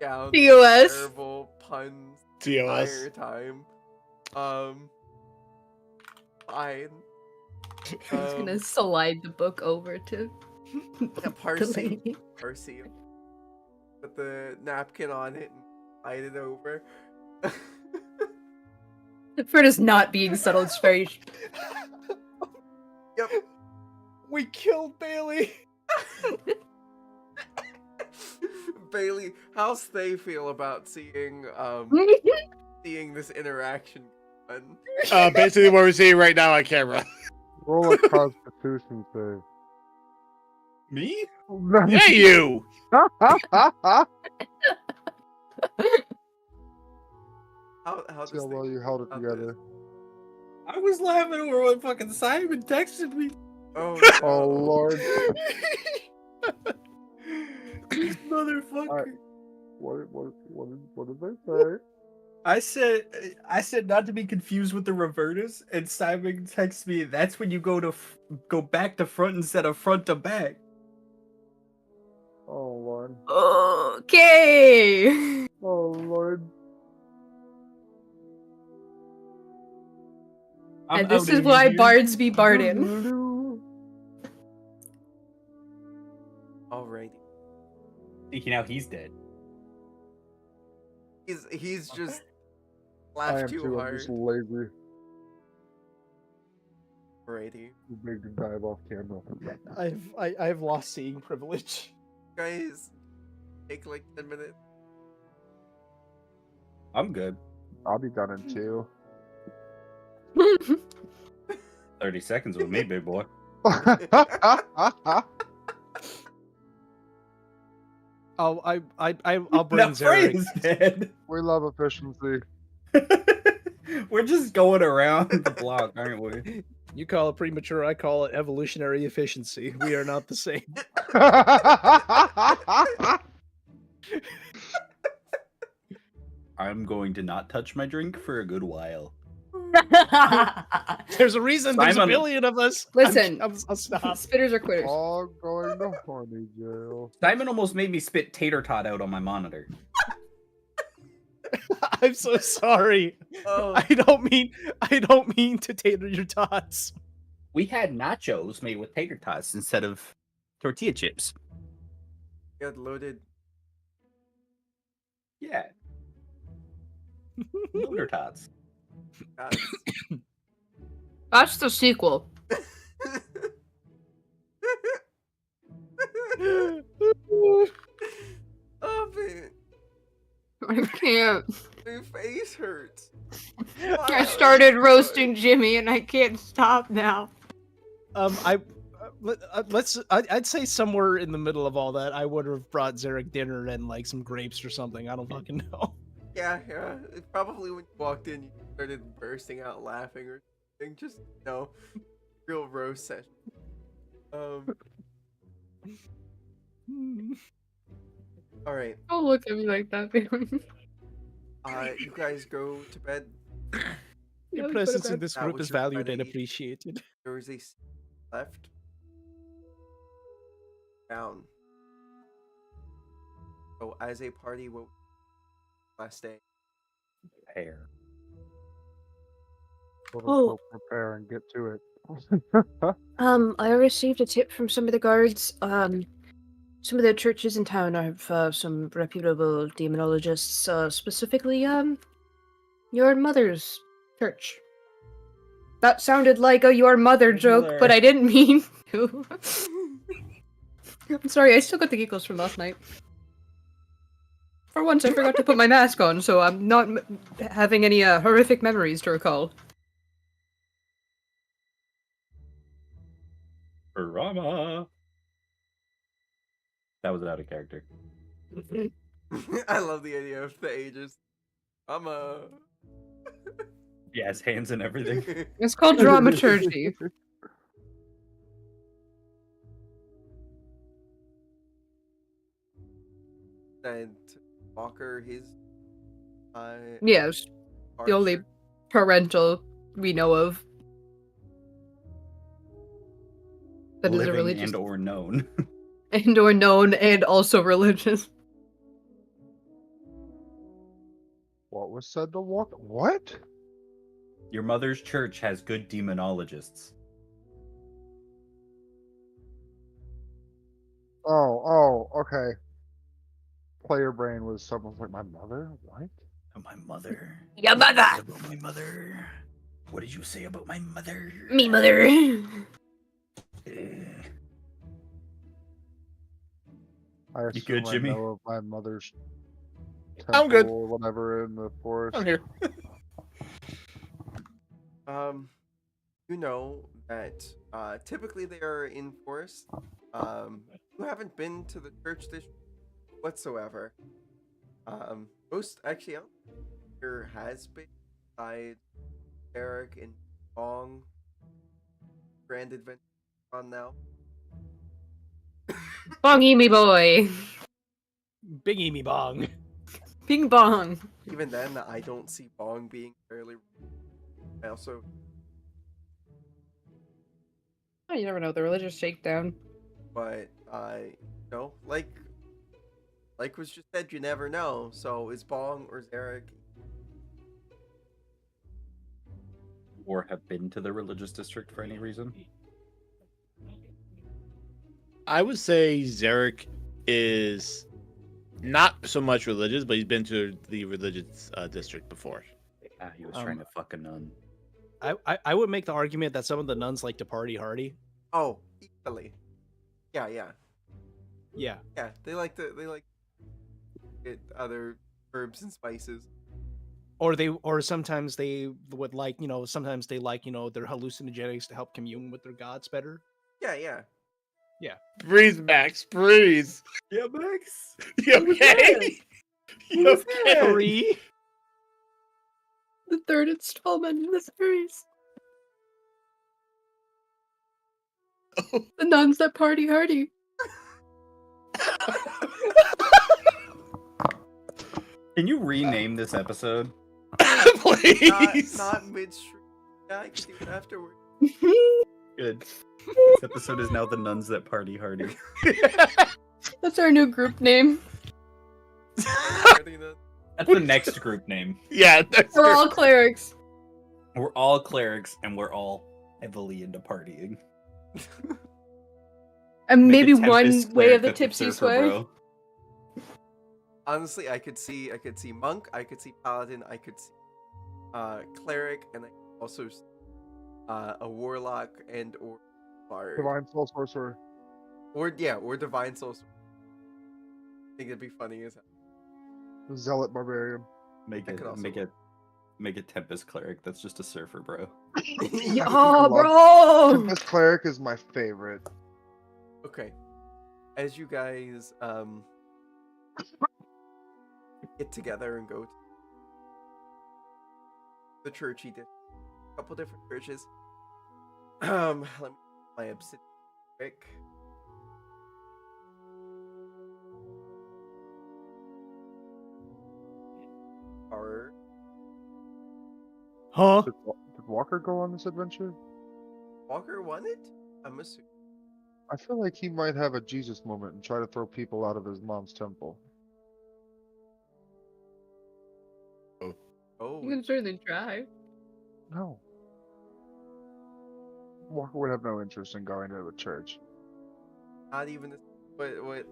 down TOS. terrible puns TOS. entire time. Fine. I'm just gonna slide the book over to Yeah, the Parsi. lady. Percy. Put the napkin on it and slide it over. For just not being subtle, it's very. Yep. We killed Bailey. Bailey, how's they feel about seeing this interaction done? Basically what we're seeing right now on camera. Roll a Constitution save. Me? Yeah, you. How See how well you held it together. I was laughing over what fucking Simon texted me. Oh, Oh lord. This motherfucker. What did they say? I said not to be confused with the Revernus, and Simon texts me. That's when you go back to front instead of front to back. Oh lord. Okay. Oh lord. And this is why bards be barding. Alrighty. Thinking out he's dead. He's just I laughed am too too. I'm hard. just lazy. Alrighty. Too big to dive off camera. I've lost seeing privilege. Guys, take like 10 minutes. I'm good. I'll be done in 2. 30 seconds with me, big boy. I'll bring That Zarek. phrase dead. We love efficiency. We're just going around the block, aren't we? You call it premature, I call it evolutionary efficiency. We are not the same. I'm going to not touch my drink for a good while. There's a reason there's a Simon. billion of us. Listen. I'll stop. Spitters or quitters? All going to horny jail. Simon almost made me spit tater tot out on my monitor. I'm so sorry. Oh, I don't mean to tater your tots. We had nachos made with tater tots instead of tortilla chips. got loaded. Yeah. Loader tots. Guys. That's the sequel. Oh man, I can't. my face hurts. I started roasting Jimmy and I can't stop now. I I'd say somewhere in the middle of all that, I would have brought Zarek dinner and like some grapes or something. I don't fucking know. Yeah, yeah. Probably when you walked in, you started bursting out laughing or something. Just, real roast session. All right. Don't look at me like that, baby. You guys go to bed. Your Yeah, presence but in this That group was is your valued and Friday. appreciated. There was a seat left. Down. So, as a party, what last day? Hair. Oh. Prepare and get to it. I received a tip from some of the guards. Some of the churches in town have some reputable demonologists. Specifically, your mother's church. That sounded like a your mother joke, but I didn't mean to. I'm sorry, I still got the giggles from last night. For once, I forgot to put my mask on, so I'm not having any horrific memories to recall. Rama. That was out of character. I love the idea of the ages. I'm a. Yes, hands and everything. It's called dramaturgy. And Walker, his. Yes, the only archer. parental we know of. That is a Living religious and or known. and or known and also religious. What was said to Walker? What? Your mother's church has good demonologists. Oh, okay. Player brain was someone's like, my mother? What? Oh, my mother. Your mother! About my mother. What did you say about my mother? Me mother! I assume good, Jimmy? I know of my mother's temple I'm good. or whatever in the forest. I'm here. You know that typically they are in forest. You haven't been to the church this whatsoever. Most actually, I don't think there has been besides Eric and Bong Grand Adventure on now. Bongy me boy! Biggie me bong. Bing bong! Even then, I don't see Bong being fairly. I also Oh, you never know, the religious shakedown. but like was just said, you never know. So is Bong or Zarek? Or have been to the religious district for any reason? I would say Zarek is not so much religious, but he's been to the religious district before. Ah, he was trying to fuck a nun. I would make the argument that some of the nuns like to party hardy. Oh, equally. Yeah. Yeah. Yeah, they like get other herbs and spices. Or sometimes they would like, sometimes they like, their hallucinogenics to help commune with their gods better. Yeah. Breeze, Max, breeze. Yeah, Max. You okay? You Who's okay? that? Harry. The third installment in the series. The nuns that party hardy. Can you rename this episode? Please. Not midstream. Yeah, I can do it afterward. Good. This episode is now the nuns that party hardy. That's our new group name. I think that- That's the next group name. Yeah, that's We're all clerics. We're all clerics and we're all heavily into partying. And Make maybe a one Tempest way of cleric the at tipsy Surfer sway. Bro. Honestly, I could see monk, I could see paladin, I could see cleric, and I could also see, a warlock and or bard. Divine Soul Sorcerer. Or divine soul. I think it'd be funny as hell. Zealot Barbarian. Make That could also make a Tempest cleric. That's just a surfer bro. Oh, bro! Tempest Cleric is my favorite. Okay. As you guys get together and go to the church, he did a couple different churches. Let me my obsidian quick. Are Huh? Did Walker go on this adventure? Walker won it? I'm assuming. I feel like he might have a Jesus moment and try to throw people out of his mom's temple. Oh, You can certainly try. No. Walker would have no interest in going to a church. not even. What?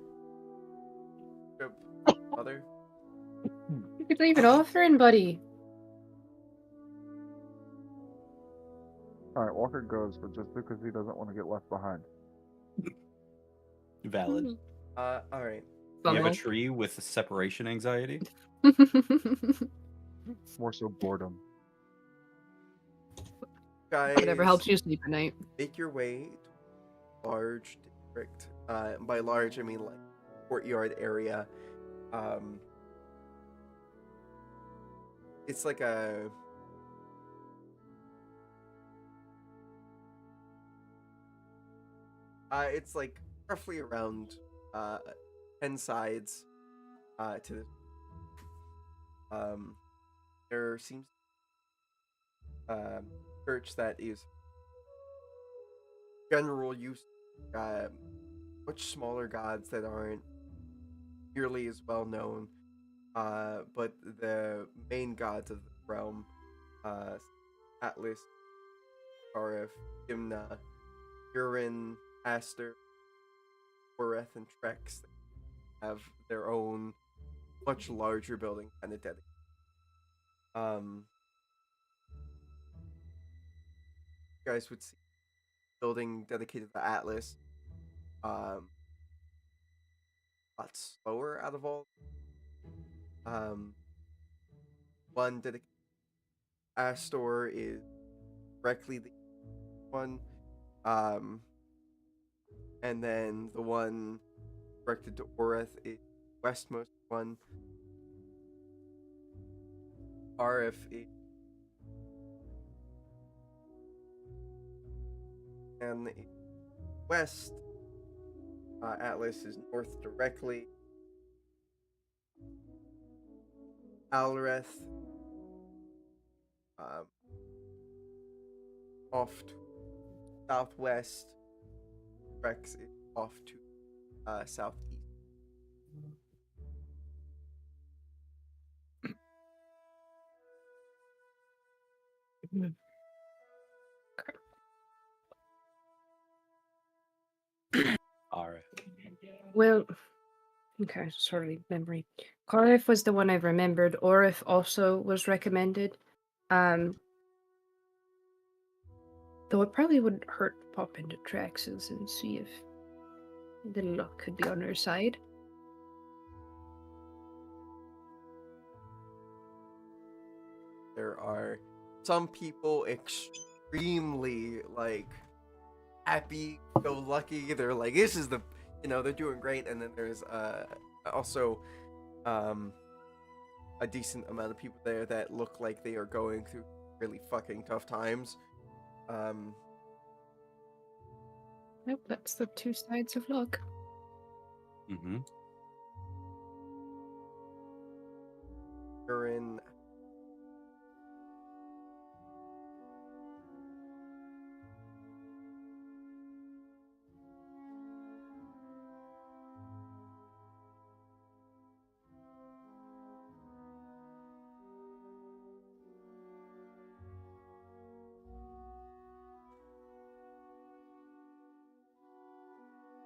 Mother? You could leave it offering, buddy. Alright, Walker goes, but just because he doesn't want to get left behind. Valid. All right. You have a Bumble. tree with separation anxiety? More so boredom. Guys, Whatever helps you sleep at night. make your way to a large district. By large, I mean like courtyard area. It's like a it's like roughly around 10 sides to this. There seems church that is general use, much smaller gods that aren't nearly as well known, but the main gods of the realm, Atlas, Arif, Dimna, Urin, Aster, Oreth, and Trex, have their own much larger building kind of dedicated. You guys would see building dedicated to Atlas. A lot slower out of all. One dedicated Astor is directly the one. And then the one directed to Oreth is westmost one. Arif is and west. Atlas is north directly. Alreth off to southwest. Rex is off to southeast. Alright. Well, okay, sorry, memory. Carif was the one I remembered. Orif also was recommended. Though it probably wouldn't hurt to pop into Trax's and see if the luck could be on her side. There are some people extremely like happy go lucky. They're like, this is the they're doing great. And then there's also a decent amount of people there that look like they are going through really fucking tough times. Nope, that's the two sides of luck. Mm-hmm. You're in.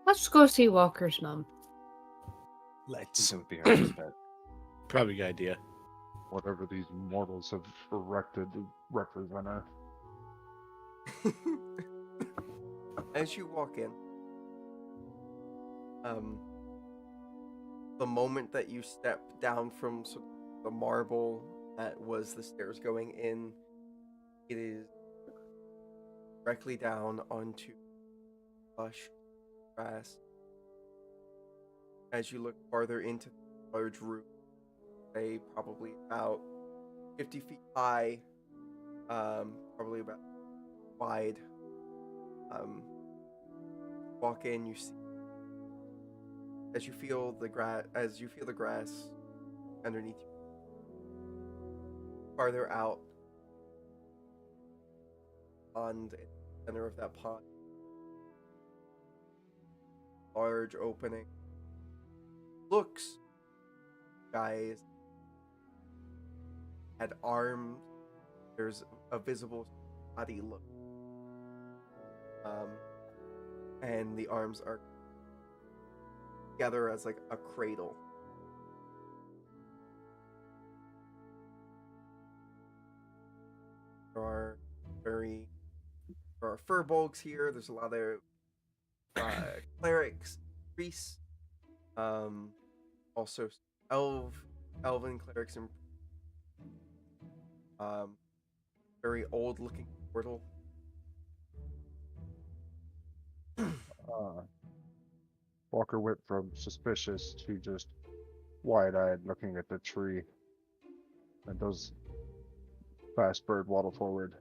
Let's go see Walker's mom. Let's. That would be our best bet. Probably a good idea. Whatever these mortals have erected to represent us. As you walk in, the moment that you step down from the marble that was the stairs going in, it is directly down onto lush grass. As you look farther into the large room, say probably about 50 feet high, probably about wide. Walk in, you see as you feel the grass underneath you. Farther out pond, in the center of that pond, large opening. Looks, guys, had arms. There's a visible body look. And the arms are together as like a cradle. There are furbolgs here. There's a lot of clerics, priests, also elven clerics, and very old looking portal. Walker went from suspicious to just wide-eyed looking at the tree. And those fast bird waddle forward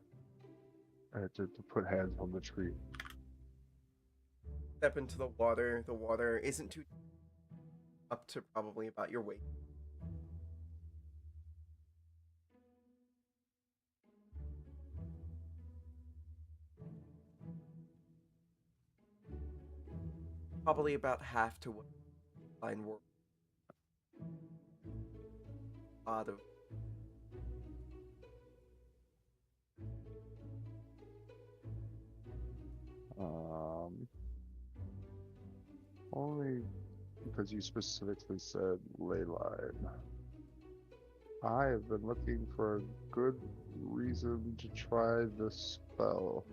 to put hands on the tree. Step into the water. The water isn't too deep, up to probably about your weight. Probably about half to what fine world. A lot of Only because you specifically said ley line. I have been looking for a good reason to try this spell.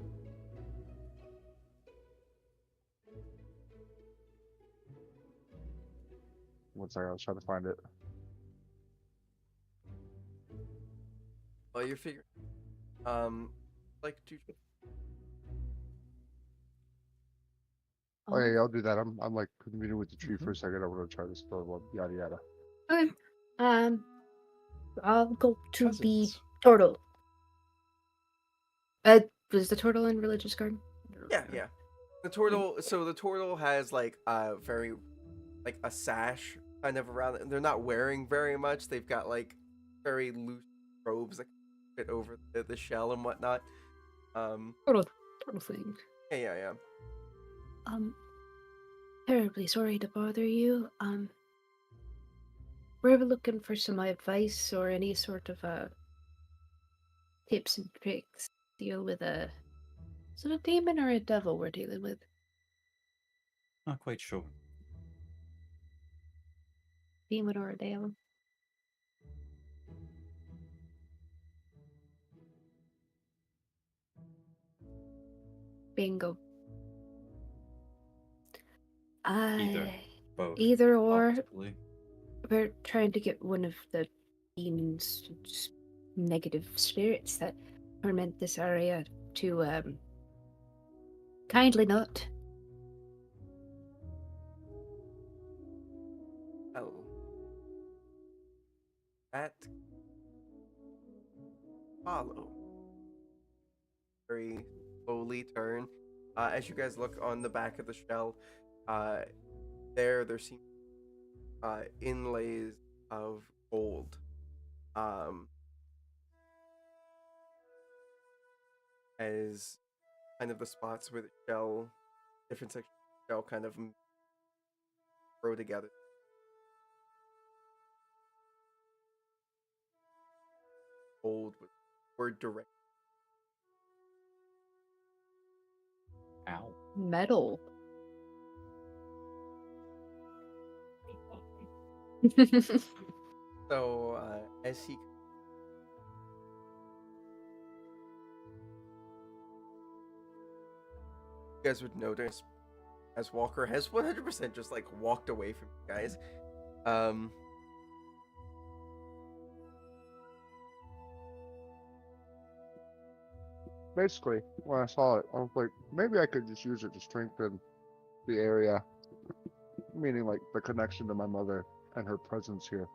One second, I was trying to find it. well, you're figuring. Like to. Okay, I'll do that. I'm like communing with the tree for a second. I want to try this spell. Well, yada yada. Okay. I'll go to the Cousins. turtle. Was the turtle in Religious Garden? Yeah. The turtle has like a very like a sash kind of around it. They're not wearing very much. They've got like very loose robes that fit over the shell and whatnot. Turtle thing. Yeah. Terribly sorry to bother you. We're looking for some advice or any sort of tips and tricks to deal with is it a demon or a devil we're dealing with? Not quite sure. Demon or a devil? Bingo. Both. Either or. Possibly. We're trying to get one of the demons, negative spirits that torment this area to kindly not. Oh. That follow. Very slowly turn. As you guys look on the back of the shell, there seems inlays of gold. As kind of the spots where the shell, different sections of the shell kind of grow together. Gold with word direct. Ow. Metal. So as he you guys would notice as Walker has 100% just like walked away from you guys. Basically, when I saw it, I was like, maybe I could just use it to strengthen the area, meaning like the connection to my mother and her presence here.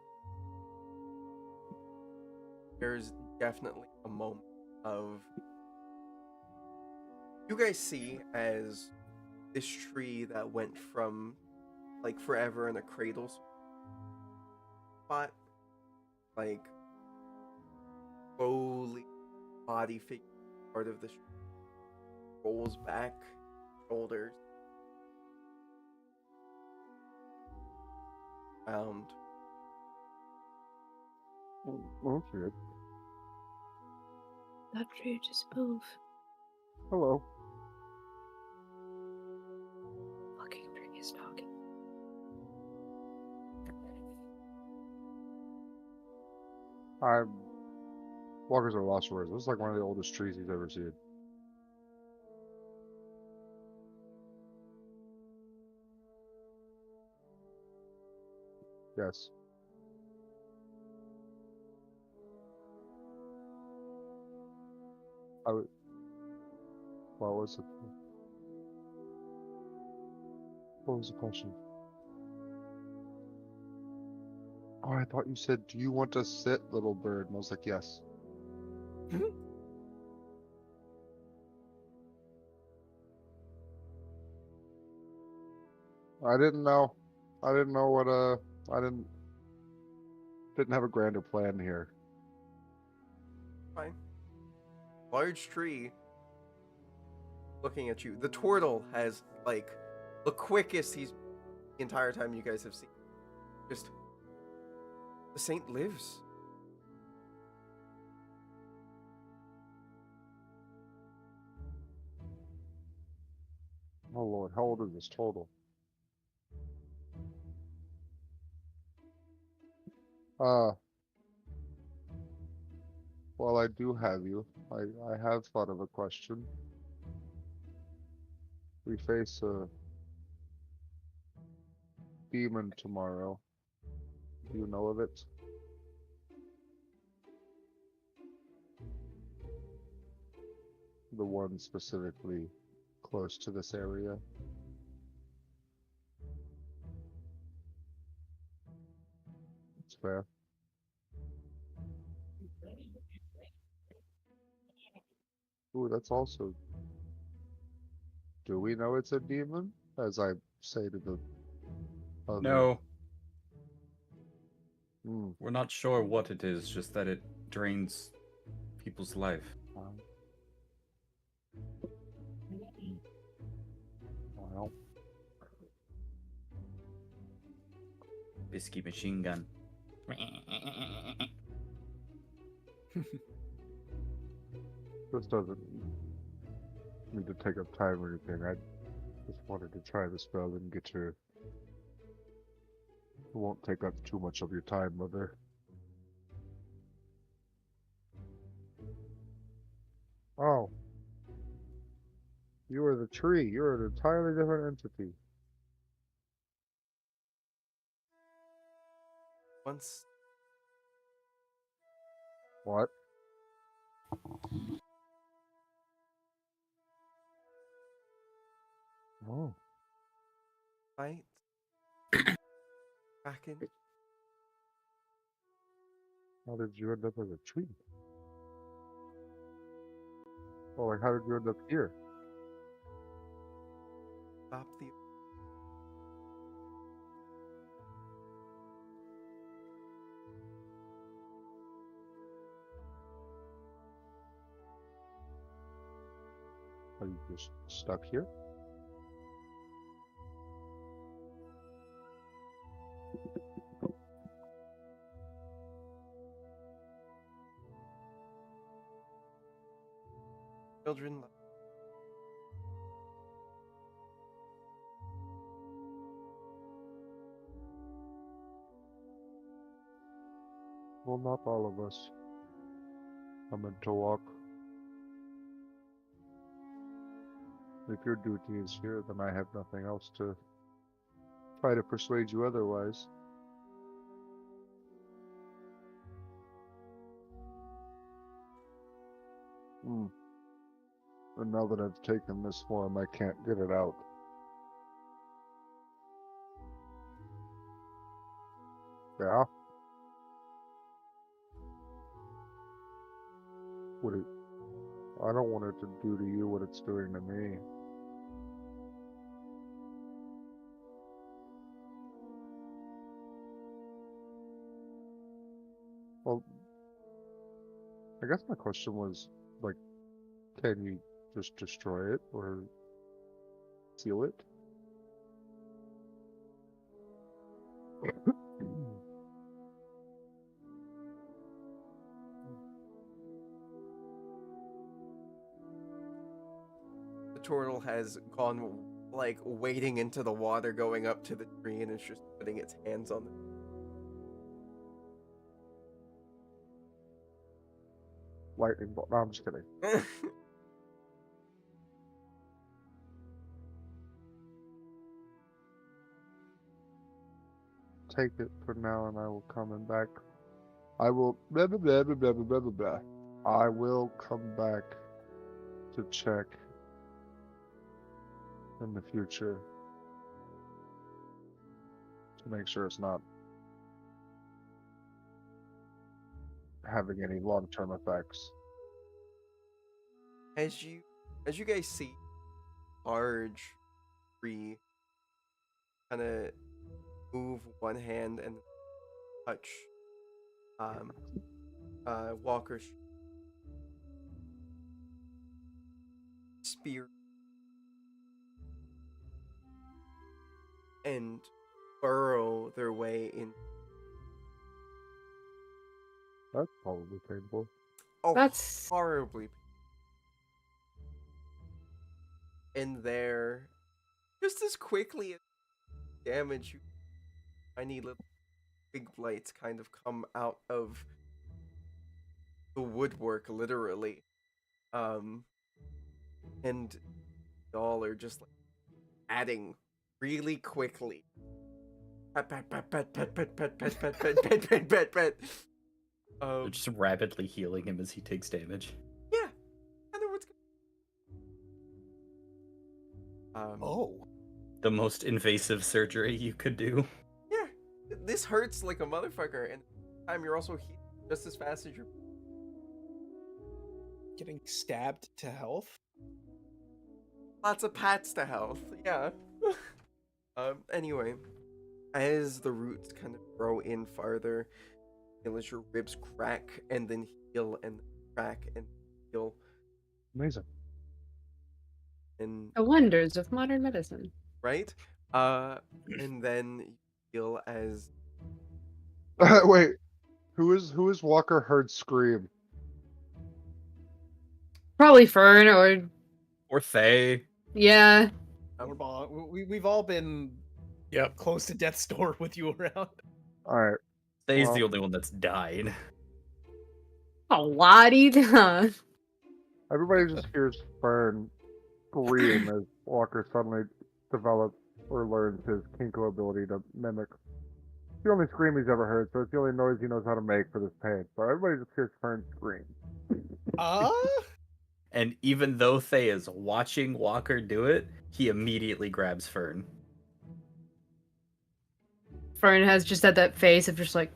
There's definitely a moment of you guys see as this tree that went from like forever in a cradle spot, like slowly body figure part of the tree rolls back, shoulders round. Okay. That tree just move. Hello. Fucking tree is talking. Walkers are lost words. This is like one of the oldest trees he's ever seen. Yes. What was it? What was the question? Oh, I thought you said, "Do you want to sit, little bird?" And I was like, "Yes." I didn't know. I didn't know what I didn't have a grander plan here. Fine. Large tree looking at you. The turtle has like the quickest he's the entire time you guys have seen. Just the saint lives. Oh Lord, how old is this total? While I do have you, I have thought of a question. We face a demon tomorrow. Do you know of it? The one specifically close to this area. It's fair. Ooh, that's also. Do we know it's a demon? As I say to the other. No, Hmm. we're not sure what it is, just that it drains people's life. Well, Bisky machine gun. this doesn't need to take up time or anything. I just wanted to try the spell and get your. It won't take up too much of your time, Mother. Oh. You are the tree. You're an entirely different entity. Once What? Oh. fight back in How did you end up as a tree? Oh, like how did you end up here? stop the Are you just stuck here? children. Well, not all of us. I'm meant to walk. If your duty is here, then I have nothing else to try to persuade you otherwise. Hmm. And now that I've taken this form, I can't get it out. would it? I don't want it to do to you what it's doing to me. Well, I guess my question was, like, can you just destroy it or seal it? The turtle has gone, like, wading into the water, going up to the tree, and it's just putting its hands on Lightning bolt. No, I'm just kidding. it. Take it for now, and I will come back. I will blah blah blah blah blah blah blah blah. I will come back to check in the future to make sure it's not having any long-term effects. As you guys see, large tree kind of move one hand and touch Walker's spear and burrow their way in. That's probably painful. Oh, That's horribly. In there, just as quickly as damage, you tiny little big blights kind of come out of the woodwork, literally. And y'all are just like adding really quickly. Pet, pet, pet, pet, pet, pet, pet, pet, pet, pet, pet, pet, pet, pet. They're just rapidly healing him as he takes damage. Yeah, I know what's Oh. The most invasive surgery you could do. yeah. This hurts like a motherfucker, and at the time you're also healing just as fast as you're. Getting stabbed to health? Lots of pats to health, yeah. Anyway, as the roots kind of grow in farther, feel as your ribs crack and then heal and crack and heal. Amazing. And the wonders of modern medicine. right? And then you feel as Wait, who is Walker heard scream? Probably Fern or Or Thay. yeah. We've all been close to death's door with you around. Alright. Thay's Well- the only one that's died. A lot either. Everybody just hears Fern scream as Walker suddenly develops or learns his Kinko ability to mimic. It's the only scream he's ever heard, so it's the only noise he knows how to make for this pain. So everybody just hears Fern scream. And even though Thay is watching Walker do it, he immediately grabs Fern. Fern has just had that face of just like,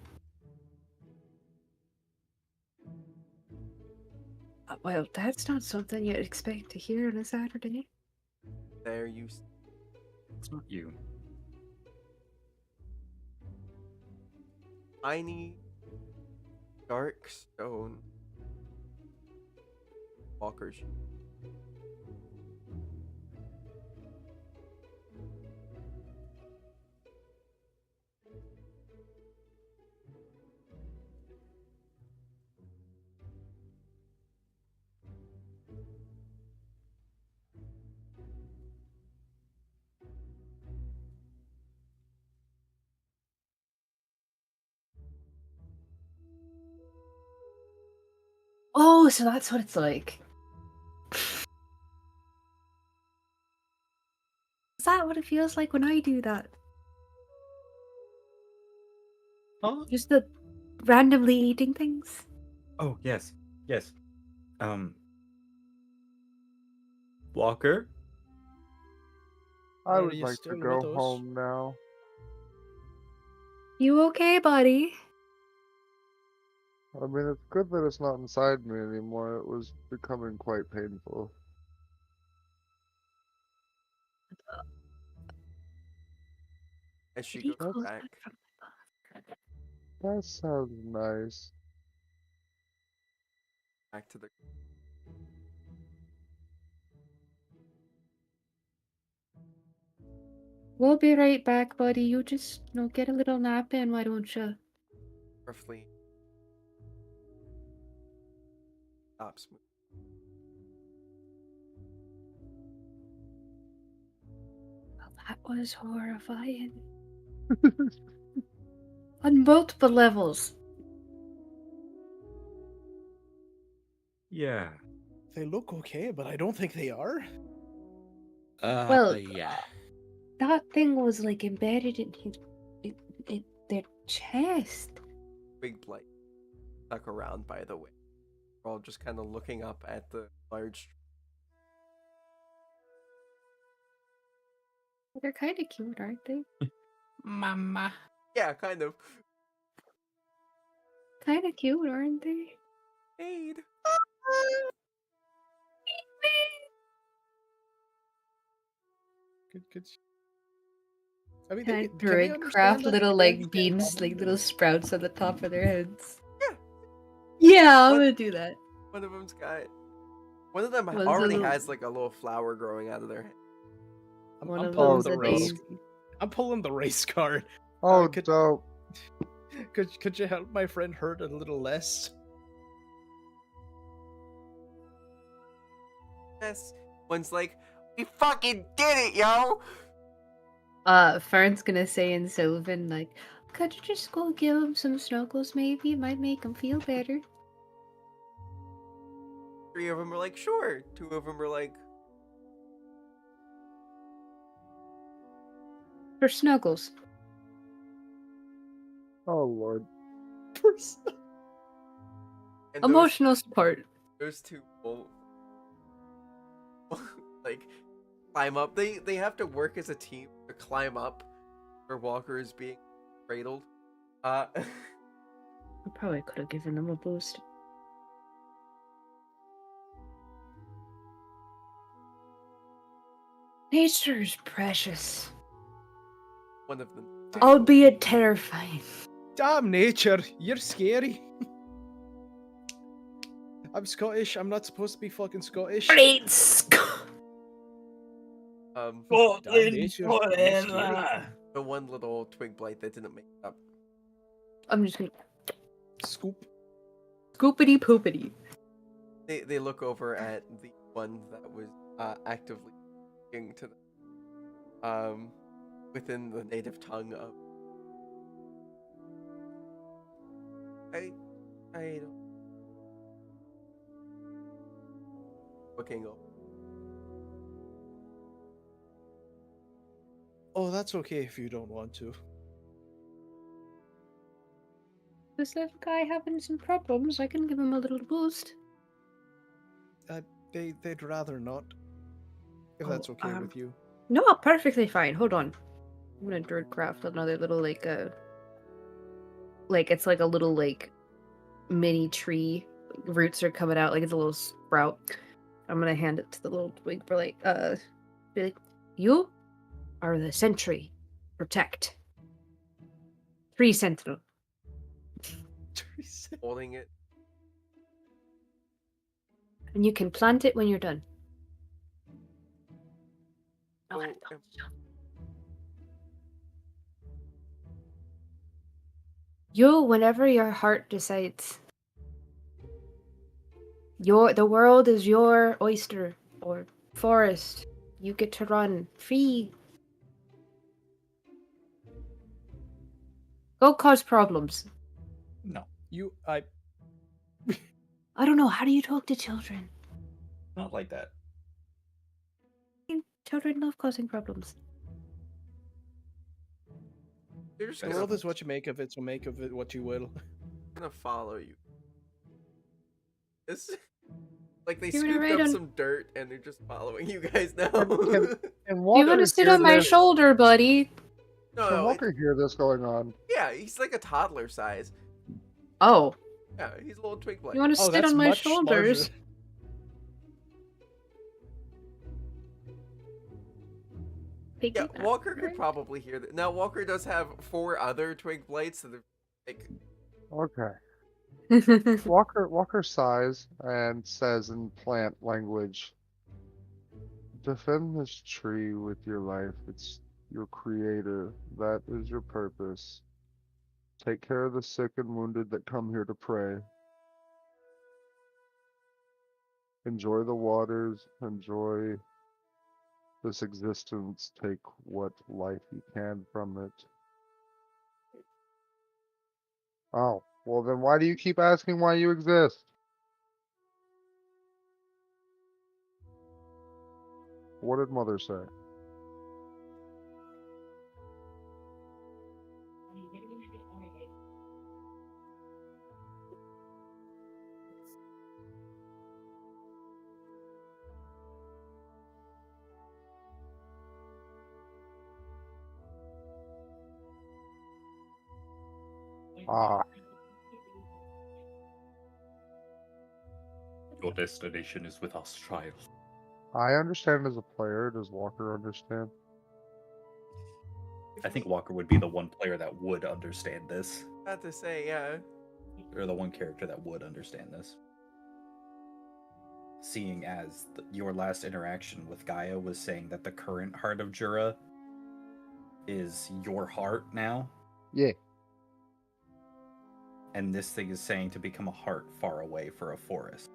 well, that's not something you'd expect to hear on a Saturday. there you It's not you. tiny dark stone walkers. Oh, so that's what it's like. Is that what it feels like when I do that? Huh? Just the randomly eating things? Oh, yes. Yes. Walker? I Are would you like still to go with us? home now. You okay, buddy? I mean, it's good that it's not inside me anymore. It was becoming quite painful. As she Did he goes call back. that from my bath? That sounds nice. Back to the. We'll be right back, buddy. You just, get a little nap in, why don't you? Roughly. Stops. Well, that was horrifying. On multiple levels. Yeah. They look okay, but I don't think they are. Well, Yeah. that thing was like embedded in their chest. Big blight stuck around, by the way. We're all just kind of looking up at the large. They're kind of cute, aren't they? Mama. Yeah, kind of. Kind of cute, aren't they? Aid. Could I mean, Can can they craft understand us? little Can like they understand beans, common? like little sprouts on the top of their heads. Yeah. Yeah, I'm What? gonna do that. One of them's got. One of them One's a already little- has like a little flower growing out of their head. One I'm of pulling them's the a race. daisy. I'm pulling the race card. Oh, could- dope. Could you help my friend hurt a little less? Yes. One's like, we fucking did it, yo! Fern's gonna say in Sylvan, like, could you just go give him some snuggles, maybe? It might make him feel better. 3 of them are like, sure. 2 of them are like, For snuggles. Oh, Lord. and Emotional support. Those 2 will like climb up. They have to work as a team to climb up where Walker is being cradled. I probably could have given them a boost. Nature is precious, one of them. albeit terrifying. Damn nature, you're scary. I'm Scottish. I'm not supposed to be fucking Scottish. Um, Damn nature, you're scary. the one little twig blight that didn't make it up. I'm just gonna Scoop. scoopity poopity. They look over at the one that was actively speaking to them, within the native tongue of. I don't. Looking over. Oh, that's okay if you don't want to. This little guy having some problems, I can give him a little boost. They'd rather not. If that's okay with you. No, perfectly fine. Hold on. I'm gonna druid craft another little like it's like a little like mini tree. Roots are coming out like it's a little sprout. I'm gonna hand it to the little twig for like be like, you are the sentry. Protect. Tree sentinel. Holding it. And you can plant it when you're done. Oh, You, whenever your heart decides. The world is your oyster or forest. You get to run free. Go cause problems. No, I don't know. How do you talk to children? not like that. Children love causing problems. They're just The world is what you make of it, so make of it what you will. gonna follow you. It's like they You're gonna scooped ride up on- some dirt and they're just following you guys now. And You Walker want to sit hear on my this- shoulder, buddy? No, Can no, Walker hear this going on? yeah, he's like a toddler size. Oh. Yeah, he's a little twig blade. You want to Oh, sit that's on my much shoulders? larger. Yeah, Piggyback, Walker could right? probably hear that. Now, Walker does have 4 other twig blades, so they're like, Okay. Walker sighs and says in plant language, defend this tree with your life. It's your creator. That is your purpose. Take care of the sick and wounded that come here to pray. Enjoy the waters. Enjoy this existence. Take what life you can from it. Oh, well then why do you keep asking why you exist? What did Mother say? Ah, Your destination is with us, child. I understand as a player. Does Walker understand? I think Walker would be the one player that would understand this, not to say, yeah. or the one character that would understand this. Seeing as your last interaction with Gaia was saying that the current heart of Jura is your heart now, Yeah. and this thing is saying to become a heart far away for a forest.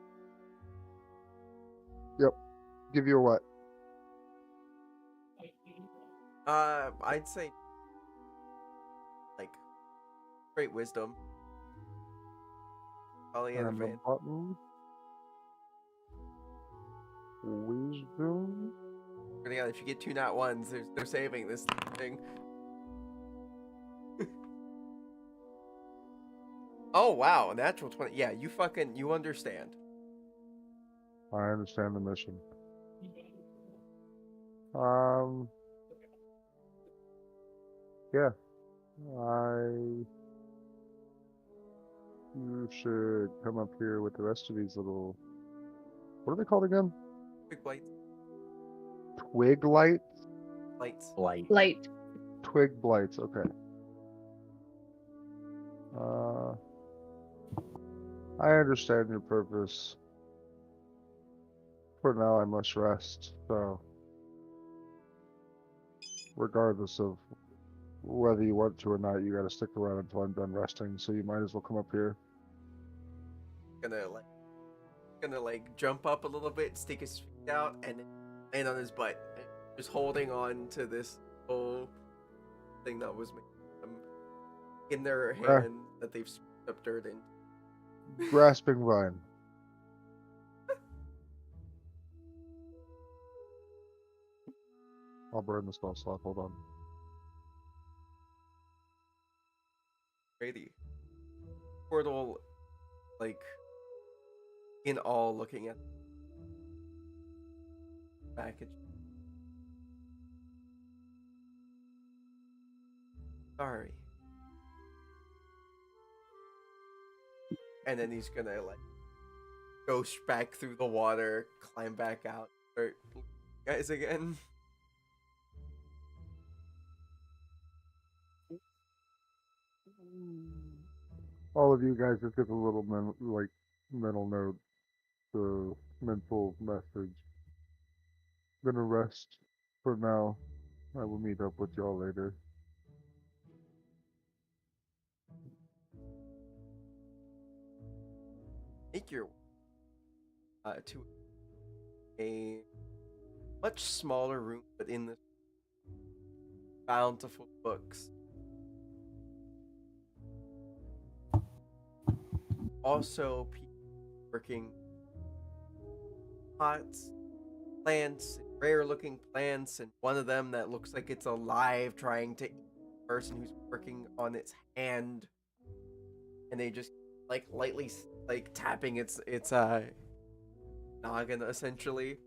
Yep. Give you a what? I'd say, like, great wisdom. Probably an And the advantage. button. Wisdom. Yeah, if you get 2 nat ones, they're saving this thing. Oh wow, natural 20. Yeah, you understand. I understand the mission. Um. Yeah. You should come up here with the rest of these little. What are they called again? Twig blights. Twig lights? Lights. Light. Light. Twig blights. Okay. Uh. I understand your purpose. For now, I must rest. So, regardless of whether you want to or not, you got to stick around until I'm done resting. So you might as well come up here. Gonna like jump up a little bit, stick his feet out, and then land on his butt, just holding on to this whole thing that was in their hand that they've scooped up dirt in. Grasping vine. I'll burn the spell slot. Hold on. Brady. Portal, like, in all looking at the package. Sorry. And then he's gonna, like, go back through the water, climb back out, start guys again. All of you guys just get a little mental note, the mental message. Gonna rest for now. I will meet up with y'all later. Make your to a much smaller room, but in the bountiful books. Also, people working pots, plants, rare-looking plants, and one of them that looks like it's alive, trying to eat the person who's working on its hand, and they just like lightly like tapping its noggin essentially.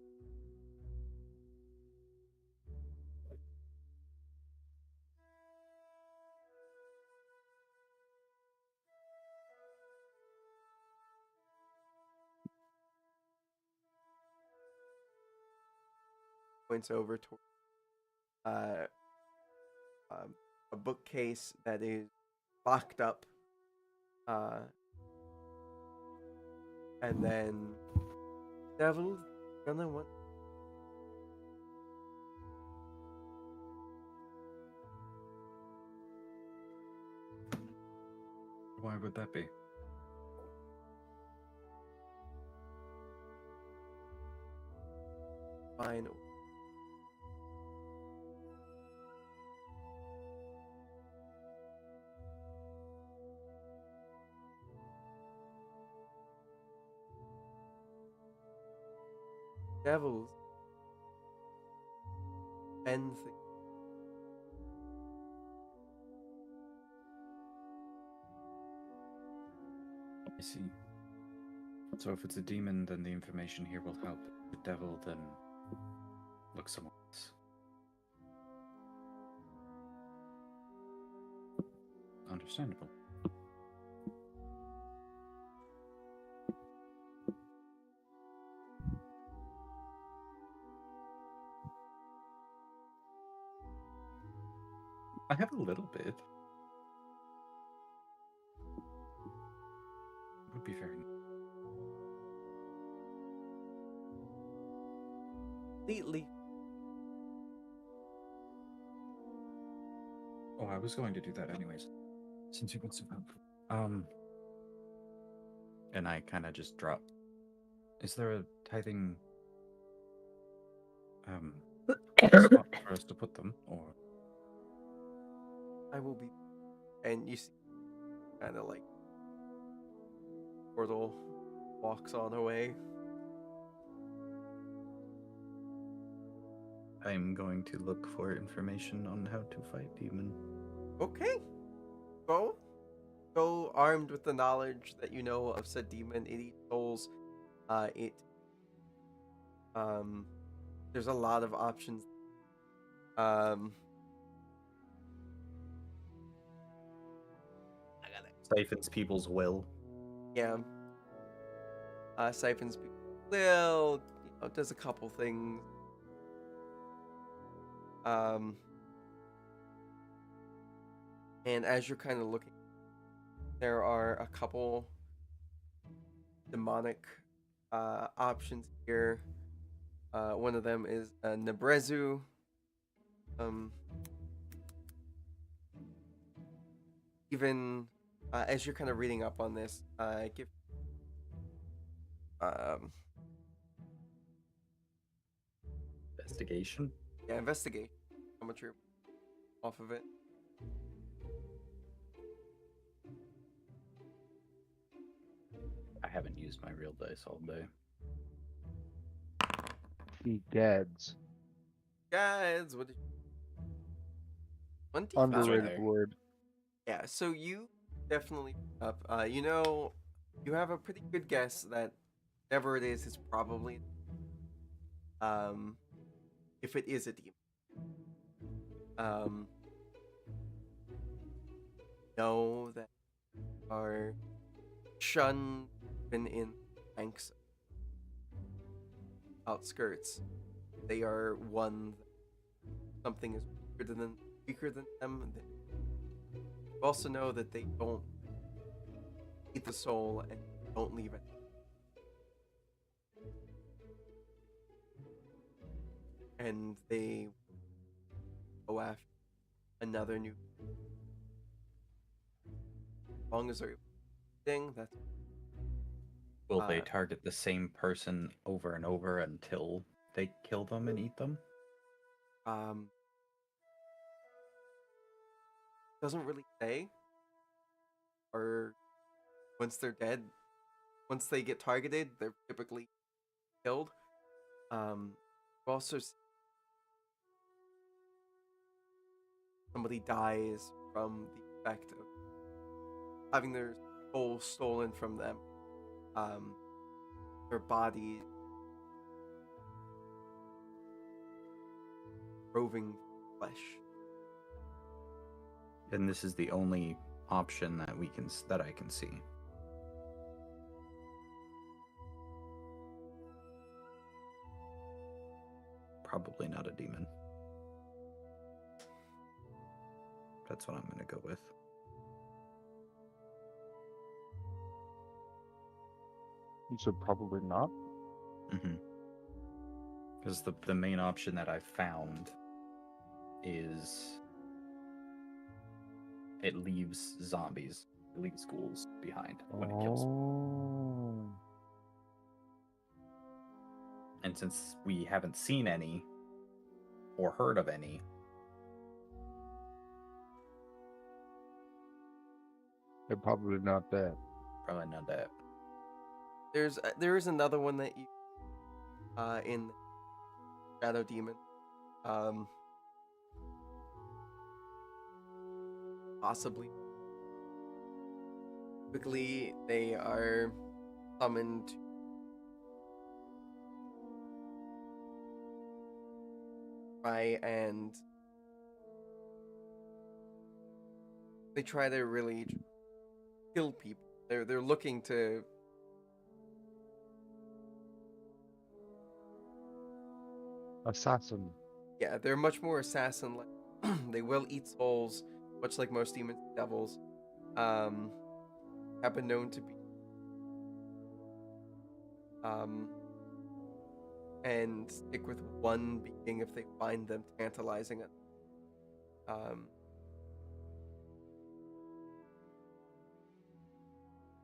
points over to uh, a bookcase that is locked up, and then Devil gonna want. Why would that be? Fine. Devils and things. I see. So if it's a demon, then the information here will help. The devil, then look somewhere else. Understandable. I have a little bit. Would be very nice. Completely. Oh, I was going to do that anyways. Since you want some help. And I kind of just drop. Is there a tithing spot for us to put them, or I will be, and you see, kind of like portal walks on her way. I'm going to look for information on how to fight demon. Okay, go armed with the knowledge that you know of said demon. It eats souls. There's a lot of options. Siphons people's will. Yeah. Siphons will, does a couple things. And as you're kind of looking, there are a couple demonic options here. One of them is Nebrezu. Even as you're kind of reading up on this, give Investigation. yeah, investigate. How much you're off of it? I haven't used my real dice all day. Gads. Guys, what did you... 25. Underrated there. word. Yeah, so you definitely up. You have a pretty good guess that whatever it is probably if it is a demon. Know that are shunned even in ranks outskirts. They are one something is weaker than them. You also know that they don't eat the soul and don't leave it. And they go after another new. As long as they're thing, that's Will they target the same person over and over until they kill them and eat them? Doesn't really say. Or once they're dead, once they get targeted, they're typically killed. Also somebody dies from the effect of having their soul stolen from them. Their body roving flesh. And this is the only option that I can see. probably not a demon. That's what I'm going to go with. You said probably not. Because the main option that I found is it leaves zombies, it leaves ghouls behind when it kills. Oh. And since we haven't seen any or heard of any, They're probably not that. probably not that. There is another one that you in Shadow Demon. Possibly. Typically, they are summoned to try and they try to really kill people. They're looking to Assassin. yeah, they're much more assassin like. They will eat souls, much like most demons and devils. Have been known to be and stick with one being if they find them tantalizing it.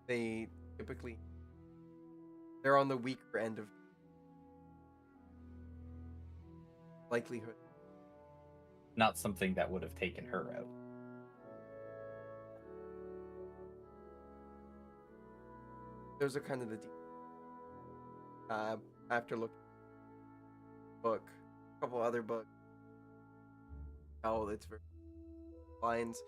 They typically they're on the weaker end of likelihood. Not something that would have taken her out. Those are kind of the after looking book, a couple other books. Oh, it's very lines.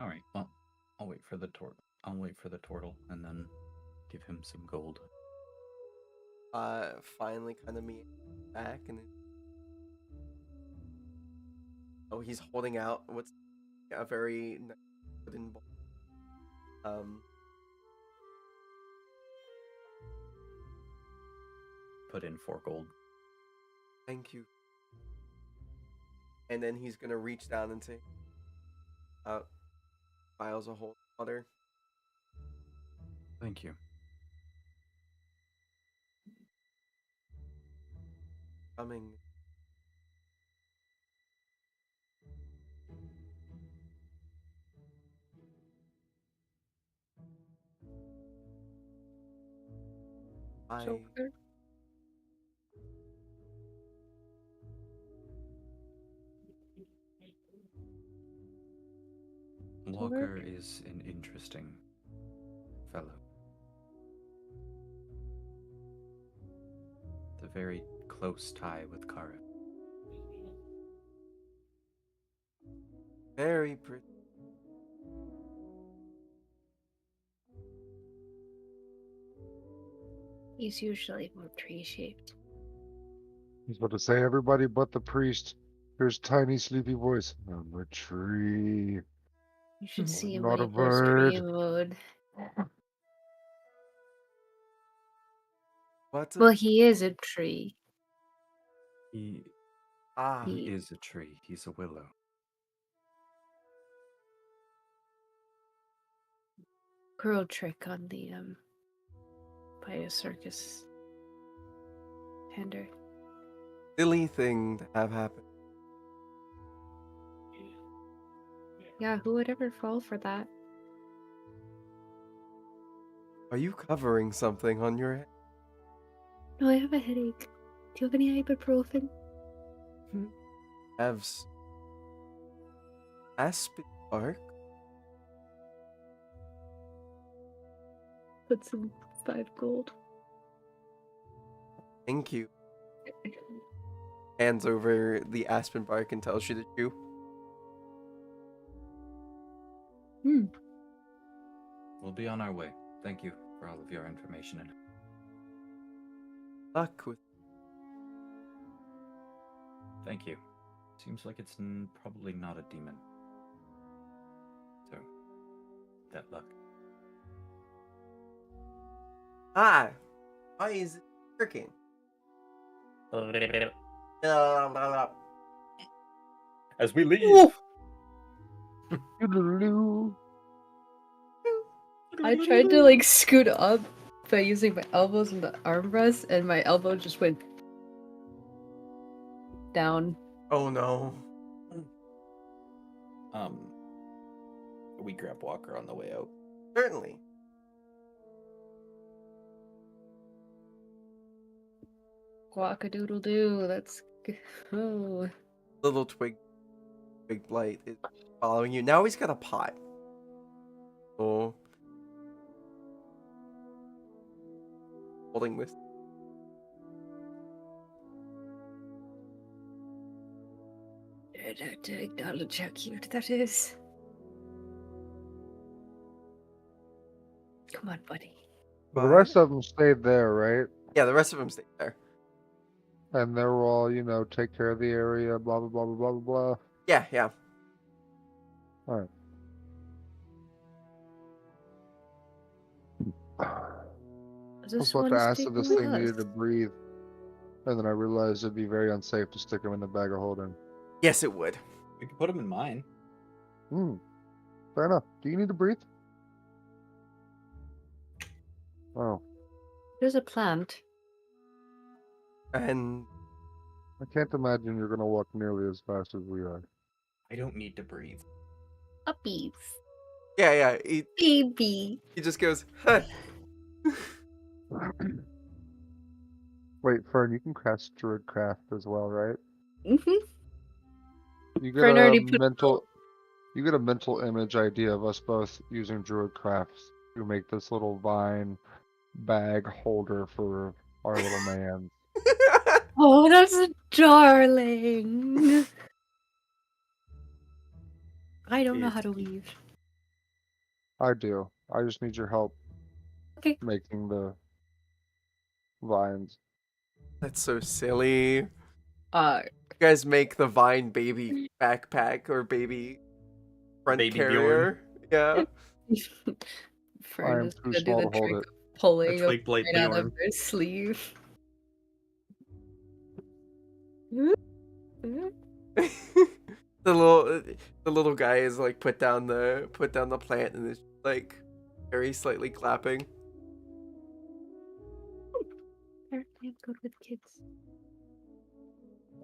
All right. Well, I'll wait for the turtle and then give him some gold. Finally, kind of me back and oh, he's holding out what's a very wooden bowl. Put in 4 gold. Thank you. And then he's gonna reach down and take vials of holy water. Thank you. Coming. Joker. Walker is an interesting fellow. The very close tie with Kara. Very pretty. He's usually more tree shaped. He's about to say everybody but the priest. Here's tiny sleepy voice. I'm a tree. You should see him Not when a he goes tree bird. mode. What's Well, he is a tree. He He is a tree. He's a willow. cruel trick on the by a circus tender. silly thing to have happen. Yeah, who would ever fall for that? Are you covering something on your head? No, I have a headache. Do you have any ibuprofen? Have aspen bark? Put some 5 gold. Thank you. Hands over the aspen bark and tells you to chew. We'll be on our way. Thank you for all of your information. And Luck with. thank you. Seems like it's probably not a demon. So, that luck. Ah! Why is it working? As we leave. I tried to like scoot up by using my elbows and the armrest, and my elbow just went down. Oh no. We grab Walker on the way out. Certainly. Guacadoodle-doo, let's go. Little twig blight is following you. Now he's got a pot. Oh. Holding this. I'd have to acknowledge how cute that is. Come on, buddy. But the rest of them stayed there, right? Yeah, the rest of them stay there. And they were all, take care of the area, blah, blah, blah, blah, blah, blah. Yeah, yeah. Alright. I was about to ask if this thing needed to breathe. And then I realized it'd be very unsafe to stick him in the bag of holding. Yes, it would. We could put him in mine. Fair enough. Do you need to breathe? Oh. There's a plant. And I can't imagine you're gonna walk nearly as fast as we are. I don't need to breathe. Puppies. yeah, Baby. he just goes, huh. Wait, Fern, you can cast Druidcraft as well, right? Mm-hmm. You get Fern a already put you get a mental image idea of us both using Druidcraft to make this little vine bag holder for our little man. Oh, that's a darling. I don't know how to weave. I do. I just need your help Okay. making the vines. That's so silly. You Uh, guys make the Vine baby backpack or baby front Baby carrier. Yeah. Fern I'm is too gonna do small the to hold trick it. of pulling A up twig blade right out of Bjorn. her sleeve. the little guy is like put down the plant and is like very slightly clapping. Apparently I'm good with kids.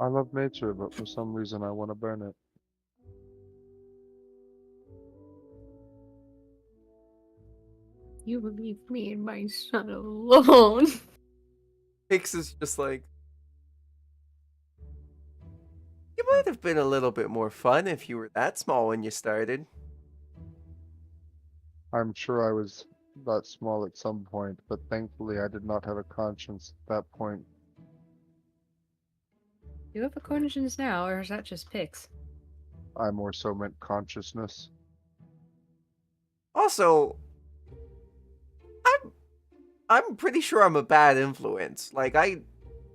I love nature, but for some reason I want to burn it. You will leave me and my son alone. Hicks is just like, you might have been a little bit more fun if you were that small when you started. I'm sure I was that small at some point, but thankfully I did not have a conscience at that point. Do you have a conscience now, or is that just pics? I more so meant consciousness. Also, I'm pretty sure I'm a bad influence. Like I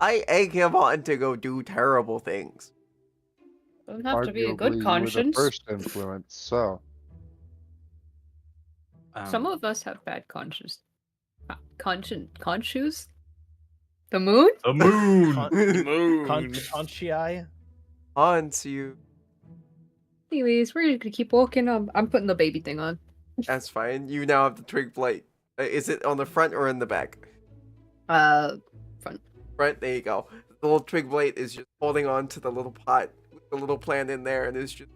egg him on to go do terrible things. Doesn't have to be a good Arguably, conscience. You were the first influence, so. Some of us have bad conscience. Conscience? The moon? The moon! The moon. Conscii? Haunts you. Anyways, we're gonna keep walking. I'm putting the baby thing on. That's fine. You now have the twig blight. Is it on the front or in the back? Front. Front. There you go. The little twig blight is just holding on to the little pot with the little plant in there, and is just.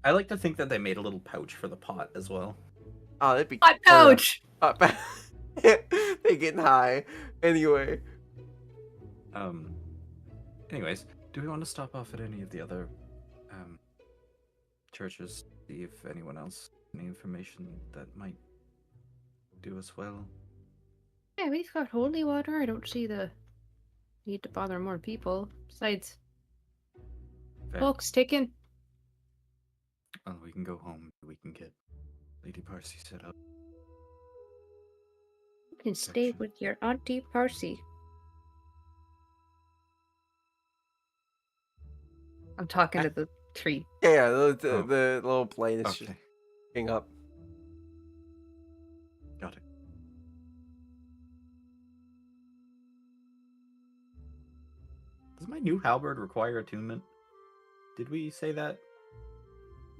I like to think that they made a little pouch for the pot as well. Oh, that'd be. Hot pouch. Hot pouch. They getting high. Anyway. Anyways, do we want to stop off at any of the other churches, see if anyone else any information that might do us well? Yeah, we've got holy water. I don't see the need to bother more people. Besides, Fair. clock's ticking. Well, we can go home. We can get Lady Parsi set up. You can stay with your Auntie Parsi. I'm talking to the tree. Yeah, the little plane is just picking up. Got it. Does my new halberd require attunement? Did we say that?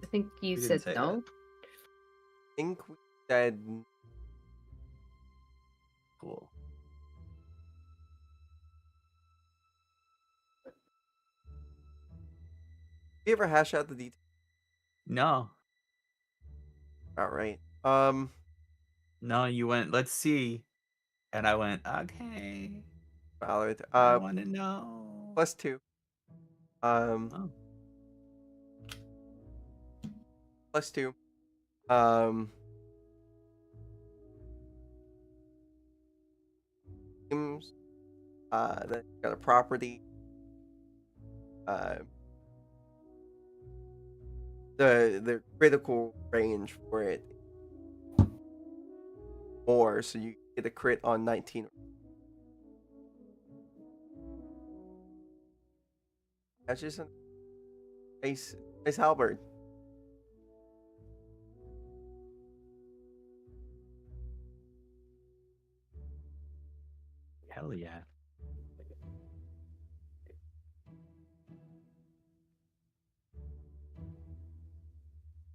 I think you We said didn't say no. that. I think we said Cool. you ever hash out the details? No. All right. No, you went, let's see. And I went, okay. Valid. I want to know. +2. Oh. +2. Seems that you got a property. The critical range for it more, so you get a crit on 19. That's just a nice halberd. Hell yeah.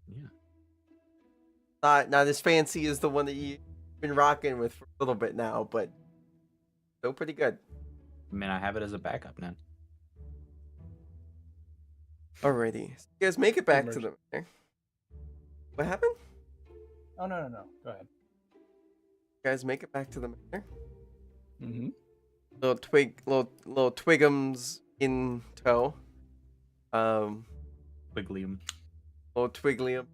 Yeah. Not as fancy as the one that you've been rocking with for a little bit now, but still pretty good. I mean, I have it as a backup now. Alrighty, so you guys make it back to Immersion. the manor. What happened? Oh no. Go ahead. You guys make it back to the manor. Mm-hmm. Little twigums in tow. Wigglyum. Little twiglium.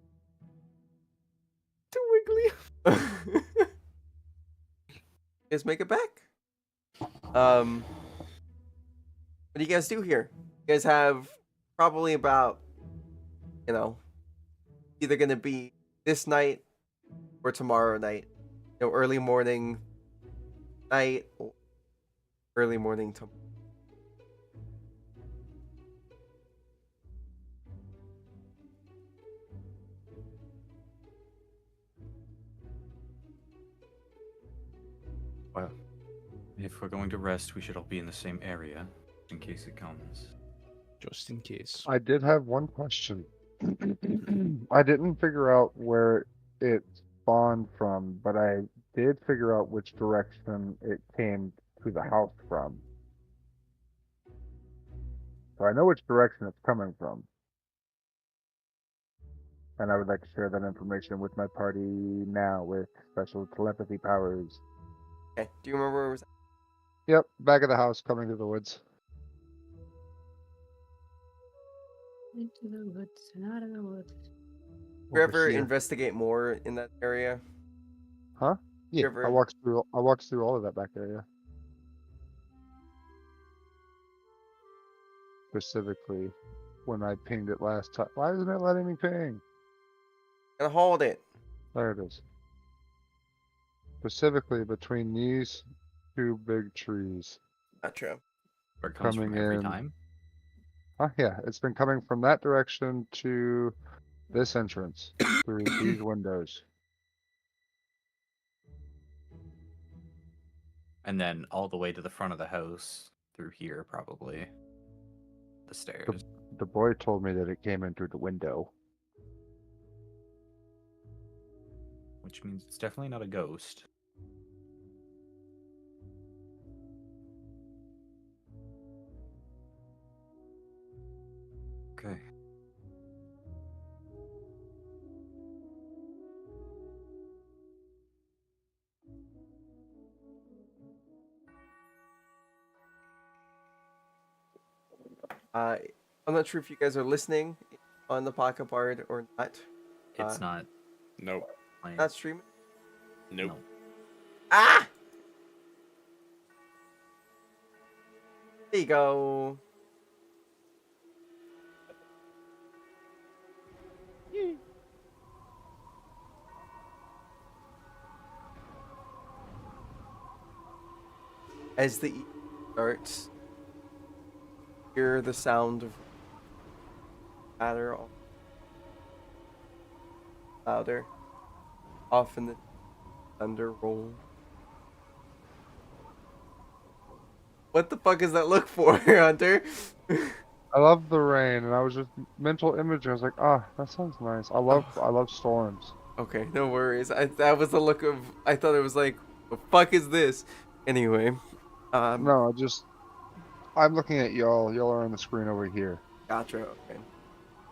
Twiglium. You guys make it back. What do you guys do here? You guys have probably about, either gonna be this night or tomorrow night. Early morning, night, or early morning tomorrow. Well, if we're going to rest, we should all be in the same area in case it comes. Just in case. I did have one question. I didn't figure out where it spawned from, but I did figure out which direction it came to the house from. So I know which direction it's coming from. And I would like to share that information with my party now with special telepathy powers. Okay. Do you remember where it was? Yep, back of the house, coming to the woods. Into the woods and out of the woods. Did you ever Over here. investigate more in that area? Huh? Yeah, ever- I walked through all of that back area. Specifically, when I pinged it last time. Why isn't it letting me ping? Gonna hold it. There it is. Specifically between these two big trees. Not true. Where it comes from Coming every in. time. Yeah, it's been coming from that direction to this entrance through these windows. And then all the way to the front of the house through here, probably. The stairs. The boy told me that it came in through the window. Which means it's definitely not a ghost. Okay. I'm not sure if you guys are listening on the pocket part or not. It's not. Nope. Playing. Not streaming. Nope. No. Ah! There you go. As the evening starts, hear the sound of batter louder. Often the thunder roll. What the fuck is that look for, Hunter? I love the rain, and I was just mental imaging. I was like, ah, that sounds nice. I love storms. Okay, no worries. That was the look of. I thought it was like, the fuck is this? Anyway, No, I'm looking at y'all. Y'all are on the screen over here. gotcha. Okay,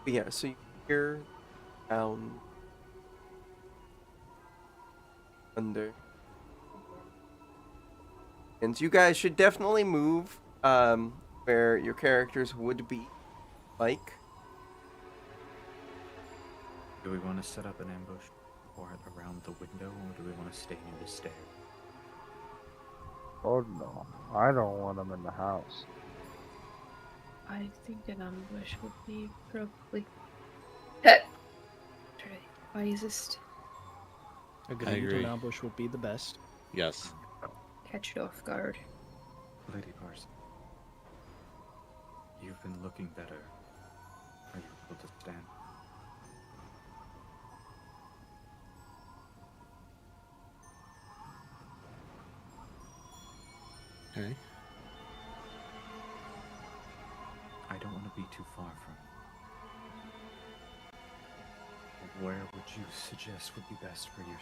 but yeah. So you hear down under, and you guys should definitely move where your characters would be, like. Do we want to set up an ambush or around the window, or do we want to stay near the stairs? Oh no, I don't want them in the house. I think an ambush would be probably wisest. Agreed. agree. An ambush would be the best. Yes. Catch it off guard. Lady Parson, you've been looking better. Are you able to stand? Okay. I don't want to be too far from you. Where would you suggest would be best for your...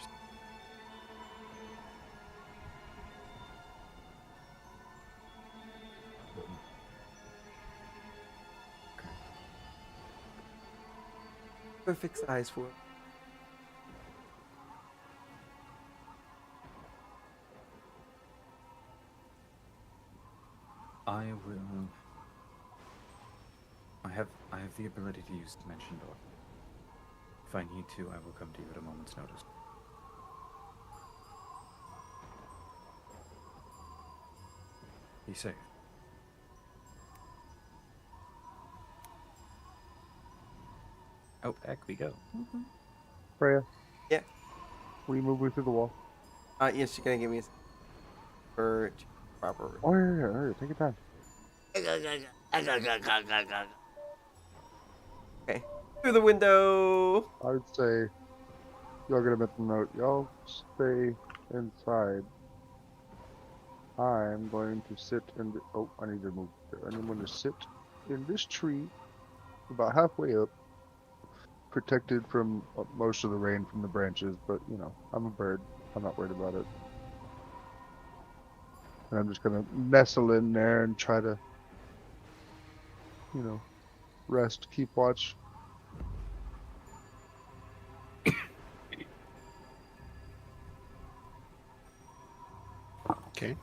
Perfect size for it. I will... I have the ability to use Dimension Door. If I need to, I will come to you at a moment's notice. Be safe. Oh, back we go. Freya, Yeah. will you move me through the wall? Yes, you're gonna give me a for proper. Oh yeah, take your time. Okay. Through the window. I would say y'all get a mental note. Y'all stay inside. I'm going to sit in the... Oh, I need to move there. I'm going to sit in this tree about halfway up, protected from most of the rain from the branches, but, you know, I'm a bird. I'm not worried about it. And I'm just going to nestle in there and try to, you know, rest, keep watch. Okay.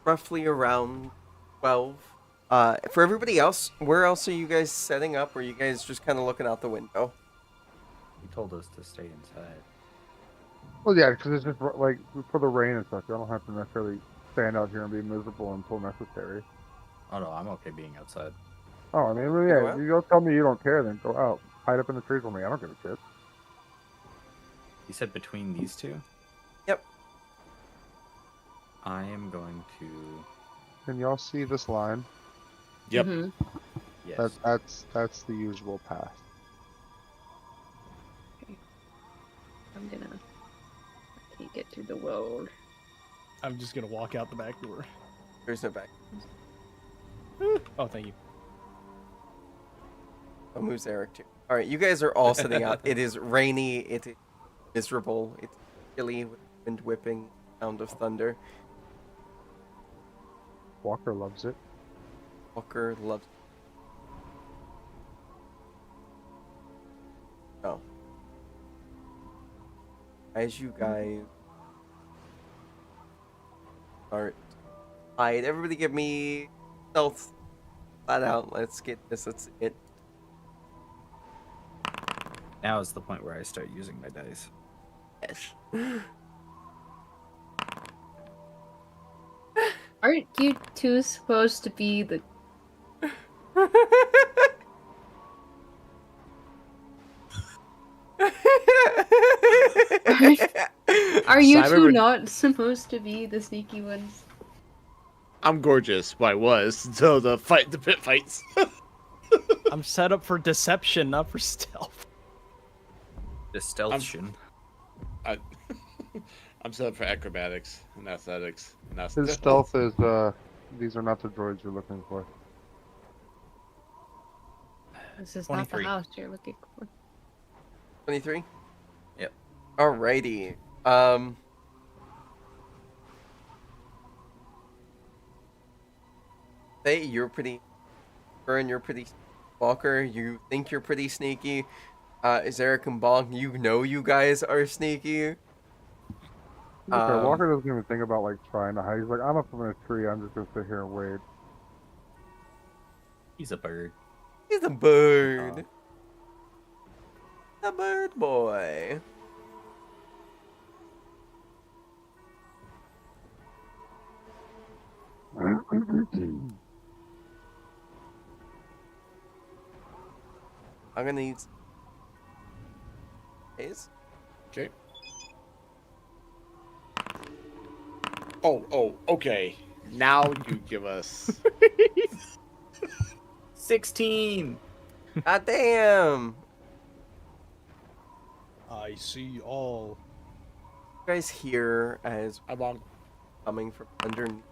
Roughly around 12. For everybody else, where else are you guys setting up? Or are you guys just kind of looking out the window? He told us to stay inside. Well, yeah, because it's just like for the rain and stuff. You don't have to necessarily stand out here and be miserable until necessary. Oh no, I'm okay being outside. Oh, I mean, well, Go yeah, out? you don't tell me you don't care, then go out. Hide up in the trees with me. I don't give a shit. You said between these two? Yep. I am going to... Can y'all see this line? Yep. Yes. That's the usual path. I'm gonna. I can't get through the wall. I'm just gonna walk out the back door. There's no back. Oh, thank you. I'll move Eric too. All right, you guys are all sitting out. It is rainy. It is miserable. It's chilly with wind whipping, sound of thunder. Walker loves it. Walker loves. Oh. As you guys start hide, everybody give me stealth flat out. Let's get this. That's it. Now is the point where I start using my dice. Yes. Aren't you two supposed to be the? Are you Simon two would- not supposed to be the sneaky ones? I'm gorgeous. Well, I was until the pit fights. I'm set up for deception, not for stealth. The stealth-tion. I'm set up for acrobatics and athletics. Not His stealth. stealth is these are not the droids you're looking for. This is not the 23. house you're looking for. 23? Yep. Alrighty. Hey, you're pretty. Fern, you're pretty. Walker, you think you're pretty sneaky. Is Eric and Bong, you know you guys are sneaky. Okay, Walker doesn't even think about like trying to hide. He's like, I'm up in a tree. I'm just gonna sit here and wait. He's a bird. He's a bird. A bird boy. I'm gonna need A's. Okay. Oh, okay. Now you give us 16. God damn. I see all. You guys hear as I'm on. coming from underneath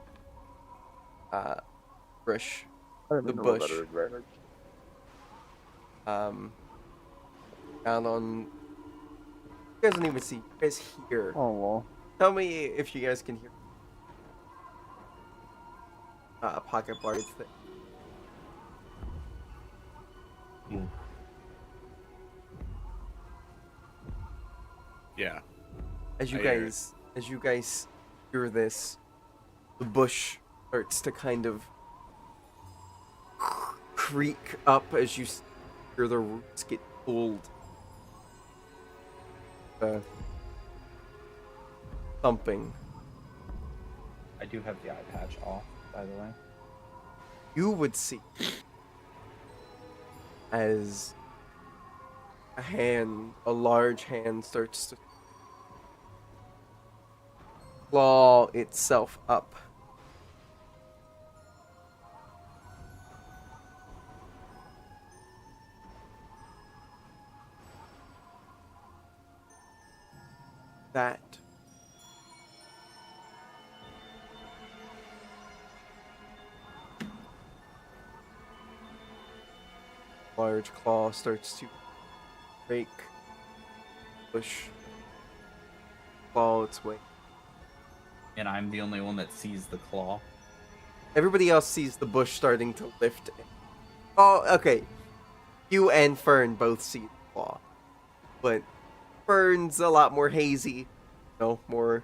bush. I didn't The know about bush. that advantage. Down on. You guys don't even see. You guys hear. Oh well. Tell me if you guys can hear. Pocket bards thing. Yeah. As you I hear guys hear this, the bush starts to kind of creak up as you hear the roots get pulled. Thumping. I do have the eye patch off, by the way. You would see as a large hand starts to claw itself up. That large claw starts to break, push, claw its way. And I'm the only one that sees the claw. Everybody else sees the bush starting to lift. Oh, okay. You and Fern both see the claw, but Fern's a lot more hazy. No, more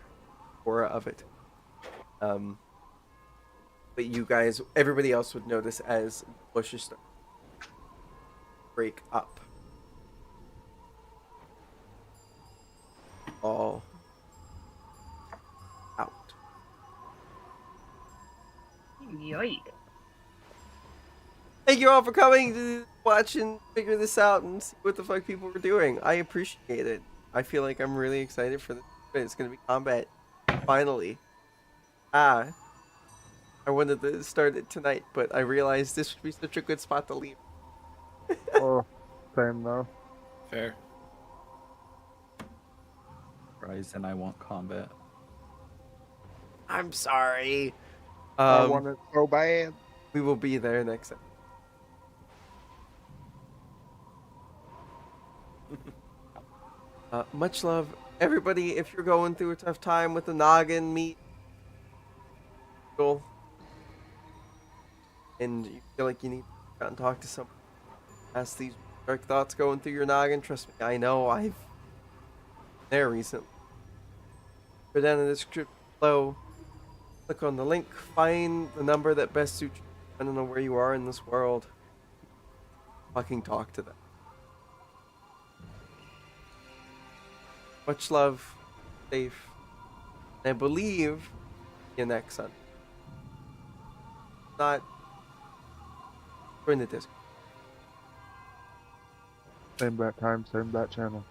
aura of it. But you guys, everybody else would notice as the bushes start to break up. All out. Yoink. Thank you all for coming to watch and figure this out and see what the fuck people were doing. I appreciate it. I feel like I'm really excited for this. It's gonna be combat. Finally. I wanted to start it tonight, but I realized this would be such a good spot to leave. Oh, same though. Fair. Rise and I want combat. I'm sorry. I want it so bad. We will be there next time. Much love, everybody. If you're going through a tough time with the noggin meat, and you feel like you need to go out and talk to someone, ask these dark thoughts going through your noggin. Trust me, I know. I've been there recently. Go down in the description below. Click on the link. Find the number that best suits you. I don't know where you are in this world. Fucking talk to them. Much love, safe, and I believe see you next Sunday. Not join the Discord. Same bat time, same bat channel.